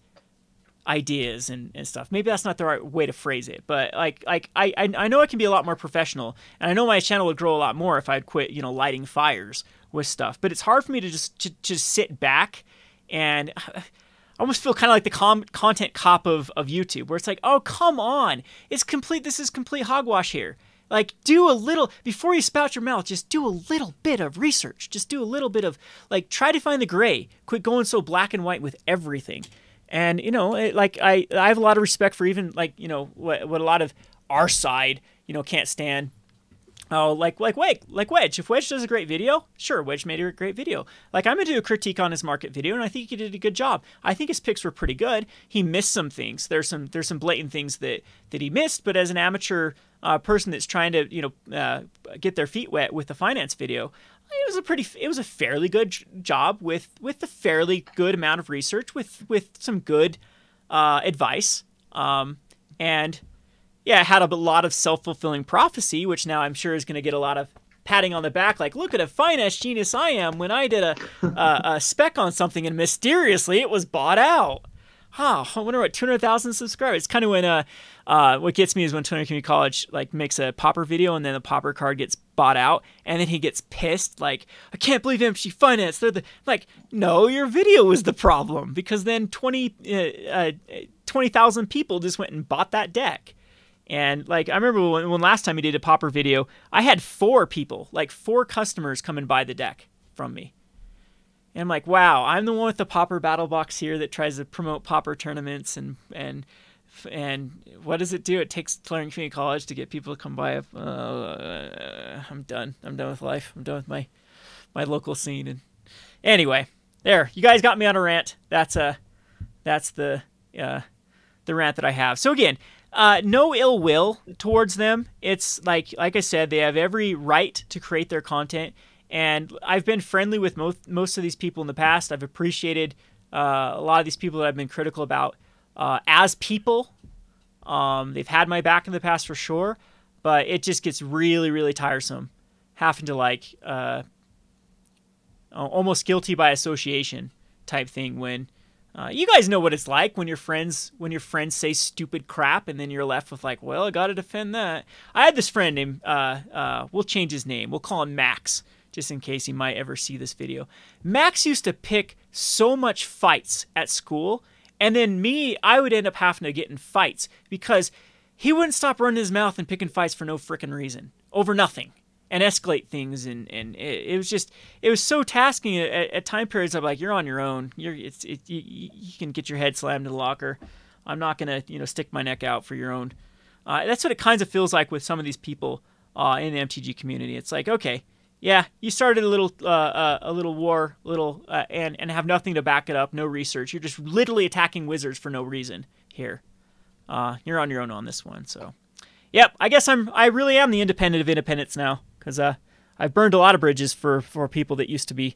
ideas and stuff. Maybe that's not the right way to phrase it, but like I know I can be a lot more professional, and I know my channel would grow a lot more if I'd quit, you know, lighting fires with stuff. But it's hard for me to just sit back, and I almost feel kind of like the content cop of YouTube, where it's like, oh, come on, this is complete hogwash here. Like, do a little, before you spout your mouth, just do a little bit of research. Just do a little bit of, like, try to find the gray. Quit going so black and white with everything. And, you know, I have a lot of respect for even, like, you know, what a lot of our side, you know, can't stand. Oh, like Wedge. If Wedge does a great video, sure, Wedge made a great video. Like, I'm going to do a critique on his market video, and I think he did a good job. I think his picks were pretty good. He missed some things. There's some blatant things that he missed, but as an amateur person that's trying to, you know, get their feet wet with the finance video, it was a fairly good job with a fairly good amount of research, with some good advice, and yeah, it had a lot of self-fulfilling prophecy, which now I'm sure is going to get a lot of patting on the back, like, look at a finance genius I am when I did a spec on something and mysteriously it was bought out. Huh, I wonder what 200,000 subscribers. It's kind of when what gets me is when Tony Community College like makes a popper video and then the popper card gets bought out and then he gets pissed, like, I can't believe MG Finance. They're the, like, no, your video was the problem, because then 20,000 people just went and bought that deck. And, like, I remember when last time he did a popper video, I had 4 customers come and buy the deck from me. And I'm like, wow, I'm the one with the popper battle box here that tries to promote popper tournaments, and what does it do? It takes Clarendon Community College to get people to come by. I'm done. I'm done with life. I'm done with my local scene. And anyway, there, you guys got me on a rant. That's the rant that I have. So again, no ill will towards them. It's like I said, they have every right to create their content. And I've been friendly with most of these people in the past. I've appreciated a lot of these people that I've been critical about as people. They've had my back in the past for sure, but it just gets really, really tiresome having to, like, almost guilty by association type thing when you guys know what it's like when your friends say stupid crap and then you're left with, like, well, I got to defend that. I had this friend named we'll change his name. We'll call him Max, just in case he might ever see this video. Max used to pick so much fights at school, and then I would end up having to get in fights because he wouldn't stop running his mouth and picking fights for no frickin' reason, over nothing, and escalate things, and it was so tasking at time periods. I'm like, you're on your own. You can get your head slammed in the locker. I'm not gonna, you know, stick my neck out for your own. That's what it kind of feels like with some of these people in the MTG community. It's like, okay, yeah, you started a little war, and have nothing to back it up, no research. You're just literally attacking wizards for no reason here. You're on your own on this one. So, yep, I guess I really am the independent of independents now, because I've burned a lot of bridges for people that used to be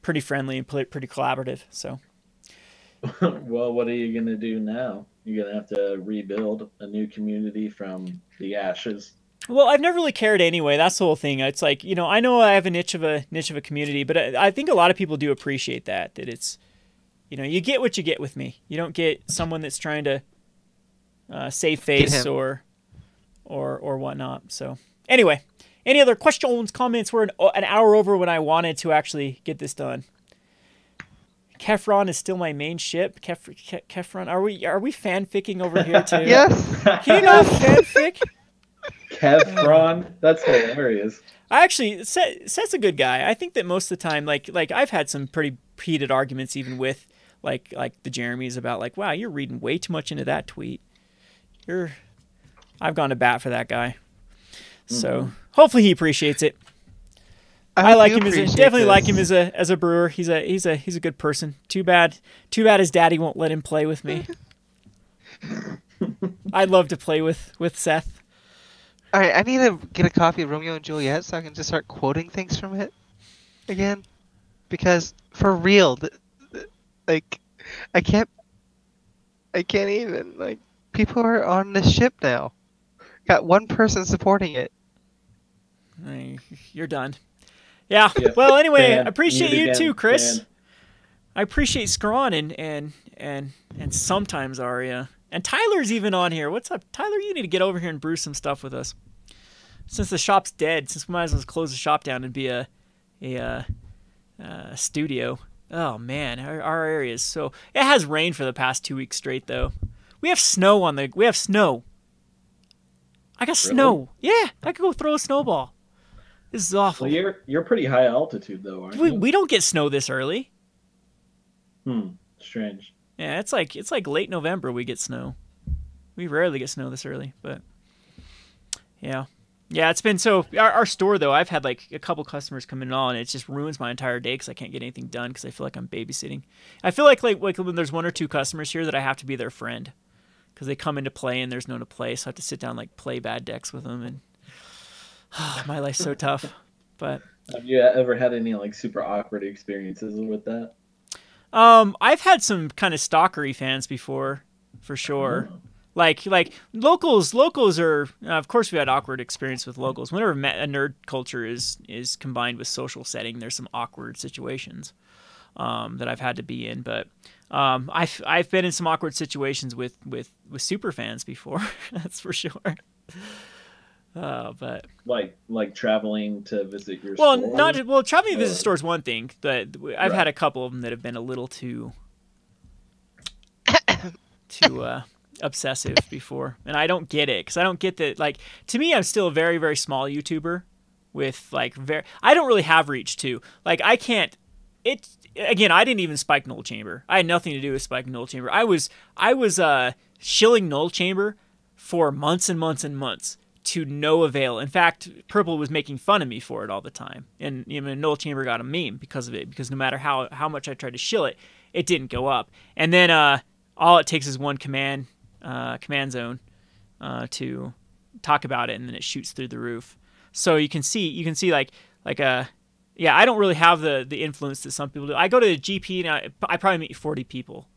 pretty friendly and pretty collaborative. So, well, what are you gonna do now? You're gonna have to rebuild a new community from the ashes. Well, I've never really cared anyway. That's the whole thing. It's like, you know, I know I have a niche of a community, but I think a lot of people do appreciate that it's, you know, you get what you get with me. You don't get someone that's trying to save face or whatnot. So anyway, any other questions, comments? We're an hour over when I wanted to actually get this done. Kefron is still my main ship. Kefron, are we fanficking over here too? Yes. Can you not fanfic? Kefron, that's hilarious. I actually, Seth's a good guy. I think that most of the time, like I've had some pretty heated arguments even with like the Jeremys about, like, wow, you're reading way too much into that tweet. I've gone to bat for that guy. So hopefully he appreciates it. I like him like him as a brewer. He's a good person. Too bad his daddy won't let him play with me. I'd love to play with Seth. All right, I need to get a copy of Romeo and Juliet so I can just start quoting things from it again, because for real, like, I can't even, like, people are on this ship now. Got one person supporting it. You're done. Yeah. Yeah. Well, anyway, Fan. I appreciate Mute you again, too, Chris. fan. I appreciate Scrawn and sometimes Arya. And Tyler's even on here. What's up, Tyler? You need to get over here and brew some stuff with us. Since the shop's dead, since we might as well close the shop down and be a studio. Oh man, our area is so. It has rained for the past 2 weeks straight though. We have snow on the. We have snow. I got snow. Yeah, I could go throw a snowball. This is awful. Well, you're pretty high altitude though, aren't you? We don't get snow this early. Strange. Yeah, it's like late November we get snow. We rarely get snow this early, but yeah. Yeah, it's been so. Our store though, I've had like a couple customers come in and all, and it just ruins my entire day because I can't get anything done because I feel like I'm babysitting. I feel like when there's 1 or 2 customers here that I have to be their friend because they come into play and there's no one to play, so I have to sit down and, like play bad decks with them, and my life's so tough. But Have you ever had any like super awkward experiences with that? I've had some kind of stalkery fans before, for sure. Like locals are of course we had awkward experience with locals. Whenever a nerd culture is combined with social setting, there's some awkward situations that I've had to be in. But I've been in some awkward situations with super fans before. That's for sure. But like traveling to visit your store? Traveling to visit store is one thing, but I've had a couple of them that have been a little too obsessive before, and I don't get it because I don't get that. Like, to me, I'm still a very, very small YouTuber with like I don't really have reach too. Like, I can't. Again, I didn't even spike Null Chamber. I had nothing to do with spiking Null Chamber. I was shilling Null Chamber for months and months and months to no avail. In fact, Purple was making fun of me for it all the time, and Null Chamber got a meme because of it. Because no matter how much I tried to shill it, it didn't go up. And then all it takes is one command zone to talk about it, and then it shoots through the roof. So you can see I don't really have the influence that some people do. I go to the GP and I probably meet 40 people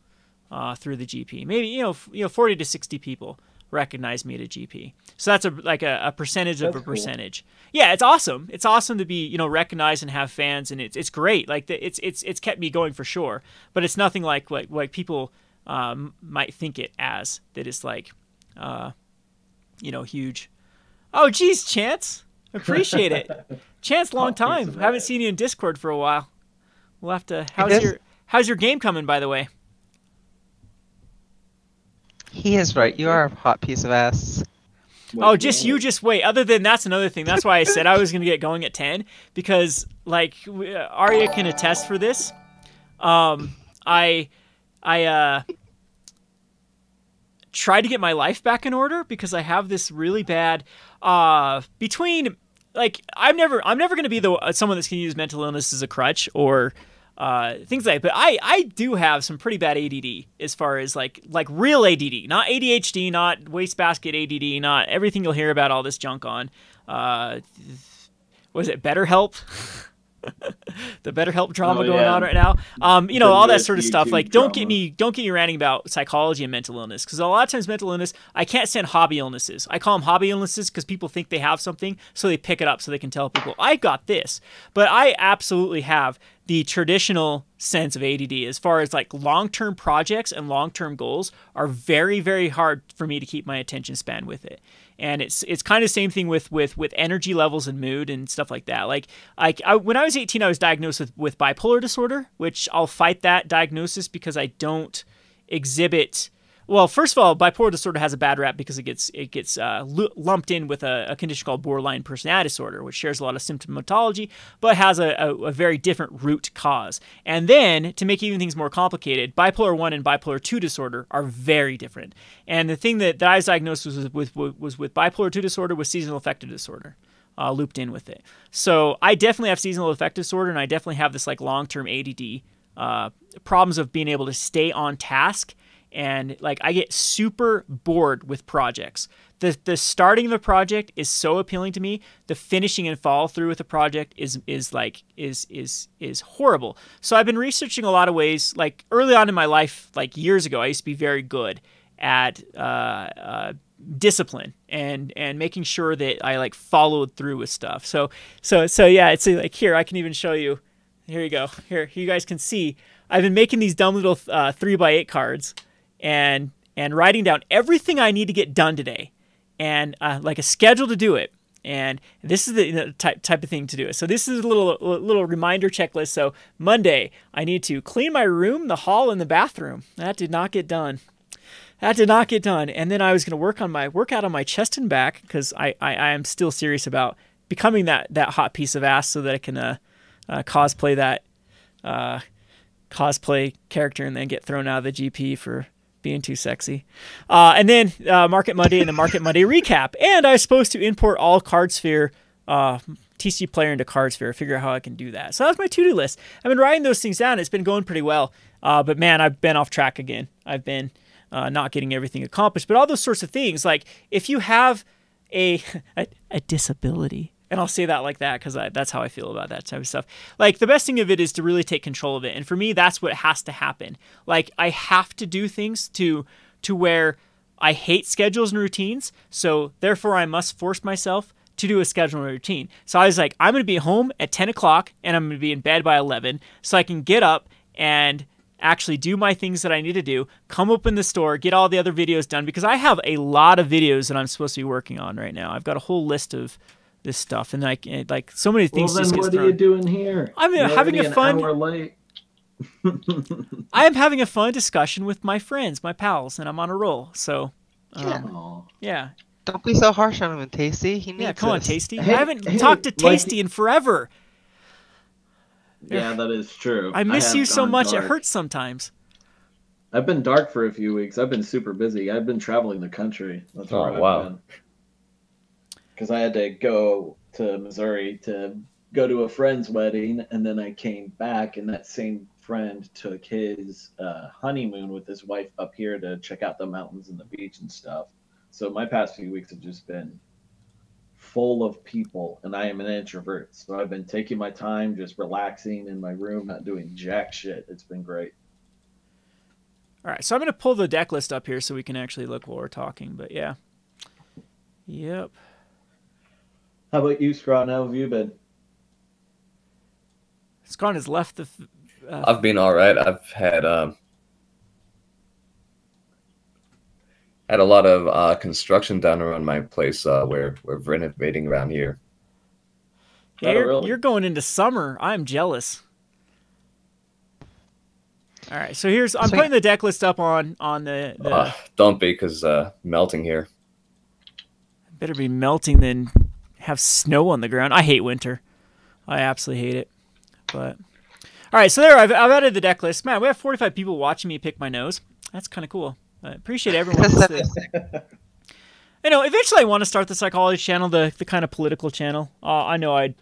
through the GP. Maybe 40 to 60 people recognize me at a GP. So that's a percentage of a percentage. Cool. Yeah, it's awesome. It's awesome to be recognized and have fans, and it's great. Like it's kept me going for sure. But it's nothing like people might think it as that. It's like huge. Oh geez, Chance, appreciate it. Chance, long time. Haven't seen you in Discord for a while. We'll have to. How's your game coming, by the way? He is right. You are a hot piece of ass. You just wait. Other than that's another thing. That's why I said I was going to get going at 10 because Arya can attest for this. I tried to get my life back in order because I have this really bad between. I'm never going to be someone that's going to use mental illness as a crutch or things like that. But I do have some pretty bad ADD as far as like real ADD, not ADHD, not wastebasket ADD, not everything you'll hear about all this junk on. Was it BetterHelp? The BetterHelp drama going on right now. All that sort of stuff. Like, don't get me ranting about psychology and mental illness, because a lot of times mental illness, I can't stand hobby illnesses. I call them hobby illnesses because people think they have something, so they pick it up so they can tell people, I got this. But I absolutely have the traditional sense of ADD as far as like long-term projects and long-term goals are very, very hard for me to keep my attention span with it. And it's kind of the same thing with energy levels and mood and stuff like that. When I was 18, I was diagnosed with bipolar disorder, which I'll fight that diagnosis because I don't exhibit. Well, first of all, bipolar disorder has a bad rap because it gets lumped in with a condition called borderline personality disorder, which shares a lot of symptomatology, but has a very different root cause. And then, to make even things more complicated, bipolar 1 and bipolar 2 disorder are very different. And the thing that I was diagnosed with bipolar 2 disorder was seasonal affective disorder. Looped in with it. So I definitely have seasonal affective disorder, and I definitely have this long-term ADD problems of being able to stay on task. And I get super bored with projects. The starting of a project is so appealing to me. The finishing and follow through with a project is horrible. So I've been researching a lot of ways. Early on in my life, years ago, I used to be very good at discipline and making sure that I like followed through with stuff. So yeah, it's like here I can even show you. Here you go. Here you guys can see I've been making these dumb little 3x8 cards and writing down everything I need to get done today and like a schedule to do it. And this is the type of thing to do it. So this is a little reminder checklist. So Monday, I need to clean my room, the hall, and the bathroom. That did not get done. And then I was going to work out on my chest and back because I am still serious about becoming that hot piece of ass so that I can cosplay that cosplay character and then get thrown out of the GP for being too sexy. And then Market Monday and the Market Monday recap. And I was supposed to import all Cardsphere TCG Player into Cardsphere, figure out how I can do that. So that was my to-do list. I've been writing those things down. It's been going pretty well. But man, I've been off track again. I've been not getting everything accomplished. But all those sorts of things, like if you have a disability, and I'll say that like that because that's how I feel about that type of stuff. Like the best thing of it is to really take control of it. And for me, that's what has to happen. Like I have to do things to where I hate schedules and routines. So therefore I must force myself to do a schedule and routine. So I was like, I'm going to be home at 10 o'clock and I'm going to be in bed by 11 so I can get up and actually do my things that I need to do, come open the store, get all the other videos done because I have a lot of videos that I'm supposed to be working on right now. I've got a whole list of this stuff and like so many things. Well, then what are you doing here? I'm having a fun. Hour late. I am having a fun discussion with my friends, my pals, and I'm on a roll. So, yeah. Don't be so harsh on him, Tasty. He needs come on, this. Tasty. I haven't talked to Tasty in forever. Yeah, that is true. I miss you so much. Dark. It hurts sometimes. I've been dark for a few weeks. I've been super busy. I've been traveling the country. That's where I've been. Because I had to go to Missouri to go to a friend's wedding, and then I came back, and that same friend took his honeymoon with his wife up here to check out the mountains and the beach and stuff. So my past few weeks have just been full of people, and I am an introvert. So I've been taking my time, just relaxing in my room, not doing jack shit. It's been great. All right, so I'm going to pull the deck list up here so we can actually look while we're talking, but yeah. Yep. How about you, Scott? How have you been? Scott has left the... I've been all right. I've had a lot of construction done around my place. We're renovating around here. Yeah, you're going into summer. I'm jealous. All right, so I'm putting the deck list up on the... Don't be, because melting here. Better be melting than have snow on the ground. I hate winter. I absolutely hate it. But all right, so there I've added the deck list. Man, we have 45 people watching me pick my nose. That's kind of cool. I appreciate everyone. Eventually I want to start the psychology channel, the kind of political channel. I know I'd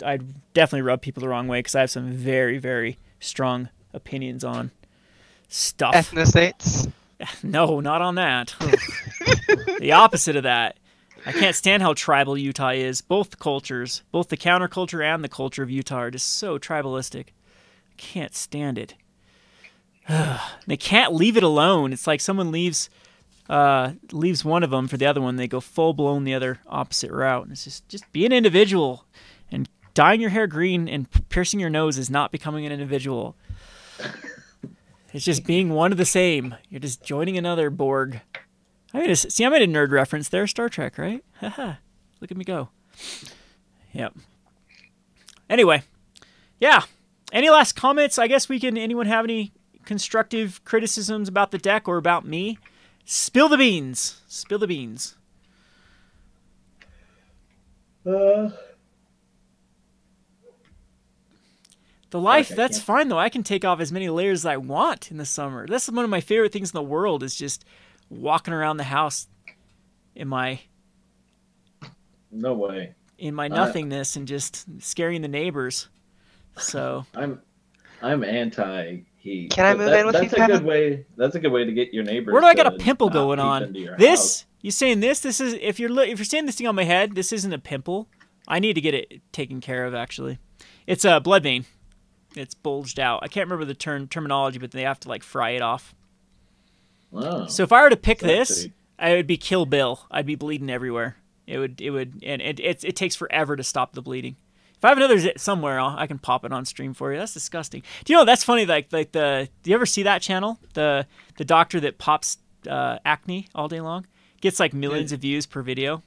definitely rub people the wrong way because I have some very, very strong opinions on stuff. Ethnostates? No, not on that. The opposite of that. I can't stand how tribal Utah is. Both cultures, both the counterculture and the culture of Utah are just so tribalistic. I can't stand it. They can't leave it alone. It's like someone leaves one of them for the other one. They go full-blown the other opposite route. And it's just be an individual. And dyeing your hair green and piercing your nose is not becoming an individual. It's just being one of the same. You're just joining another Borg. I made a nerd reference there. Star Trek, right? Haha. Look at me go. Yep. Anyway. Yeah. Any last comments? I guess anyone have any constructive criticisms about the deck or about me? Spill the beans. Spill the beans. The life, that's fine though. I can take off as many layers as I want in the summer. That's one of my favorite things in the world is just walking around the house in my nothingness and just scaring the neighbors. So I'm anti-heat. Can I move in with you, Kevin? That's a good way to get your neighbors. Where do I got a pimple going on? This? You saying this? This is if you're seeing this thing on my head. This isn't a pimple. I need to get it taken care of. Actually, it's a blood vein. It's bulged out. I can't remember the terminology, but they have to like fry it off. Oh, So if I were to pick this, sexy. I would be Kill Bill. I'd be bleeding everywhere. It would, and it takes forever to stop the bleeding. If I have another zit somewhere, I can pop it on stream for you. That's disgusting. Do you know that's funny? Like do you ever see that channel? The doctor that pops acne all day long gets like millions of views per video.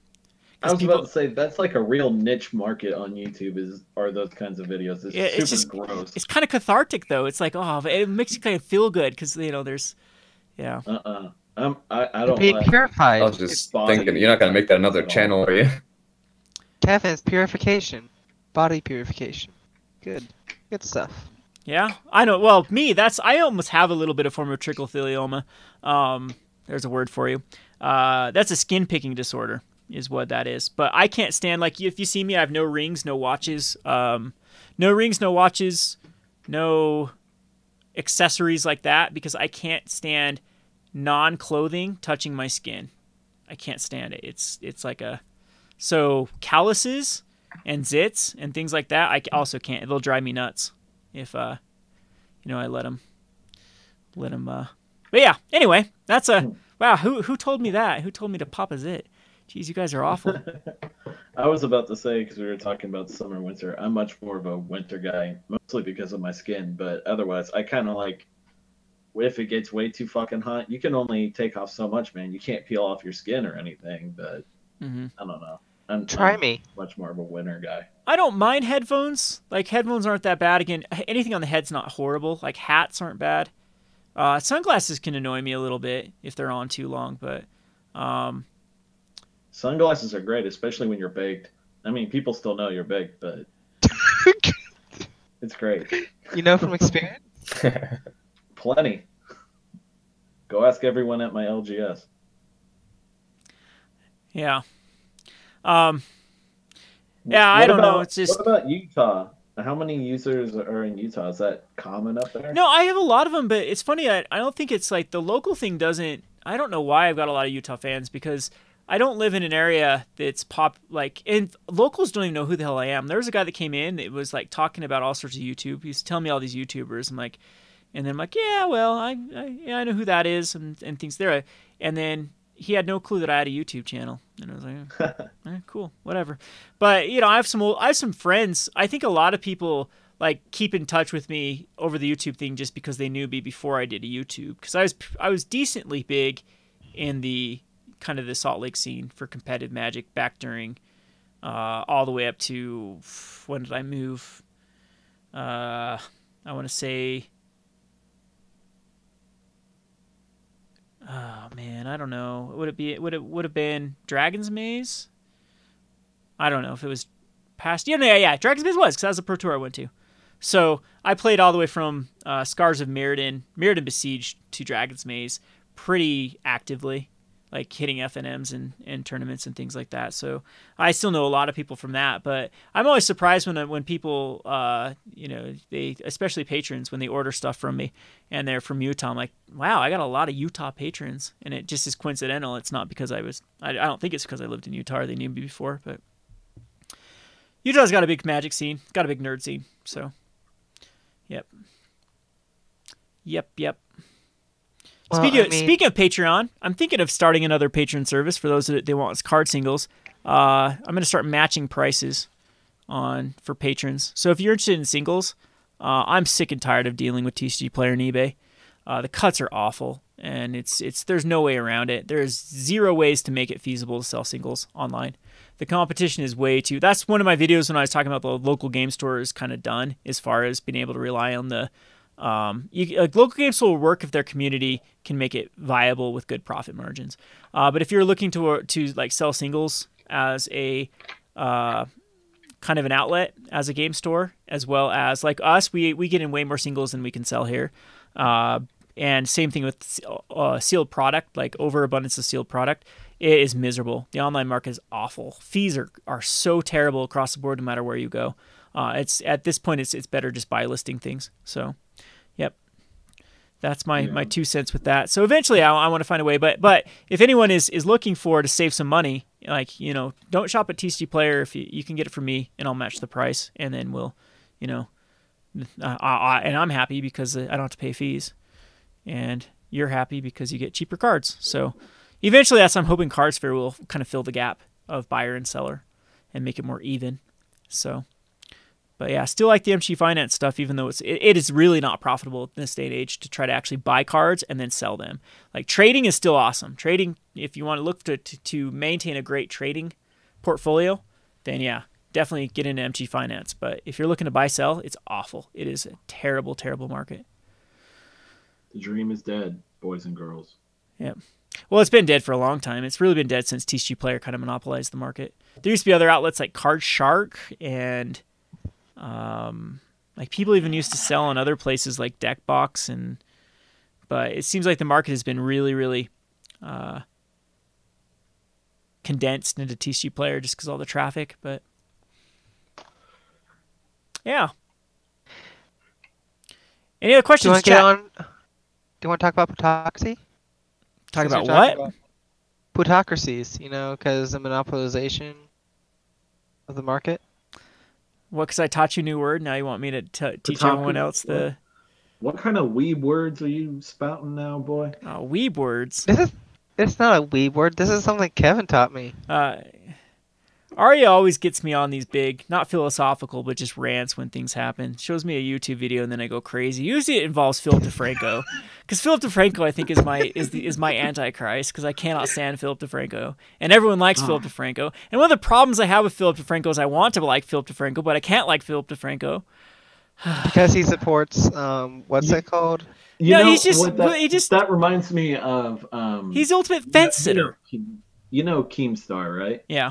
I was about to say that's like a real niche market on YouTube. Are those kinds of videos? It's super gross. It's kind of cathartic though. It's like it makes you kind of feel good because there's yeah. I don't. Being purified. I was just thinking, you're not gonna make that another channel, are you? Kevin's purification, body purification. Good stuff. Yeah, I know. Well, I almost have a little bit of form of trichotilloma. There's a word for you. That's a skin picking disorder, is what that is. But I can't stand, like, if you see me, I have no rings, no watches, no accessories like that, because I can't stand non-clothing touching my skin. I can't stand it. It's like so calluses and zits and things like that, I also can't. It'll drive me nuts if I let them. But yeah. Anyway, that's wow. Who told me that? Who told me to pop a zit? Jeez, you guys are awful. I was about to say, because we were talking about summer, winter, I'm much more of a winter guy, mostly because of my skin, but otherwise, I kind of like, if it gets way too fucking hot, you can only take off so much, man. You can't peel off your skin or anything, but I don't know. I'm much more of a winter guy. I don't mind headphones. Like, headphones aren't that bad. Again, anything on the head's not horrible. Like, hats aren't bad. Sunglasses can annoy me a little bit if they're on too long, but sunglasses are great, especially when you're baked. I mean, people still know you're baked, but it's great. You know from experience? Plenty. Go ask everyone at my LGS. Yeah. Yeah, I don't know. It's just. What about Utah? How many users are in Utah? Is that common up there? No, I have a lot of them, but it's funny. I don't think it's like the local thing doesn't. I don't know why I've got a lot of Utah fans, because I don't live in an area that's and locals don't even know who the hell I am. There was a guy that came in that was like talking about all sorts of YouTube. He's telling me all these YouTubers. And then I'm like, yeah, well, I know who that is and things there. And then he had no clue that I had a YouTube channel, and I was like, cool, whatever. But I have some friends. I think a lot of people like keep in touch with me over the YouTube thing just because they knew me before I did a YouTube, because I was decently big in the kind of the Salt Lake scene for competitive Magic back during all the way up to, when did I move? I want to say. Oh man, I don't know. Would it have been Dragon's Maze? I don't know if it was past. Yeah, Dragon's Maze was, because that was the Pro Tour I went to. So I played all the way from Scars of Mirrodin Besieged to Dragon's Maze pretty actively, like hitting FNMs and tournaments and things like that. So I still know a lot of people from that, but I'm always surprised when people, they, especially patrons, when they order stuff from me and they're from Utah. I'm like, wow, I got a lot of Utah patrons, and it just is coincidental. It's not because I don't think it's because I lived in Utah or they knew me before, but Utah's got a big Magic scene, got a big nerd scene. So, yep. Well, speaking of Patreon, I'm thinking of starting another patron service for those that they want card singles. I'm going to start matching prices for patrons. So if you're interested in singles, I'm sick and tired of dealing with TCG Player and eBay. The cuts are awful, and there's no way around it. There's zero ways to make it feasible to sell singles online. The competition is way too. That's one of my videos when I was talking about the local game store is kind of done as far as being able to rely on the. Local game store will work if their community can make it viable with good profit margins. But if you're looking to like sell singles as a kind of an outlet as a game store, as well as like us, we get in way more singles than we can sell here. And same thing with sealed product, like overabundance of sealed product. It is miserable. The online market is awful. Fees are so terrible across the board, no matter where you go. It's at this point, it's better just buy listing things. So, yep, that's my 2 cents with that. So eventually, I want to find a way. But if anyone is looking to save some money, like don't shop at TCG Player if you can get it from me, and I'll match the price, and then we'll, and I'm happy because I don't have to pay fees. And you're happy because you get cheaper cards. So eventually, I'm hoping Cards Fair will kind of fill the gap of buyer and seller and make it more even. So, but yeah, still like the MG Finance stuff, even though it is really not profitable in this day and age to try to actually buy cards and then sell them. Like trading is still awesome. Trading, if you want to look to maintain a great trading portfolio, then yeah, definitely get into MG Finance. But if you're looking to buy sell, it's awful. It is a terrible, terrible market. The dream is dead, boys and girls. Yeah. Well, it's been dead for a long time. It's really been dead since TCG Player kind of monopolized the market. There used to be other outlets like Card Shark, and like people even used to sell on other places like Deckbox, but it seems like the market has been really, really condensed into TCG Player just because all the traffic. But yeah. Any other questions? Do you want to talk about plutocracy? Talk about what? Plutocracies, because the monopolization of the market. What, because I taught you a new word, now you want me to teach everyone else the... What kind of weeb words are you spouting now, boy? Oh, weeb words? It's not a weeb word. This is something Kevin taught me. Arya always gets me on these big, not philosophical, but just rants when things happen. Shows me a YouTube video and then I go crazy. Usually it involves Philip DeFranco, because Philip DeFranco I think is my antichrist, because I cannot stand Philip DeFranco, and everyone likes Philip DeFranco. And one of the problems I have with Philip DeFranco is I want to like Philip DeFranco, but I can't like Philip DeFranco because he supports what's it called? That reminds me of he's the ultimate fence sitter. Keemstar, right? Yeah.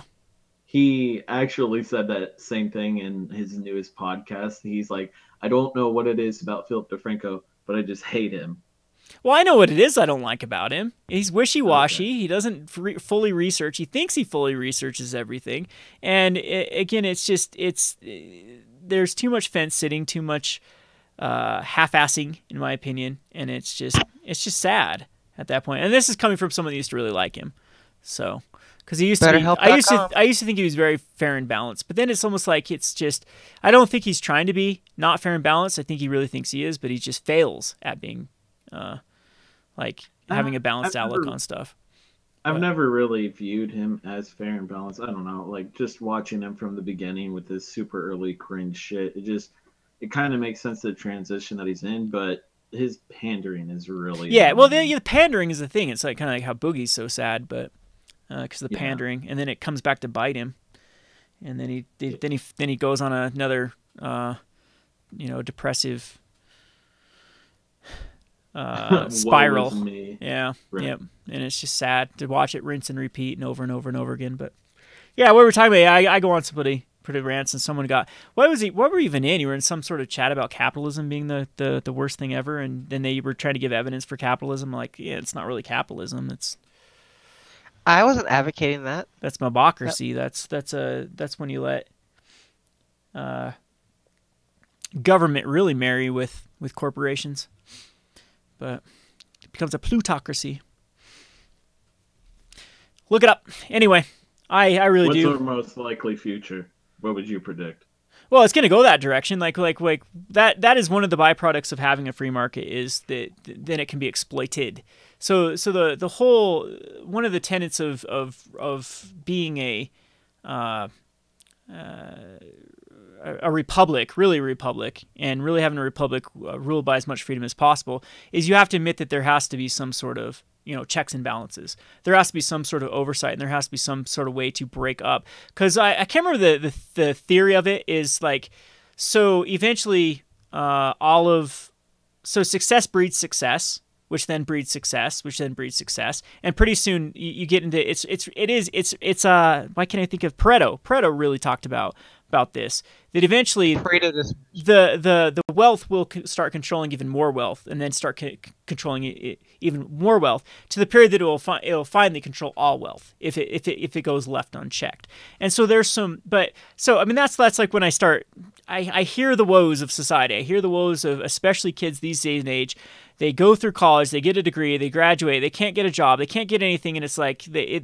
He actually said that same thing in his newest podcast. He's like, I don't know what it is about Philip DeFranco, but I just hate him. Well, I know what it is I don't like about him. He's wishy-washy. Okay. He doesn't fully research. He thinks he fully researches everything. And again, there's too much fence sitting, too much half-assing, in my opinion. And it's just sad at that point. And this is coming from someone that used to really like him. So... Because he used to be, I used to think he was very fair and balanced, but then it's almost like it's just, I don't think he's trying to be not fair and balanced. I think he really thinks he is, but he just fails at being, having a balanced outlook on stuff. I've never really viewed him as fair and balanced. I don't know, like just watching him from the beginning with this super early cringe shit, it kind of makes sense the transition that he's in, but his pandering is really well, the pandering is the thing. It's like kind of like how Boogie's so sad, but. Because of the pandering, and then it comes back to bite him, and then he goes on another depressive spiral. Yeah, right. Yep. And it's just sad to watch it rinse and repeat and over and over and over again. But yeah, what we're talking about, I go on some pretty rants, and someone got what were we even in? You were in some sort of chat about capitalism being the worst thing ever, and then they were trying to give evidence for capitalism. Like, yeah, it's not really capitalism. I wasn't advocating that. That's mobocracy. That's when you let government really marry with corporations. But it becomes a plutocracy. Look it up. Anyway, I really do. What's our most likely future? What would you predict? Well, it's going to go that direction. Like that is one of the byproducts of having a free market, is that then it can be exploited. So the whole one of the tenets of being a republic, really a republic, and really having a republic ruled by as much freedom as possible, is you have to admit that there has to be some sort of checks and balances. There has to be some sort of oversight, and there has to be some sort of way to break up. Because I can't remember the theory of it is like, so eventually success breeds success, which then breeds success, which then breeds success, and pretty soon you get into it's why can't I think of Pareto? Pareto really talked about this, that eventually the wealth will start controlling even more wealth, and then start controlling even more wealth, to the period that it will finally control all wealth if it goes left unchecked. And so there's some, but so I mean that's like when I hear the woes of society. I hear the woes of especially kids these days and age. They go through college, they get a degree, they graduate, they can't get a job, they can't get anything, and it's like they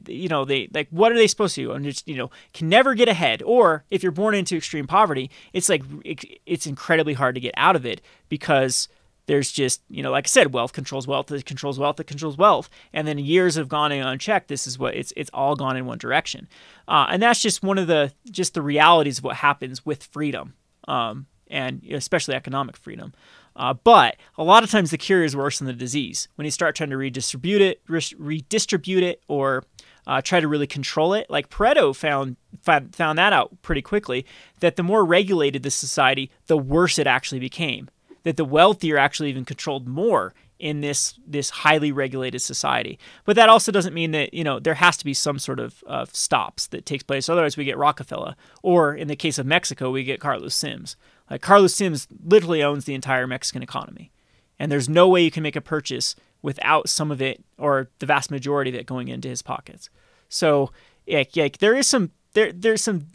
what are they supposed to do? And just can never get ahead. Or if you're born into extreme poverty, it's like it's incredibly hard to get out of it, because there's just, like I said, wealth controls wealth, it controls wealth, it controls wealth. And then years have gone in unchecked. This is what it's all gone in one direction. And that's just one of the realities of what happens with freedom, and especially economic freedom. But a lot of times the cure is worse than the disease. When you start trying to redistribute it, or try to really control it, like Pareto found that out pretty quickly, that the more regulated the society, the worse it actually became. That the wealthier actually even controlled more in this highly regulated society. But that also doesn't mean that, there has to be some sort of stops that takes place. Otherwise we get Rockefeller, or in the case of Mexico, we get Carlos Sims. Like, Carlos Sims literally owns the entire Mexican economy. And there's no way you can make a purchase without some of it, or the vast majority of it, going into his pockets. So there's some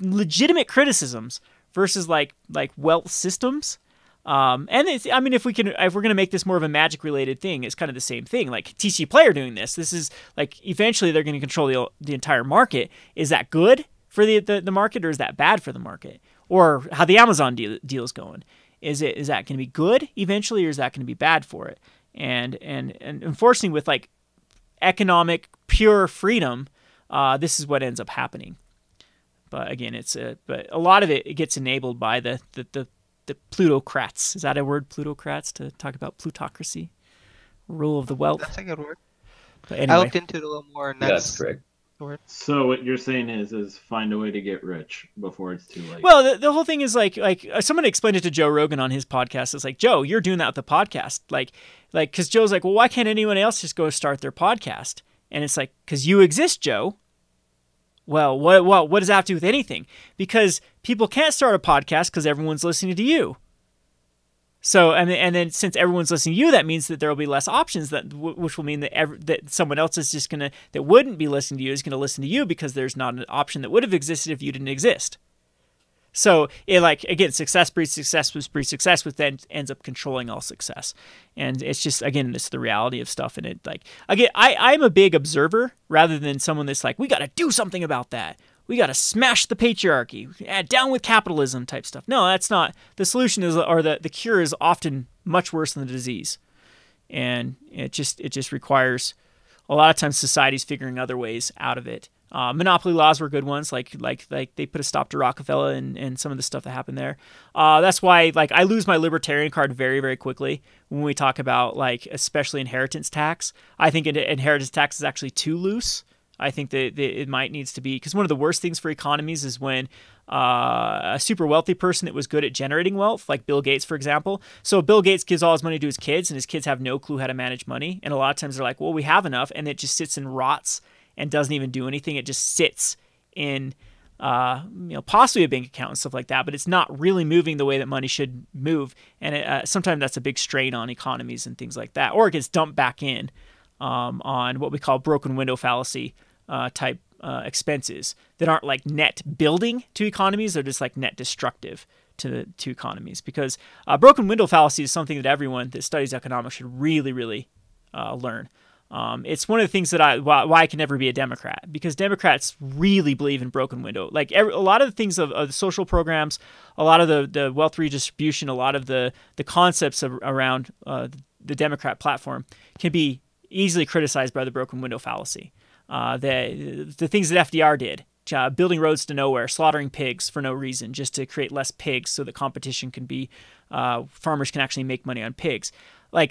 legitimate criticisms versus like wealth systems. And if we're going to make this more of a Magic related thing, it's kind of the same thing. Like TC Player doing this is like, eventually they're going to control the entire market. Is that good for the market, or is that bad for the market? Or how the Amazon deal is going. Is that going to be good eventually, or is that going to be bad for it? And unfortunately, with like economic pure freedom, this is what ends up happening. But again, but a lot of it gets enabled by the plutocrats. Is that a word, plutocrats, to talk about plutocracy? Rule of the wealth. That's a good word. But anyway. I looked into it a little more, and That's correct. So what you're saying is find a way to get rich before it's too late. Well, the whole thing is like someone explained it to Joe Rogan on his podcast. It's like, Joe, you're doing that with the podcast. Like, because Joe's like, well, why can't anyone else just go start their podcast? And it's like, because you exist, Joe. Well, what does that have to do with anything? Because people can't start a podcast because everyone's listening to you. So, and then since everyone's listening to you, that means that there will be less options, which will mean that someone else is just that wouldn't be listening to you is going to listen to you, because there's not an option that would have existed if you didn't exist. So, again, success breeds success, which then ends up controlling all success. And it's just, again, it's the reality of stuff. And it, again, I'm a big observer rather than someone that's like, we got to do something about that. We got to smash the patriarchy, down with capitalism type stuff. No, that's not. The solution is, or the cure is often much worse than the disease. And it just requires, a lot of times, societies figuring other ways out of it. Monopoly laws were good ones, like they put a stop to Rockefeller and some of the stuff that happened there. That's why, I lose my libertarian card very, very quickly when we talk about, especially inheritance tax. I think inheritance tax is actually too loose. I think that it might needs to be, because one of the worst things for economies is when a super wealthy person that was good at generating wealth, like Bill Gates, for example. So Bill Gates gives all his money to his kids, and his kids have no clue how to manage money. And a lot of times they're like, well, we have enough, and it just sits and rots and doesn't even do anything. It just sits in, possibly a bank account and stuff like that, but it's not really moving the way that money should move. And sometimes that's a big strain on economies and things like that. Or it gets dumped back in on what we call broken window fallacy type expenses that aren't like net building to economies. They're just like net destructive to economies, because broken window fallacy is something that everyone that studies economics should really, really learn. It's one of the things that why I can never be a Democrat, because Democrats really believe in broken window. Like a lot of the things of the social programs, a lot of the wealth redistribution, a lot of the concepts around the Democrat platform can be easily criticized by the broken window fallacy. The things that FDR did, building roads to nowhere, slaughtering pigs for no reason, just to create less pigs so that competition can be, farmers can actually make money on pigs.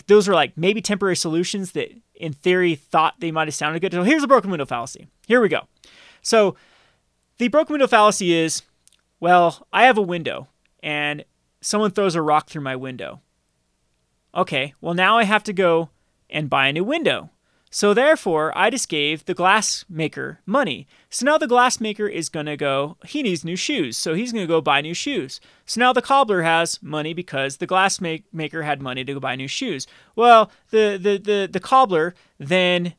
Those are maybe temporary solutions that in theory thought they might have sounded good. So here's the broken window fallacy. Here we go. So the broken window fallacy is, well, I have a window and someone throws a rock through my window. Okay, well now I have to go and buy a new window. So therefore, I just gave the glass maker money. So now the glass maker is going to go, he needs new shoes. So he's going to go buy new shoes. So now the cobbler has money because the glass maker had money to go buy new shoes. Well, the cobbler then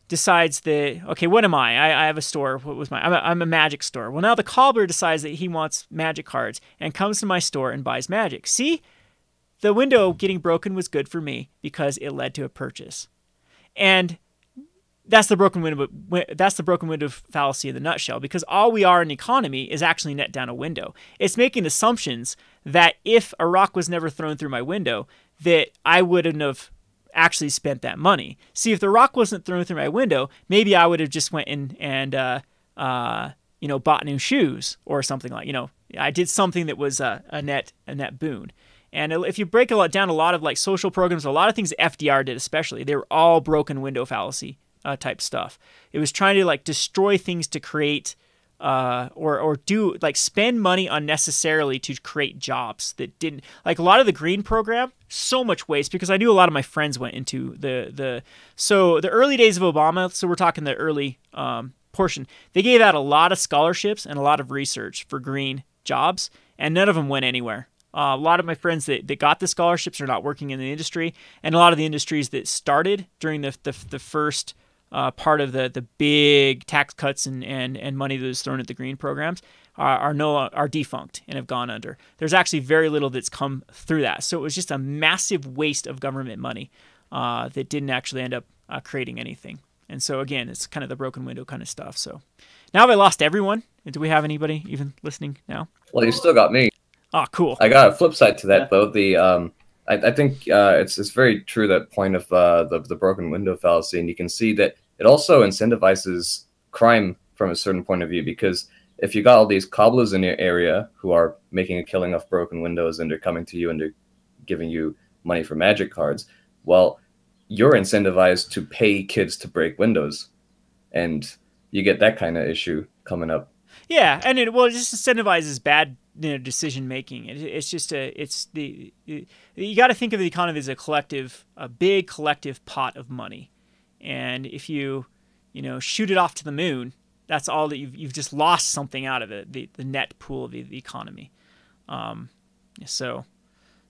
decides that, okay, what am I? I have a store. What was I'm a magic store. Well, now the cobbler decides that he wants magic cards and comes to my store and buys magic. See, the window getting broken was good for me because it led to a purchase. And that's the broken window. That's the broken window fallacy in the nutshell, because all we are in the economy is actually net down a window. It's making assumptions that if a rock was never thrown through my window, that I wouldn't have actually spent that money. See, if the rock wasn't thrown through my window, maybe I would have just went in and bought new shoes or something like, I did something that was a net boon. And if you break down a lot of like social programs, a lot of things FDR did especially, they were all broken window fallacy type stuff. It was trying to like destroy things to create or do like spend money unnecessarily to create jobs that didn't, like a lot of the green program, so much waste, because I knew a lot of my friends went into the early days of Obama. So we're talking the early portion. They gave out a lot of scholarships and a lot of research for green jobs, and none of them went anywhere. A lot of my friends that got the scholarships are not working in the industry, and a lot of the industries that started during the first part of the big tax cuts and money that was thrown at the green programs are defunct and have gone under. There's actually very little that's come through that. So it was just a massive waste of government money that didn't actually end up creating anything. And so again, it's kind of the broken window kind of stuff. So now have I lost everyone? Do we have anybody even listening now? Well, you still got me. Oh, cool. I got a flip side to that, though. I think it's very true, that point of the broken window fallacy, and you can see that it also incentivizes crime from a certain point of view, because if you got all these cobblers in your area who are making a killing off broken windows and they're coming to you and they're giving you money for magic cards, well, you're incentivized to pay kids to break windows, and you get that kind of issue coming up. Yeah, and it just incentivizes bad decision making. You got to think of the economy as a big collective pot of money, and if you shoot it off to the moon, that's all that you've just lost something out of it, the net pool of the economy. So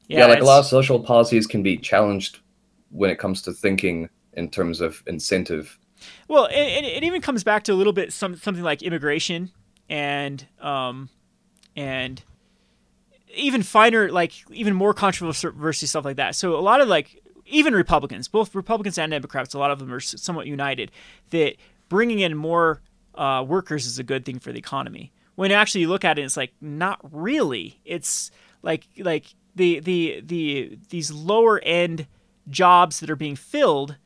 yeah, like a lot of social policies can be challenged when it comes to thinking in terms of incentive. Well, it even comes back to a little bit something like immigration and even finer, like even more controversial stuff like that. So a lot of like even Republicans, both Republicans and Democrats, a lot of them are somewhat united that bringing in more workers is a good thing for the economy. When actually you look at it, it's like not really. It's like these lower end jobs that are being filled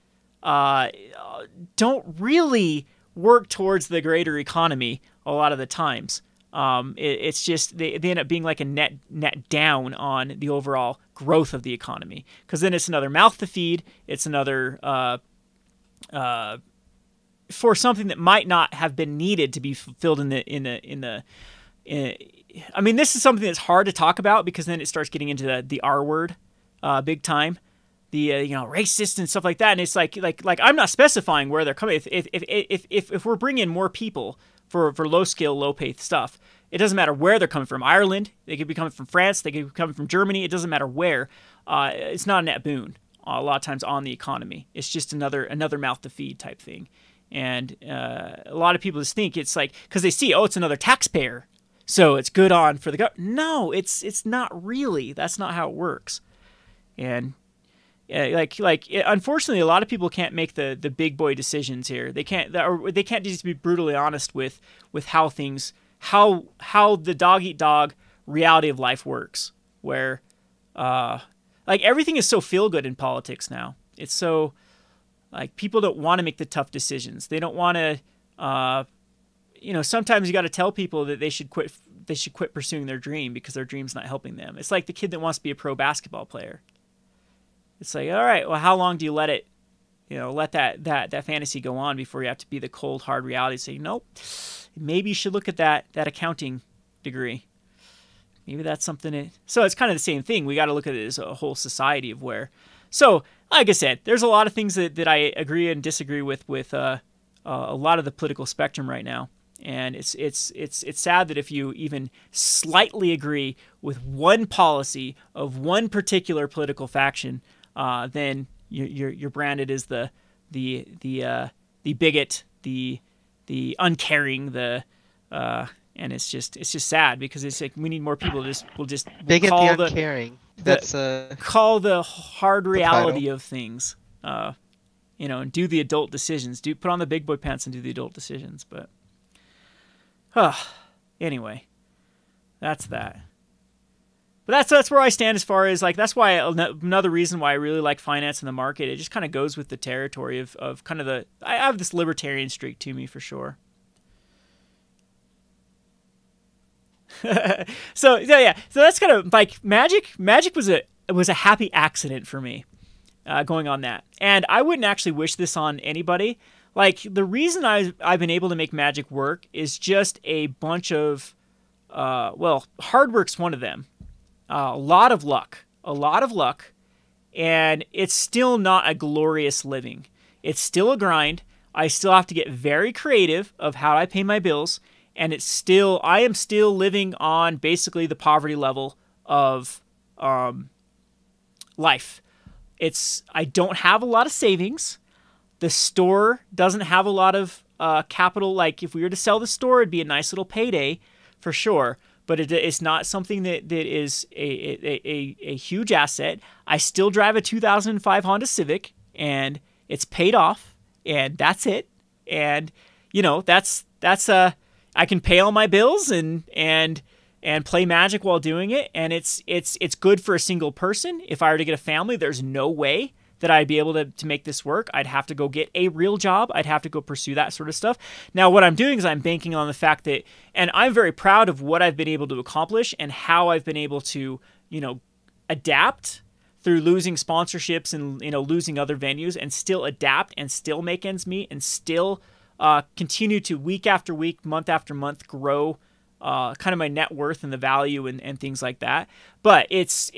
don't really work towards the greater economy a lot of the times. It's just they end up being like a net down on the overall growth of the economy, because then it's another mouth to feed. It's another for something that might not have been needed to be fulfilled in the. I mean, this is something that's hard to talk about, because then it starts getting into the R word, big time. The racist and stuff like that, and it's like I'm not specifying where they're coming. If we're bringing more people for low skill, low pay stuff, it doesn't matter where they're coming from. Ireland, they could be coming from France, they could be coming from Germany. It doesn't matter where. It's not a net boon a lot of times on the economy. It's just another mouth to feed type thing, and a lot of people just think it's like because they see it's another taxpayer, so it's good on for the government. No, it's not really. That's not how it works, and. Unfortunately, a lot of people can't make the big boy decisions here. They can't just be brutally honest with how the dog eat dog reality of life works. Where, everything is so feel good in politics now. It's so people don't want to make the tough decisions. They don't want to. Sometimes you got to tell people that they should quit. They should quit pursuing their dream because their dream's not helping them. It's like the kid that wants to be a pro basketball player. It's like, all right, well, how long do you let it, let that fantasy go on before you have to be the cold, hard reality saying, nope, maybe you should look at that accounting degree. Maybe that's something. So it's kind of the same thing. We got to look at it as a whole society of where. So, like I said, there's a lot of things that I agree and disagree with a lot of the political spectrum right now. And it's sad that if you even slightly agree with one policy of one particular political faction, then you're branded as the bigot, the uncaring, and it's just sad, because it's like we need more people to we'll bigot, call the uncaring. Call the hard reality of things, and do the adult decisions. Put on the big boy pants and do the adult decisions. But anyway, that's that. But that's where I stand as far as like, that's why another reason why I really like finance in the market. It just kind of goes with the territory of kind of I have this libertarian streak to me for sure. So that's kind of like Magic was a happy accident for me, going on that. And I wouldn't actually wish this on anybody. Like, the reason I've been able to make Magic work is just a bunch of, hard work's one of them. A lot of luck, and it's still not a glorious living. It's still a grind. I still have to get very creative of how I pay my bills, and I am still living on basically the poverty level of life. I don't have a lot of savings. The store doesn't have a lot of capital. Like, if we were to sell the store, it'd be a nice little payday for sure. But it's not something that is a huge asset. I still drive a 2005 Honda Civic, and it's paid off, and that's it. And that's I can pay all my bills and play Magic while doing it, and it's good for a single person. If I were to get a family, there's no way that I'd be able to make this work. I'd have to go get a real job. I'd have to go pursue that sort of stuff. Now, what I'm doing is I'm banking on the fact that, and I'm very proud of what I've been able to accomplish and how I've been able to, adapt through losing sponsorships and, losing other venues, and still adapt and still make ends meet and still continue to week after week, month after month, grow kind of my net worth and the value and things like that. But it's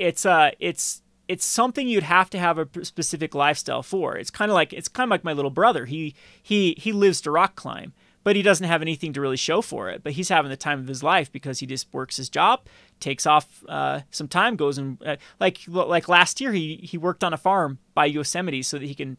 something you'd have to have a specific lifestyle for. It's kind of like my little brother. He lives to rock climb, but he doesn't have anything to really show for it. But he's having the time of his life because he just works his job, takes off some time, goes and like last year he worked on a farm by Yosemite so that he can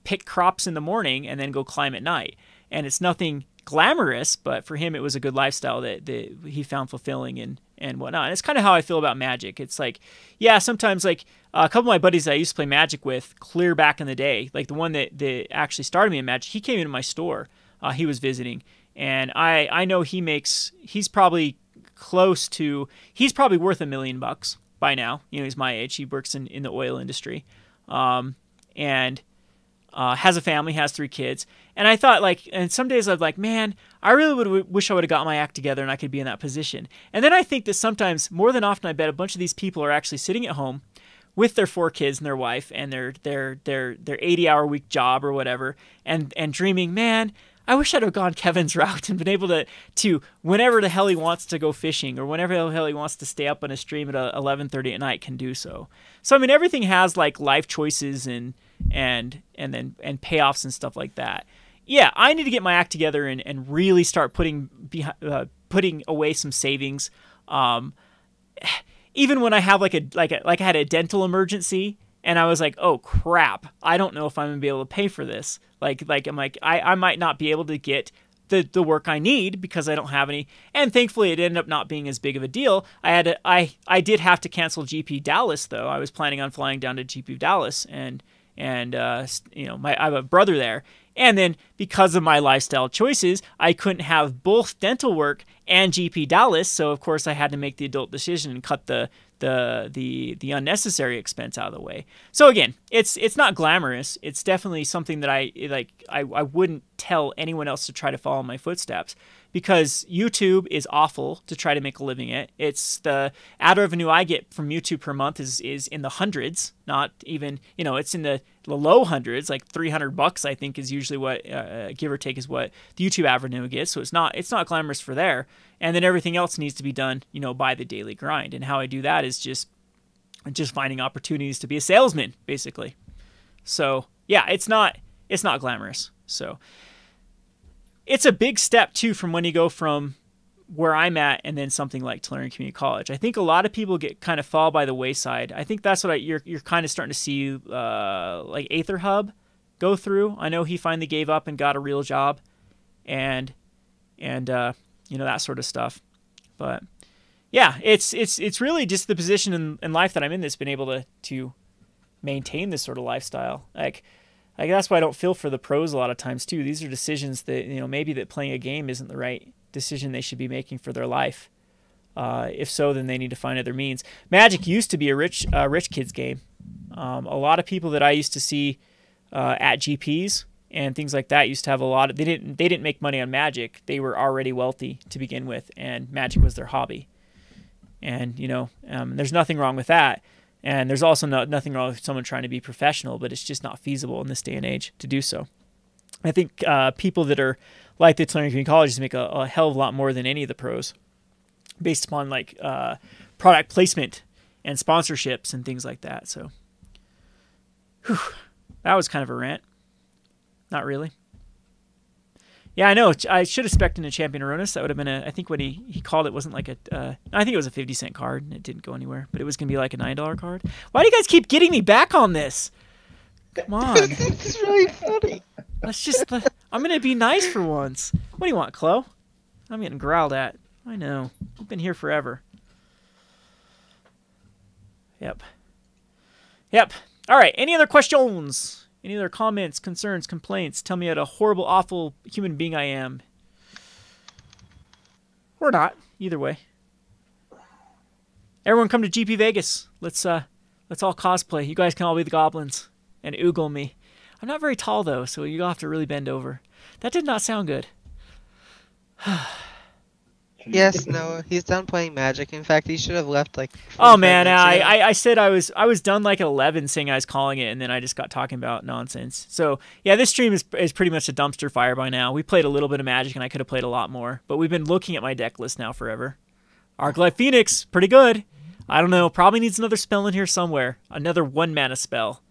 pick crops in the morning and then go climb at night. And it's nothing glamorous, but for him it was a good lifestyle that he found fulfilling and whatnot. And it's kind of how I feel about Magic. It's like, yeah, sometimes like a couple of my buddies that I used to play Magic with clear back in the day, like the one that actually started me in Magic, he came into my store. He was visiting, and I know he's probably worth $1 million by now. He's my age. He works in the oil industry, and has a family, has 3 kids. And I thought, and some days I'm like, man, I really wish I would have got my act together and I could be in that position. And then I think that sometimes, more than often, I bet a bunch of these people are actually sitting at home with their 4 kids and their wife and their 80-hour week job or whatever, and dreaming, man, I wish I'd have gone Kevin's route and been able to whenever the hell he wants to go fishing or whenever the hell he wants to stay up on a stream at 11:30 at night can do so. So I mean, everything has like life choices and payoffs and stuff like that. Yeah, I need to get my act together and really start putting away some savings. Even when I have like I had a dental emergency and I was like, oh crap, I don't know if I'm gonna be able to pay for this. I might not be able to get the work I need because I don't have any. And thankfully, it ended up not being as big of a deal. I did have to cancel GP Dallas though. I was planning on flying down to GP Dallas and I have a brother there. And then because of my lifestyle choices, I couldn't have both dental work and GP Dallas. So of course I had to make the adult decision and cut the unnecessary expense out of the way. So again, it's not glamorous. It's definitely something that I wouldn't tell anyone else to try to follow my footsteps, because YouTube is awful to try to make a living at. It's the ad revenue I get from YouTube per month is in the hundreds, not even, it's in the low hundreds, like $300 I think is usually what give or take is what the YouTube ad revenue gets. So it's not glamorous for there. And then everything else needs to be done, by the daily grind. And how I do that is just finding opportunities to be a salesman, basically. So yeah, it's not glamorous. So it's a big step too from when you go from where I'm at and then something like Tellurian Community College. I think a lot of people kind of fall by the wayside. I think that's what you're kind of starting to see like Aether Hub go through. I know he finally gave up and got a real job and that sort of stuff. But yeah, it's really just the position in life that I'm in that's been able to maintain this sort of lifestyle. Like that's why I don't feel for the pros a lot of times too. These are decisions that maybe that playing a game isn't the right decision they should be making for their life. If so, then they need to find other means. Magic used to be a rich kids game. A lot of people that I used to see at GPs and things like that used to have a lot of. They didn't make money on Magic. They were already wealthy to begin with, and Magic was their hobby. And there's nothing wrong with that. And there's also nothing wrong with someone trying to be professional, but it's just not feasible in this day and age to do so. I think people that are like the Tulane Community Colleges make a hell of a lot more than any of the pros, based upon like product placement and sponsorships and things like that. So, that was kind of a rant. Not really. Yeah, I know. I should have spec'd in a Champion Aronis. That would have been I think what he called it wasn't like I think it was a 50-cent card, and it didn't go anywhere. But it was going to be like a $9 card. Why do you guys keep getting me back on this? Come on. It's really funny. I'm going to be nice for once. What do you want, Chloe? I'm getting growled at. I know. We've been here forever. Yep. All right. Any other questions? Any other comments, concerns, complaints? Tell me what a horrible, awful human being I am. Or not. Either way. Everyone come to GP Vegas. Let's all cosplay. You guys can all be the goblins and oogle me. I'm not very tall, though, so you'll have to really bend over. That did not sound good. Yes, no, he's done playing Magic. In fact, he should have left like. Oh man, I said I was done like at 11, saying I was calling it, and then I just got talking about nonsense. So yeah, this stream is pretty much a dumpster fire by now. We played a little bit of Magic, and I could have played a lot more, but we've been looking at my deck list now forever. Arclight Phoenix, pretty good. I don't know, probably needs another spell in here somewhere. Another 1-mana spell.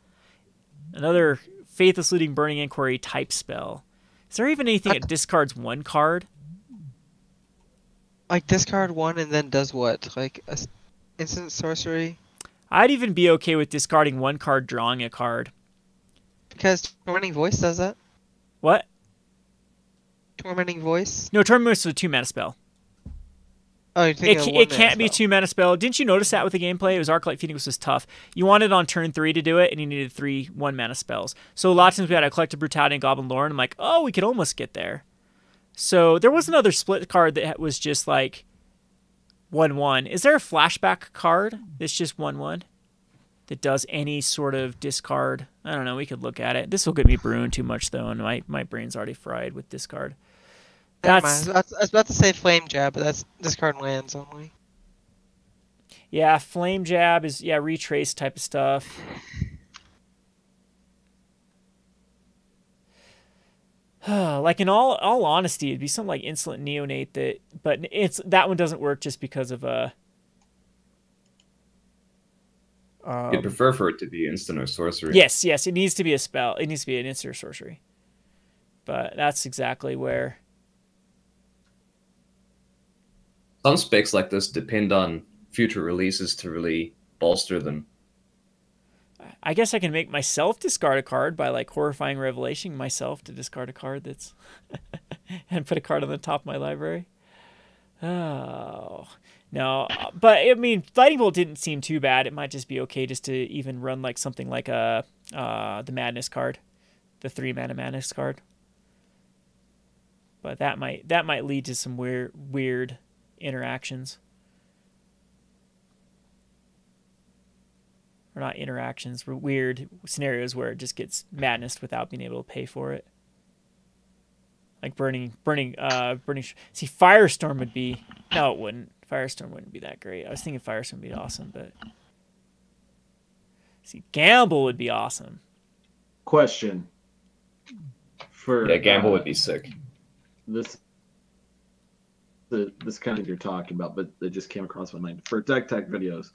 Another Faithless Looting, Burning Inquiry type spell. Is there even anything that discards 1 card? Like discard 1 and then does what? Like a instant sorcery? I'd even be okay with discarding 1 card, drawing a card. Because Tormenting Voice does that. What? Tormenting Voice? No, Tormenting Voice is a 2-mana spell. Oh, you're thinking it can't be a 2-mana spell. Didn't you notice that with the gameplay? It was Arclight Phoenix was tough. You wanted on turn 3 to do it, and you needed 3 1-mana spells. So a lot of times we had a Collective Brutality and Goblin Lore, and I'm like, oh, we could almost get there. So there was another split card that was just like 1/1. Is there a flashback card that's just 1/1 that does any sort of discard? I don't know. We could look at it. This will get me brewing too much though, and my brain's already fried with discard. I was about to say Flame Jab, but that's discard lands only. Yeah, Flame Jab is retrace type of stuff. Like in all honesty, it'd be something like Insolent Neonate but that one doesn't work just because of You'd prefer for it to be instant or sorcery. Yes, it needs to be a spell. It needs to be an instant or sorcery. But that's exactly where. Some specs like this depend on future releases to really bolster them. I guess I can make myself discard a card by like horrifying revelation myself to discard a card that's and put a card on the top of my library. Oh no, but I mean, Lightning Bolt didn't seem too bad. It might just be okay just to even run like something like the Madness card, the 3-mana Madness card. But that might lead to some weird interactions. Or not interactions, weird scenarios where it just gets madness without being able to pay for it. Like burning. See, Firestorm would be. No, it wouldn't. Firestorm wouldn't be that great. I was thinking Firestorm would be awesome, but. See, Gamble would be awesome. Question. Yeah, Gamble would be sick. This kind of you're talking about, but it just came across my mind. For Deck Tech videos,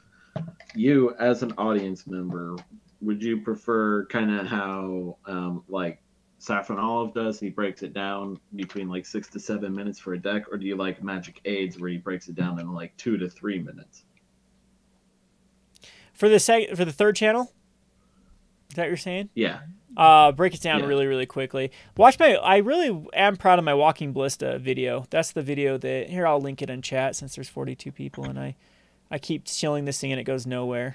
you as an audience member, would you prefer kind of how like Saffron Olive does? He breaks it down between like 6 to 7 minutes for a deck, or do you like Magic Aids where he breaks it down in like 2 to 3 minutes? For the third channel, is that what you're saying? Yeah. Break it down really, really quickly. I really am proud of my Walking Ballista video. That's the video that, here, I'll link it in chat since there's 42 people and I keep shilling this thing and it goes nowhere.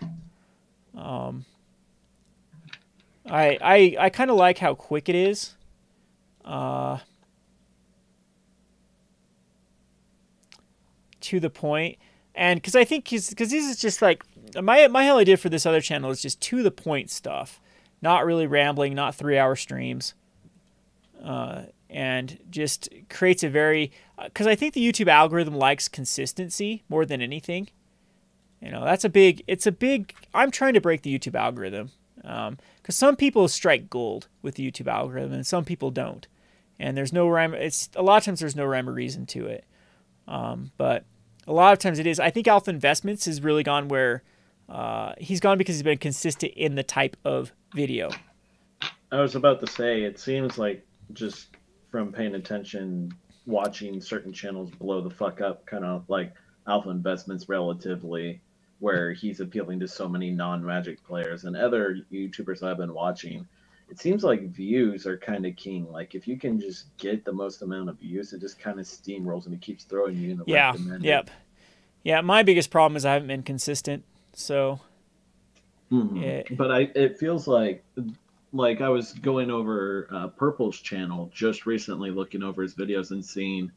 I kind of like how quick it is. To the point. And because I think because this is just like my whole idea for this other channel is just to the point stuff, not really rambling, not 3-hour streams, and just creates a very because I think the YouTube algorithm likes consistency more than anything. You know, it's a big. I'm trying to break the YouTube algorithm because some people strike gold with the YouTube algorithm and some people don't, and there's no rhyme. It's a lot of times there's no rhyme or reason to it, but. A lot of times it is. I think Alpha Investments has really gone where he's gone because he's been consistent in the type of video. I was about to say, it seems like just from paying attention, watching certain channels blow the fuck up, kind of like Alpha Investments relatively, where he's appealing to so many non-Magic players and other YouTubers I've been watching. It seems like views are kind of king. Like if you can just get the most amount of views, it just kind of steamrolls and it keeps throwing you in the recommended. Yep. Yeah, my biggest problem is I haven't been consistent. So but it feels like I was going over Purple's channel just recently, looking over his videos and seeing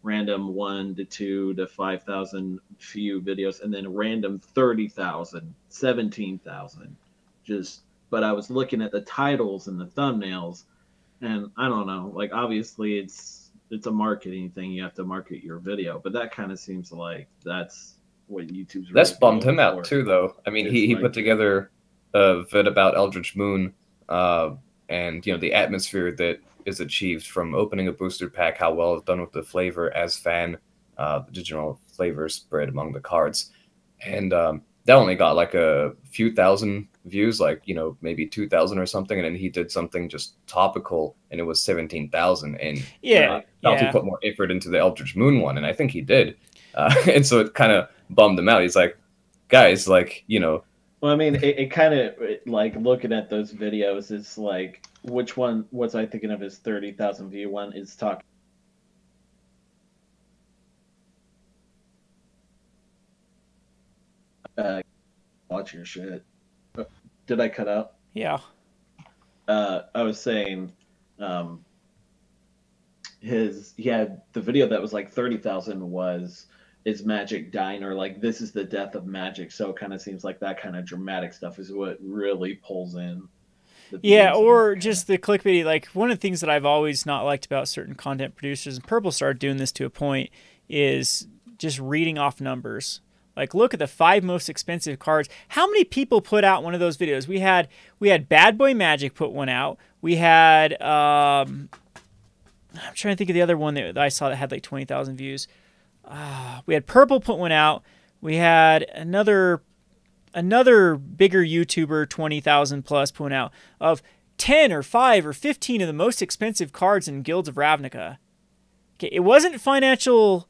random 1 to 2 to 5,000 view videos and then random 30,000, 17,000 but I was looking at the titles and the thumbnails, and I don't know, like obviously it's a marketing thing. You have to market your video, but that kind of seems like that's what YouTube's. That's bummed him out too, though. I mean, he put together a vid about Eldritch Moon, and you know the atmosphere that is achieved from opening a booster pack, how well it's done with the flavor as fan, the general flavor spread among the cards, and that only got like a few thousand views, like, you know, maybe 2,000 or something, and then he did something just topical and it was 17,000, and he put more effort into the Eldritch Moon one, and I think he did, and so it kind of bummed him out. He's like, guys, like, you know. Well, I mean, it kind of like looking at those videos, it's like, which one was I thinking of his 30,000 view one? Is talking. Watch your shit. Did I cut out? Yeah. I was saying, he had the video that was like 30,000 is Magic dying, or like this is the death of Magic. So it kind of seems like that kind of dramatic stuff is what really pulls in. Yeah, or just the clickbait. Like one of the things that I've always not liked about certain content producers, and Purple started doing this to a point, is just reading off numbers. Like, look at the 5 most expensive cards. How many people put out one of those videos? We had Bad Boy Magic put one out. We had I'm trying to think of the other one that I saw that had like 20,000 views. We had Purple put one out. We had another bigger YouTuber, 20,000 plus, put one out of 10 or 5 or 15 of the most expensive cards in Guilds of Ravnica. Okay, it wasn't financial.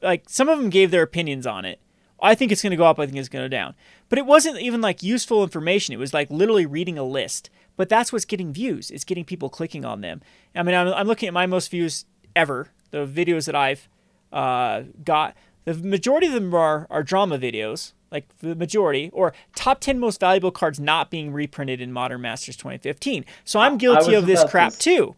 Like, some of them gave their opinions on it. I think it's going to go up. I think it's going to go down. But it wasn't even, like, useful information. It was, like, literally reading a list. But that's what's getting views. It's getting people clicking on them. I mean, I'm looking at my most views ever, the videos that I've got. The majority of them are drama videos, like the majority, or top 10 most valuable cards not being reprinted in Modern Masters 2015. So I'm guilty of this crap, too.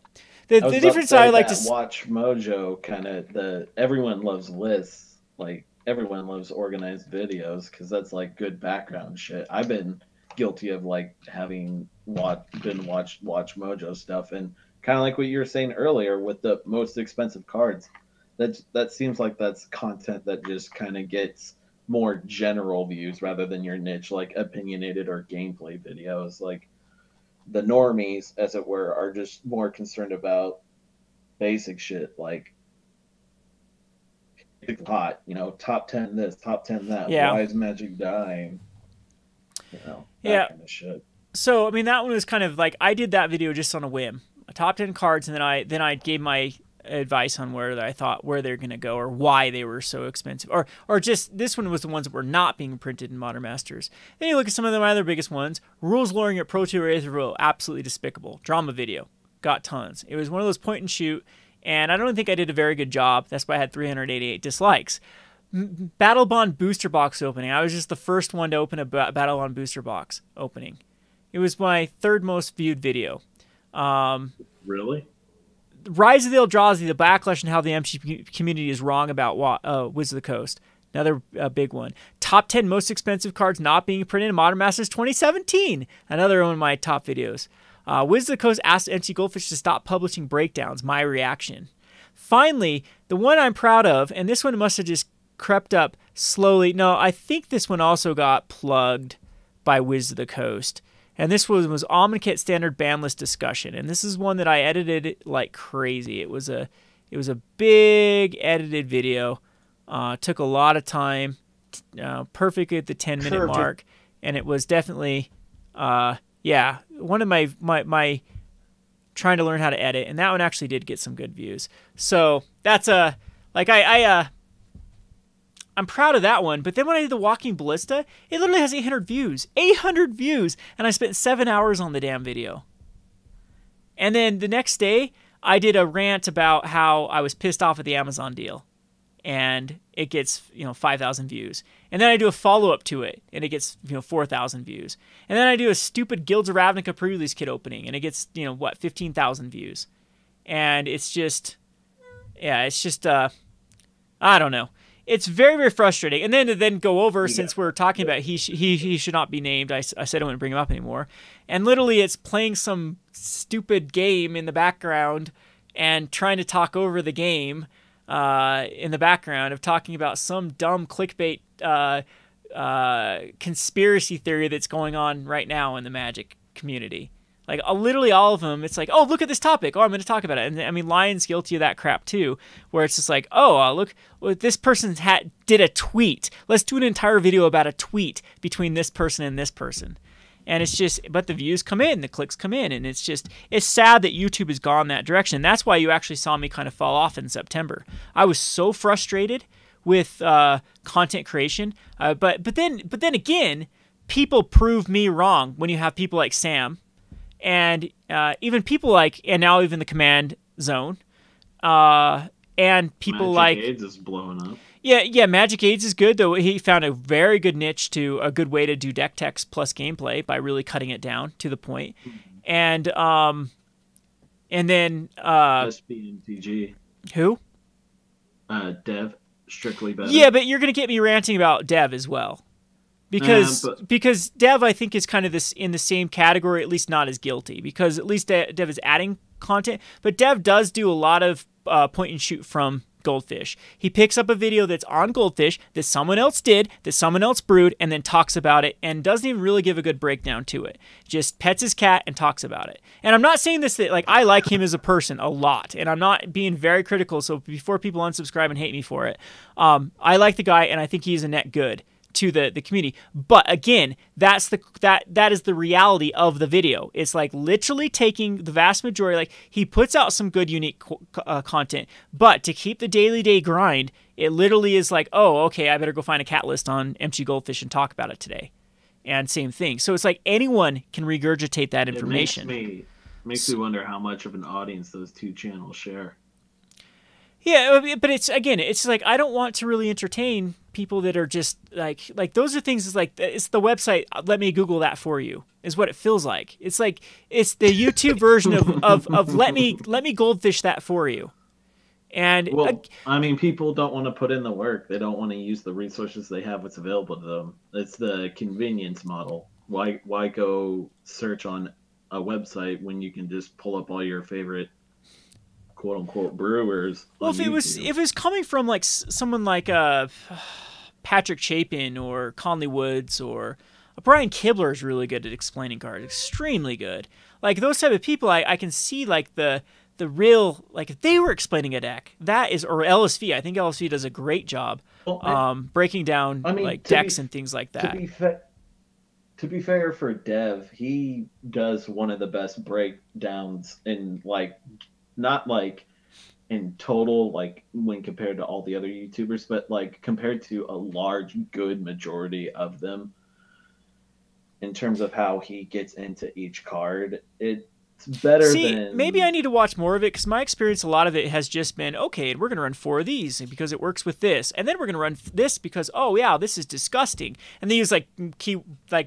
The difference I like to watch Mojo kind of everyone loves lists, like everyone loves organized videos because that's like good background shit. I've been guilty of like having watch Mojo stuff, and kind of like what you were saying earlier with the most expensive cards. That seems like that's content that just kind of gets more general views rather than your niche, like opinionated or gameplay videos. Like the normies, as it were, are just more concerned about basic shit like hot, you know, top 10 this, top 10 that. Yeah. Why is Magic dying? You know, that kind of shit. So, I mean, that one was kind of like, I did that video just on a whim. Top 10 cards, and then I gave my advice on where I thought where they're going to go or why they were so expensive. Or just, this one was the ones that were not being printed in Modern Masters. Then you look at some of the other biggest ones. Rules Loring at Pro Tour Aether, absolutely despicable. Drama video, got tons. It was one of those point and shoot, and I don't think I did a very good job. That's why I had 388 dislikes. Battle Bond booster box opening. I was just the first one to open a Battle Bond booster box opening. It was my 3rd most viewed video. Really? Rise of the Eldrazi, the backlash and how the MTG community is wrong about Wizards of the Coast. Another big one. Top 10 most expensive cards not being printed in Modern Masters 2017. Another one of my top videos. Wizards of the Coast asked MC Goldfish to stop publishing breakdowns. My reaction. Finally, the one I'm proud of, and this one must have just crept up slowly. No, I think this one also got plugged by Wizards of the Coast. And this was Omnikit standard ban list discussion. And this is one that I edited like crazy. It was a big edited video. Took a lot of time, perfectly at the 10-minute mark, and it was definitely, one of my trying to learn how to edit, and that one actually did get some good views. So that's I'm proud of that one. But then when I did the Walking Ballista, it literally has 800 views, and I spent 7 hours on the damn video. And then the next day, I did a rant about how I was pissed off at the Amazon deal. And it gets 5,000 views, and then I do a follow-up to it, and it gets 4,000 views, and then I do a stupid Guilds of Ravnica pre-release kit opening, and it gets 15,000 views, and it's just I don't know, it's very, very frustrating. And then to go over, since we're talking about he should not be named, I said I wouldn't bring him up anymore, and literally it's playing some stupid game in the background and trying to talk over the game. In the background of talking about some dumb clickbait conspiracy theory that's going on right now in the Magic community. Like literally all of them, it's like, oh, look at this topic. Oh, I'm going to talk about it. And I mean, Lion's guilty of that crap too, where it's just like, oh, look, this person did a tweet. Let's do an entire video about a tweet between this person and this person. And it's just, but the views come in, the clicks come in, and it's sad that YouTube has gone that direction. That's why you actually saw me kind of fall off in September. I was so frustrated with content creation, but then again, people prove me wrong when you have people like Sam, and even people like, and now even the Command Zone, and people Magic like AIDS is blowing up. Yeah, Magic AIDS is good, though he found a very good niche to a good way to do deck text plus gameplay by really cutting it down to the point. And then SBMTG. Who? Dev, strictly better. Yeah, but you're gonna get me ranting about Dev as well. Because Dev, I think, is kind of in the same category, at least not as guilty, because at least Dev is adding content, but Dev does do a lot of point and shoot from Goldfish. He picks up a video that's on Goldfish that someone else did, that someone else brewed, and then talks about it, and doesn't even really give a good breakdown to it. Just pets his cat and talks about it. And I'm not saying this that, like, I like him as a person a lot, and I'm not being very critical, so before people unsubscribe and hate me for it, I like the guy, and I think he's a net good to the community. But again, that is the reality of the video. It's like literally taking the vast majority, like he puts out some good unique content, but to keep the day grind, it literally is like, oh, okay, I better go find a cat list on MTG Goldfish and talk about it today. And same thing. So it's like anyone can regurgitate that information. It makes me wonder how much of an audience those two channels share. Yeah, but it's like I don't want to really entertain people that are just like those are things. Is like it's the website. Let me Google that for you. Is what it feels like. It's like it's the YouTube version of let me Goldfish that for you. And I mean, people don't want to put in the work. They don't want to use the resources they have what's available to them. It's the convenience model. Why go search on a website when you can just pull up all your favorite quote unquote brewers? Well, if it was coming from like someone like Patrick Chapin or Conley Woods or Brian Kibler is really good at explaining cards, extremely good. Like those type of people, I can see like the real, like if they were explaining a deck, that is, or LSV. I think LSV does a great job breaking down like decks and things like that. To be fair for Dev, he does one of the best breakdowns in like, not like in total, like when compared to all the other YouTubers, but like compared to a large, good majority of them in terms of how he gets into each card. It's It's better See, than... maybe I need to watch more of it, because my experience, a lot of it has just been, okay, we're going to run 4 of these because it works with this, and then we're going to run this because, oh yeah, this is disgusting, and they use like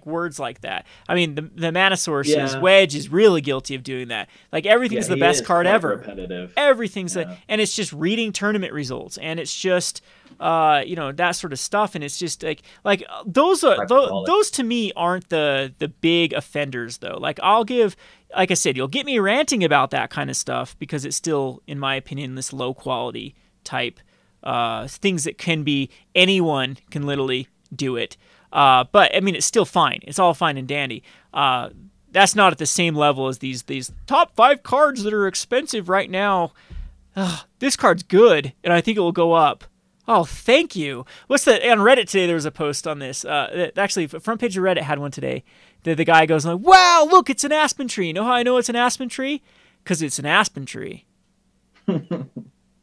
words like that. I mean, the Manosaurus Wedge is really guilty of doing that. Like, everything's the best card ever. Repetitive. Everything's and it's just reading tournament results, and it's just you know, that sort of stuff, and it's just like those to me aren't the big offenders though. Like, I'll give, like I said, you'll get me ranting about that kind of stuff because it's still, in my opinion, this low quality type things that can be, anyone can literally do it. But I mean, it's still fine. It's all fine and dandy. That's not at the same level as these top 5 cards that are expensive right now. This card's good, and I think it will go up. Oh, thank you. What's that? On Reddit today, there was a post on this. Actually, front page of Reddit had one today. The guy goes like, "Wow, look, it's an aspen tree. You know how I know it's an aspen tree? Because it's an aspen tree,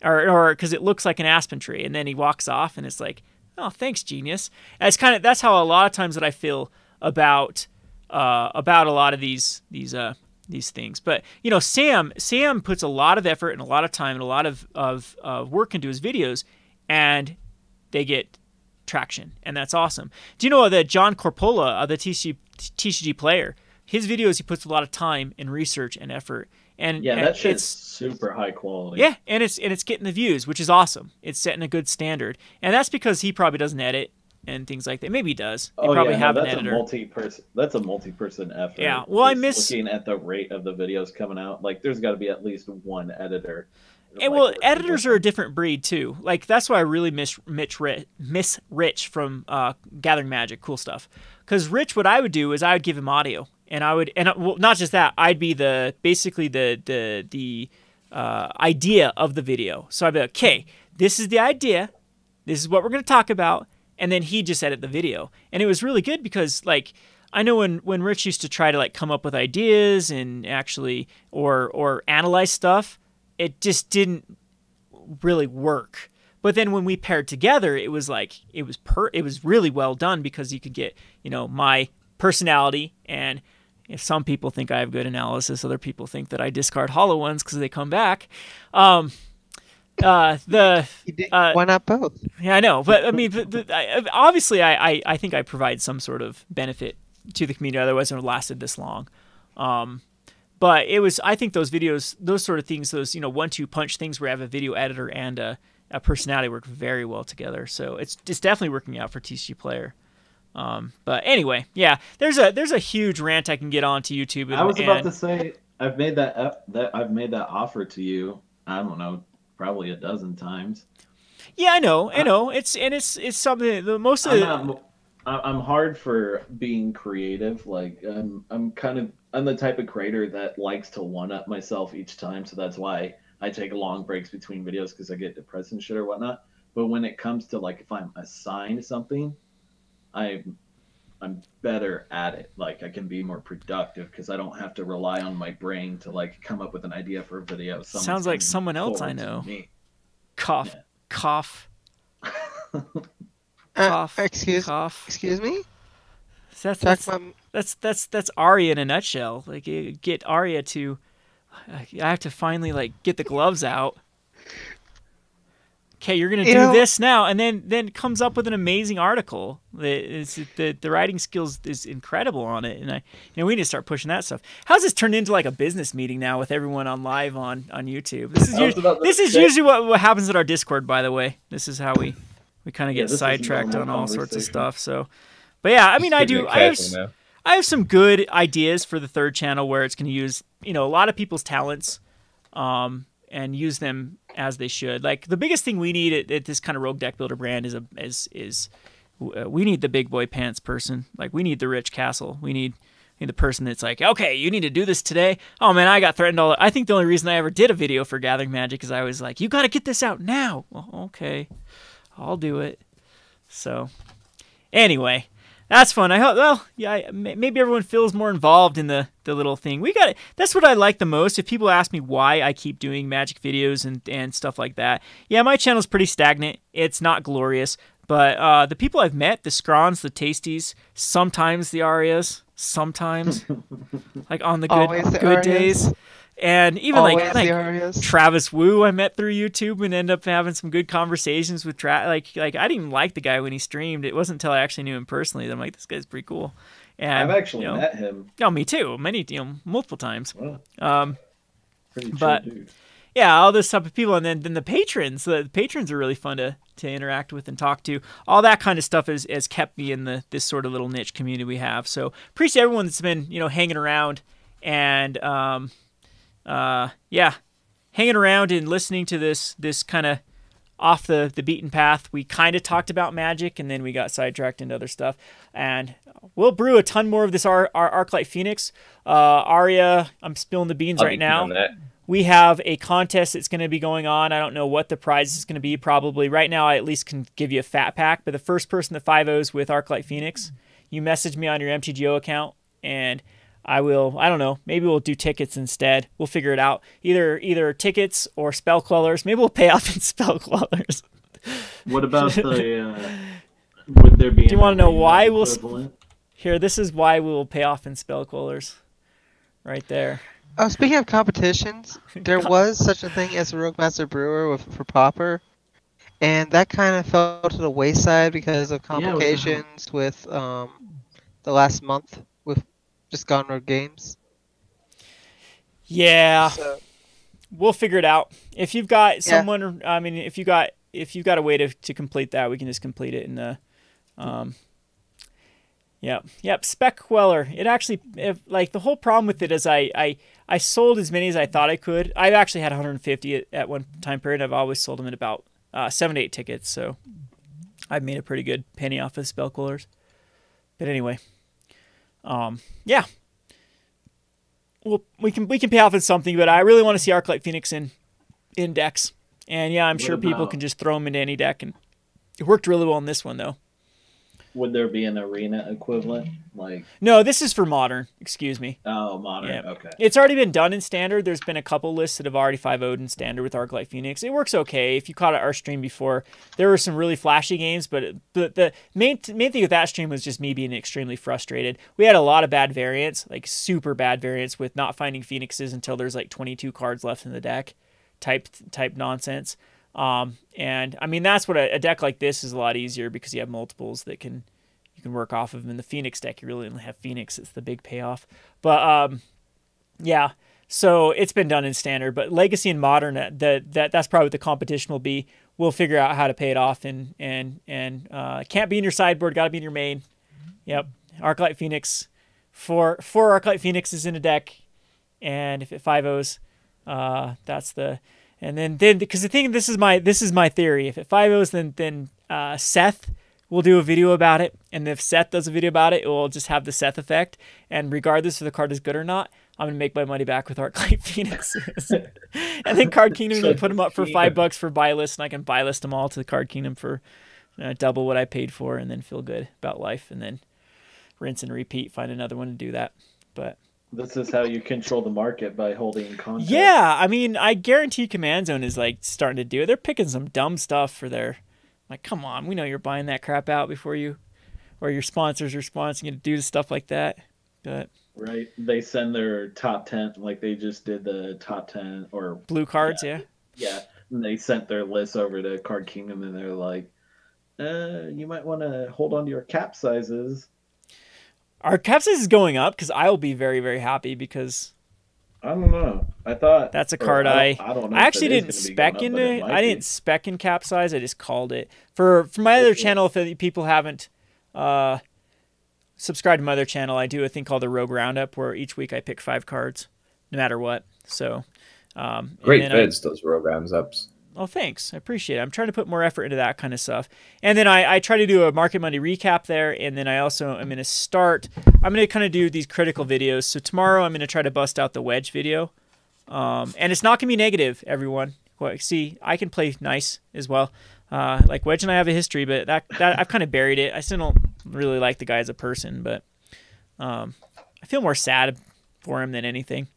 or because it looks like an aspen tree." And then he walks off, and it's like, "Oh, thanks, genius." And it's that's how a lot of times that I feel about a lot of these things. But you know, Sam puts a lot of effort and a lot of time and a lot of work into his videos, and they get traction, and that's awesome. Do you know that John Corpola, the TCG player, his videos, he puts a lot of time and research and effort, and yeah, that shit's super high quality. Yeah, and it's getting the views, which is awesome. It's setting a good standard, and that's because he probably doesn't edit and things like that. Maybe he does. They probably have an editor. That's a multi-person effort. Yeah, well, I miss looking at the rate of the videos coming out. Like, there's got to be at least one editor. And well, editors are a different breed too. Like, that's why I really miss Rich from Gathering Magic, cool stuff. Because Rich, what I would do is I would give him audio, and well, not just that, I'd be basically the idea of the video. So I'd be like, okay, this is the idea, this is what we're going to talk about, and then he'd just edit the video. And it was really good because, like, I know when Rich used to try to like come up with ideas and actually or analyze stuff, it just didn't really work. But then when we paired together, it was like it was really well done, because you could get, you know, my personality, and if some people think I have good analysis, other people think that I discard hollow ones because they come back. Why not both? Yeah, I know, but I mean, obviously, I think I provide some sort of benefit to the community. Otherwise, it would have lasted this long. But I think those videos, those sort of things, those, you know, 1-2 punch things where I have a video editor and a personality work very well together. So it's definitely working out for TCG Player. But anyway, yeah, there's a huge rant I can get on to YouTube. I was about to say, I've made that offer to you. I don't know, probably a dozen times. Yeah, I know. It's something that most of I'm hard for being creative. Like, I'm the type of creator that likes to one-up myself each time, so that's why I take long breaks between videos, because I get depressed and shit or whatnot. But when it comes to, like, if I'm assigned something, I'm better at it. Like, I can be more productive because I don't have to rely on my brain to, like, come up with an idea for a video. Sounds like someone else I know. Cough. Yeah. Cough. Cough. Excuse me? That's Arya in a nutshell. Like, you get Arya to, I have to finally, like, get the gloves out. Okay, you're gonna do this now, and then comes up with an amazing article. The writing skills is incredible on it, and we need to start pushing that stuff. How's this turned into like a business meeting now with everyone on live on YouTube? This is usually what happens at our Discord, by the way. This is how we kind of get sidetracked on all sorts of stuff. So, but yeah, I mean, I have some good ideas for the third channel where it's going to use, you know, a lot of people's talents, and use them as they should. Like, the biggest thing we need at this kind of rogue deck builder brand is we need the big boy pants person. Like, we need the Rich Castle. We need the person that's like, okay, you need to do this today. Oh man, I got threatened I think the only reason I ever did a video for Gathering Magic is I was like, you got to get this out now. Well, okay, I'll do it. So anyway, that's fun. I hope. Well, yeah, maybe everyone feels more involved in the little thing. We got it. That's what I like the most. If people ask me why I keep doing Magic videos and stuff like that, yeah, my channel's pretty stagnant. It's not glorious, But the people I've met, the Scrons, the Tasties, sometimes the Arias, sometimes like on the good days. And even like Travis Wu I met through YouTube and ended up having some good conversations with like I didn't even like the guy when he streamed. It wasn't until I actually knew him personally that I'm like, this guy's pretty cool. And I've actually met him. Oh, me too. Multiple times. Wow. Pretty chill dude. Yeah, all this type of people, and then the patrons. The patrons are really fun to interact with and talk to. All that kind of stuff has kept me in this sort of little niche community we have. So appreciate everyone that's been hanging around and hanging around and listening to this kind of off the beaten path. We kind of talked about Magic, and then we got sidetracked into other stuff. And we'll brew a ton more of this Arclight Phoenix. Arya, I'm spilling the beans right now. We have a contest that's going to be going on. I don't know what the prize is going to be. Probably right now, I at least can give you a fat pack. But the first person that 5-0s with Arclight Phoenix, you message me on your MTGO account, and I don't know, maybe we'll do tickets instead. We'll figure it out. Either tickets or spell quellers. Maybe we'll pay off in spell quellers. What about the, would there be... Do you want to know why we'll... Here, this is why we will pay off in spell quellers. Right there. Oh, speaking of competitions, there was such a thing as a Rogue Master Brewer for Pauper, and that kind of fell to the wayside because of complications with the last month with just Gone Rogue Games. Yeah, so, we'll figure it out. If you've got someone, I mean, if you got a way to complete that, we can just complete it in the. Yep. Spec Queller. It actually, the whole problem with it is I sold as many as I thought I could. I've actually had 150 at one time period. I've always sold them at about 7 to 8 tickets, so I've made a pretty good penny off of Spell Quellers. But anyway, yeah. Well, we can pay off in something, but I really want to see Arclight Phoenix in decks. And yeah, I'm sure people can just throw them into any deck, and it worked really well in this one though. Would there be an arena equivalent? No, this is for modern. Excuse me. Oh, modern. Yeah. Okay. It's already been done in standard. There's been a couple lists that have already 5-0'd in standard with Arclight Phoenix. It works okay. If you caught our stream before, there were some really flashy games, but the main thing with that stream was just me being extremely frustrated. We had a lot of bad variants, like super bad variants with not finding Phoenixes until there's like 22 cards left in the deck type nonsense. And I mean, that's what a deck like this is a lot easier because you have multiples that you can work off of. In the Phoenix deck, you really only have Phoenix. It's the big payoff. But yeah, so it's been done in standard. But Legacy and Modern, that's probably what the competition will be. We'll figure out how to pay it off, and can't be in your sideboard, got to be in your main. Yep, Arclight Phoenix, four Arclight Phoenixes in a deck, and if it 5-0s, that's the. And then because the thing, this is my theory. If it 5-0s, then Seth will do a video about it, and if Seth does a video about it, it will just have the Seth effect. And regardless if the card is good or not, I'm gonna make my money back with Arclight Phoenixes. And then Card Kingdom, gonna put them up for $5 for buy list, and I can buy list them all to the Card Kingdom for double what I paid for, and then feel good about life, and then rinse and repeat. Find another one to do that, but. This is how you control the market, by holding content. Yeah, I mean, I guarantee Command Zone is starting to do it. They're picking some dumb stuff for their, come on, we know you're buying that crap out before you, or your sponsors are sponsoring you to do stuff like that. But right, they send their top 10, like they just did the top 10 or blue cards, yeah. And they sent their list over to Card Kingdom, and they're like, you might want to hold on to your cap sizes. Our cap size is going up because I will be very, very happy because I don't know. I thought that's a card I don't know. I actually didn't spec into. I didn't spec in cap size. I just called it for my other channel. If people haven't subscribed to my other channel, I do a thing called the Rogue Roundup, where each week I pick 5 cards, no matter what. So great vids, those Rogue Roundups. Oh, thanks. I appreciate it. I'm trying to put more effort into that kind of stuff. And then I try to do a Market Monday recap there. And then I also am going to kind of do these critical videos. So tomorrow I'm going to try to bust out the Wedge video. And it's not going to be negative, everyone. Well, see, I can play nice as well. Like Wedge and I have a history, but that I've kind of buried it. I still don't really like the guy as a person, but I feel more sad for him than anything.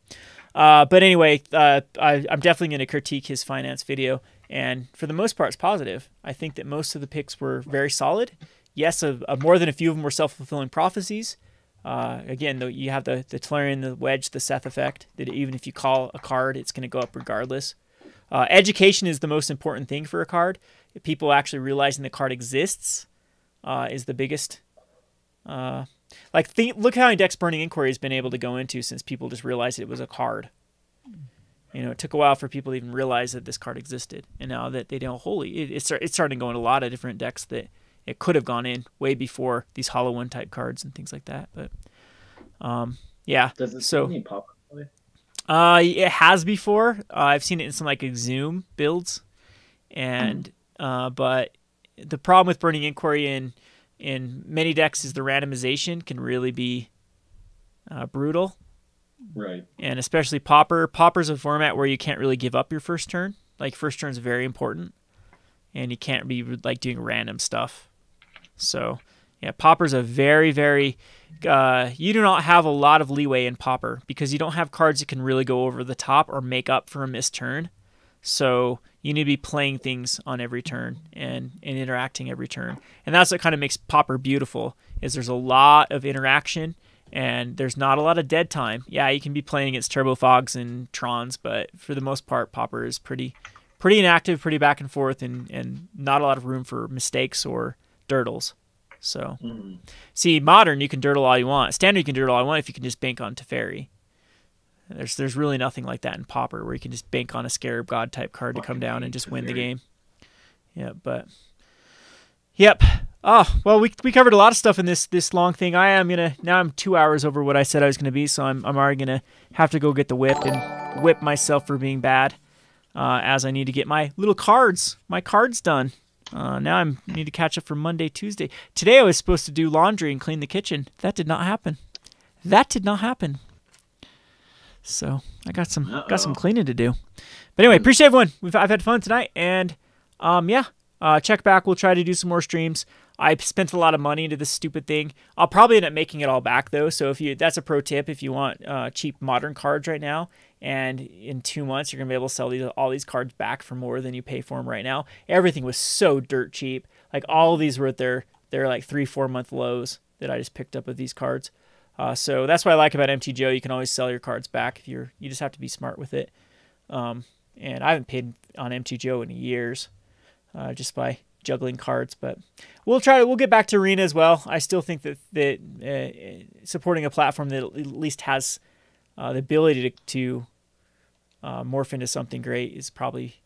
But anyway, I'm definitely going to critique his finance video, And for the most part, it's positive. I think that most of the picks were very solid. Yes, more than a few of them were self-fulfilling prophecies. Again, though, you have the Tolarian, the Wedge, the Seth effect, that even if you call a card, it's going to go up regardless. Education is the most important thing for a card. People actually realizing the card exists is the biggest. Look how many decks Burning Inquiry has been able to go into since people just realized it was a card. You know, it took a while for people to even realize that this card existed. And now that they don't, it's starting to go in a lot of different decks that it could have gone in way before these Hollow One type cards and things like that. But, yeah. Does it see any pop play? It has before. I've seen it in some like Exhume builds. And, but the problem with Burning Inquiry in many decks is the randomization can really be brutal. Right. And especially Pauper. Pauper's a format where you can't really give up your first turn. Like, first turn is very important. And you can't be, like, doing random stuff. So, yeah, Pauper's a very, very... you do not have a lot of leeway in Pauper because you don't have cards that can really go over the top or make up for a missed turn. So you need to be playing things on every turn and interacting every turn. And that's what kind of makes Pauper beautiful, is there's a lot of interaction and there's not a lot of dead time. Yeah, you can be playing against Turbo Fogs and Trons, but for the most part, Pauper is pretty inactive, pretty back and forth, and not a lot of room for mistakes or dirtles. So, see, Modern, you can dirtle all you want. Standard, you can dirtle all you want if you can just bank on Teferi. There's really nothing like that in Pauper, where you can just bank on a Scarab God type card to come down and just win the game. Yeah, but... Yep. Oh, well, we covered a lot of stuff in this long thing. Now I'm 2 hours over what I said I was going to be, so I'm already going to have to go get the whip and whip myself for being bad, as I need to get my cards done. Now I need to catch up for Monday, Tuesday. Today I was supposed to do laundry and clean the kitchen. That did not happen. So I got some cleaning to do. But anyway, appreciate everyone. I've had fun tonight, and check back. We'll try to do some more streams. I spent a lot of money into this stupid thing. I'll probably end up making it all back though. So that's a pro tip if you want cheap Modern cards right now, and in 2 months you're gonna be able to sell all these cards back for more than you pay for them right now. Everything was so dirt cheap. Like all of these were at their like 3-4 month lows that I just picked up with these cards. So that's what I like about MTGO. You can always sell your cards back if you just have to be smart with it. And I haven't paid on MTGO in years, just by juggling cards. But we'll get back to Arena as well. I still think that supporting a platform that at least has the ability to morph into something great is probably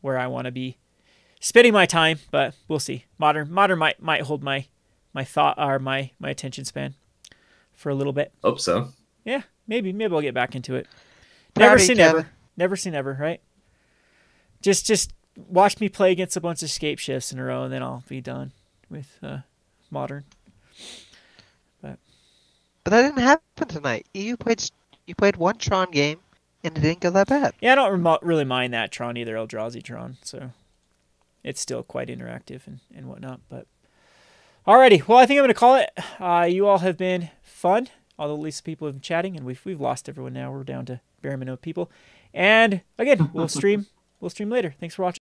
where I want to be spending my time. But we'll see. Modern might hold my thought or my attention span for a little bit. Hope so. Yeah, maybe I'll get back into it. Never say never. Never say never, right? Just watch me play against a bunch of escape shifts in a row, and then I'll be done with Modern. But that didn't happen tonight. You played one Tron game, and it didn't go that bad. Yeah, I don't really mind that Tron either, Eldrazi Tron. So it's still quite interactive and whatnot. But alrighty, well, I think I'm going to call it. You all have been fun. Although at least people have been chatting, and we've lost everyone now. We're down to bare minimum people. And again, we'll stream later. Thanks for watching.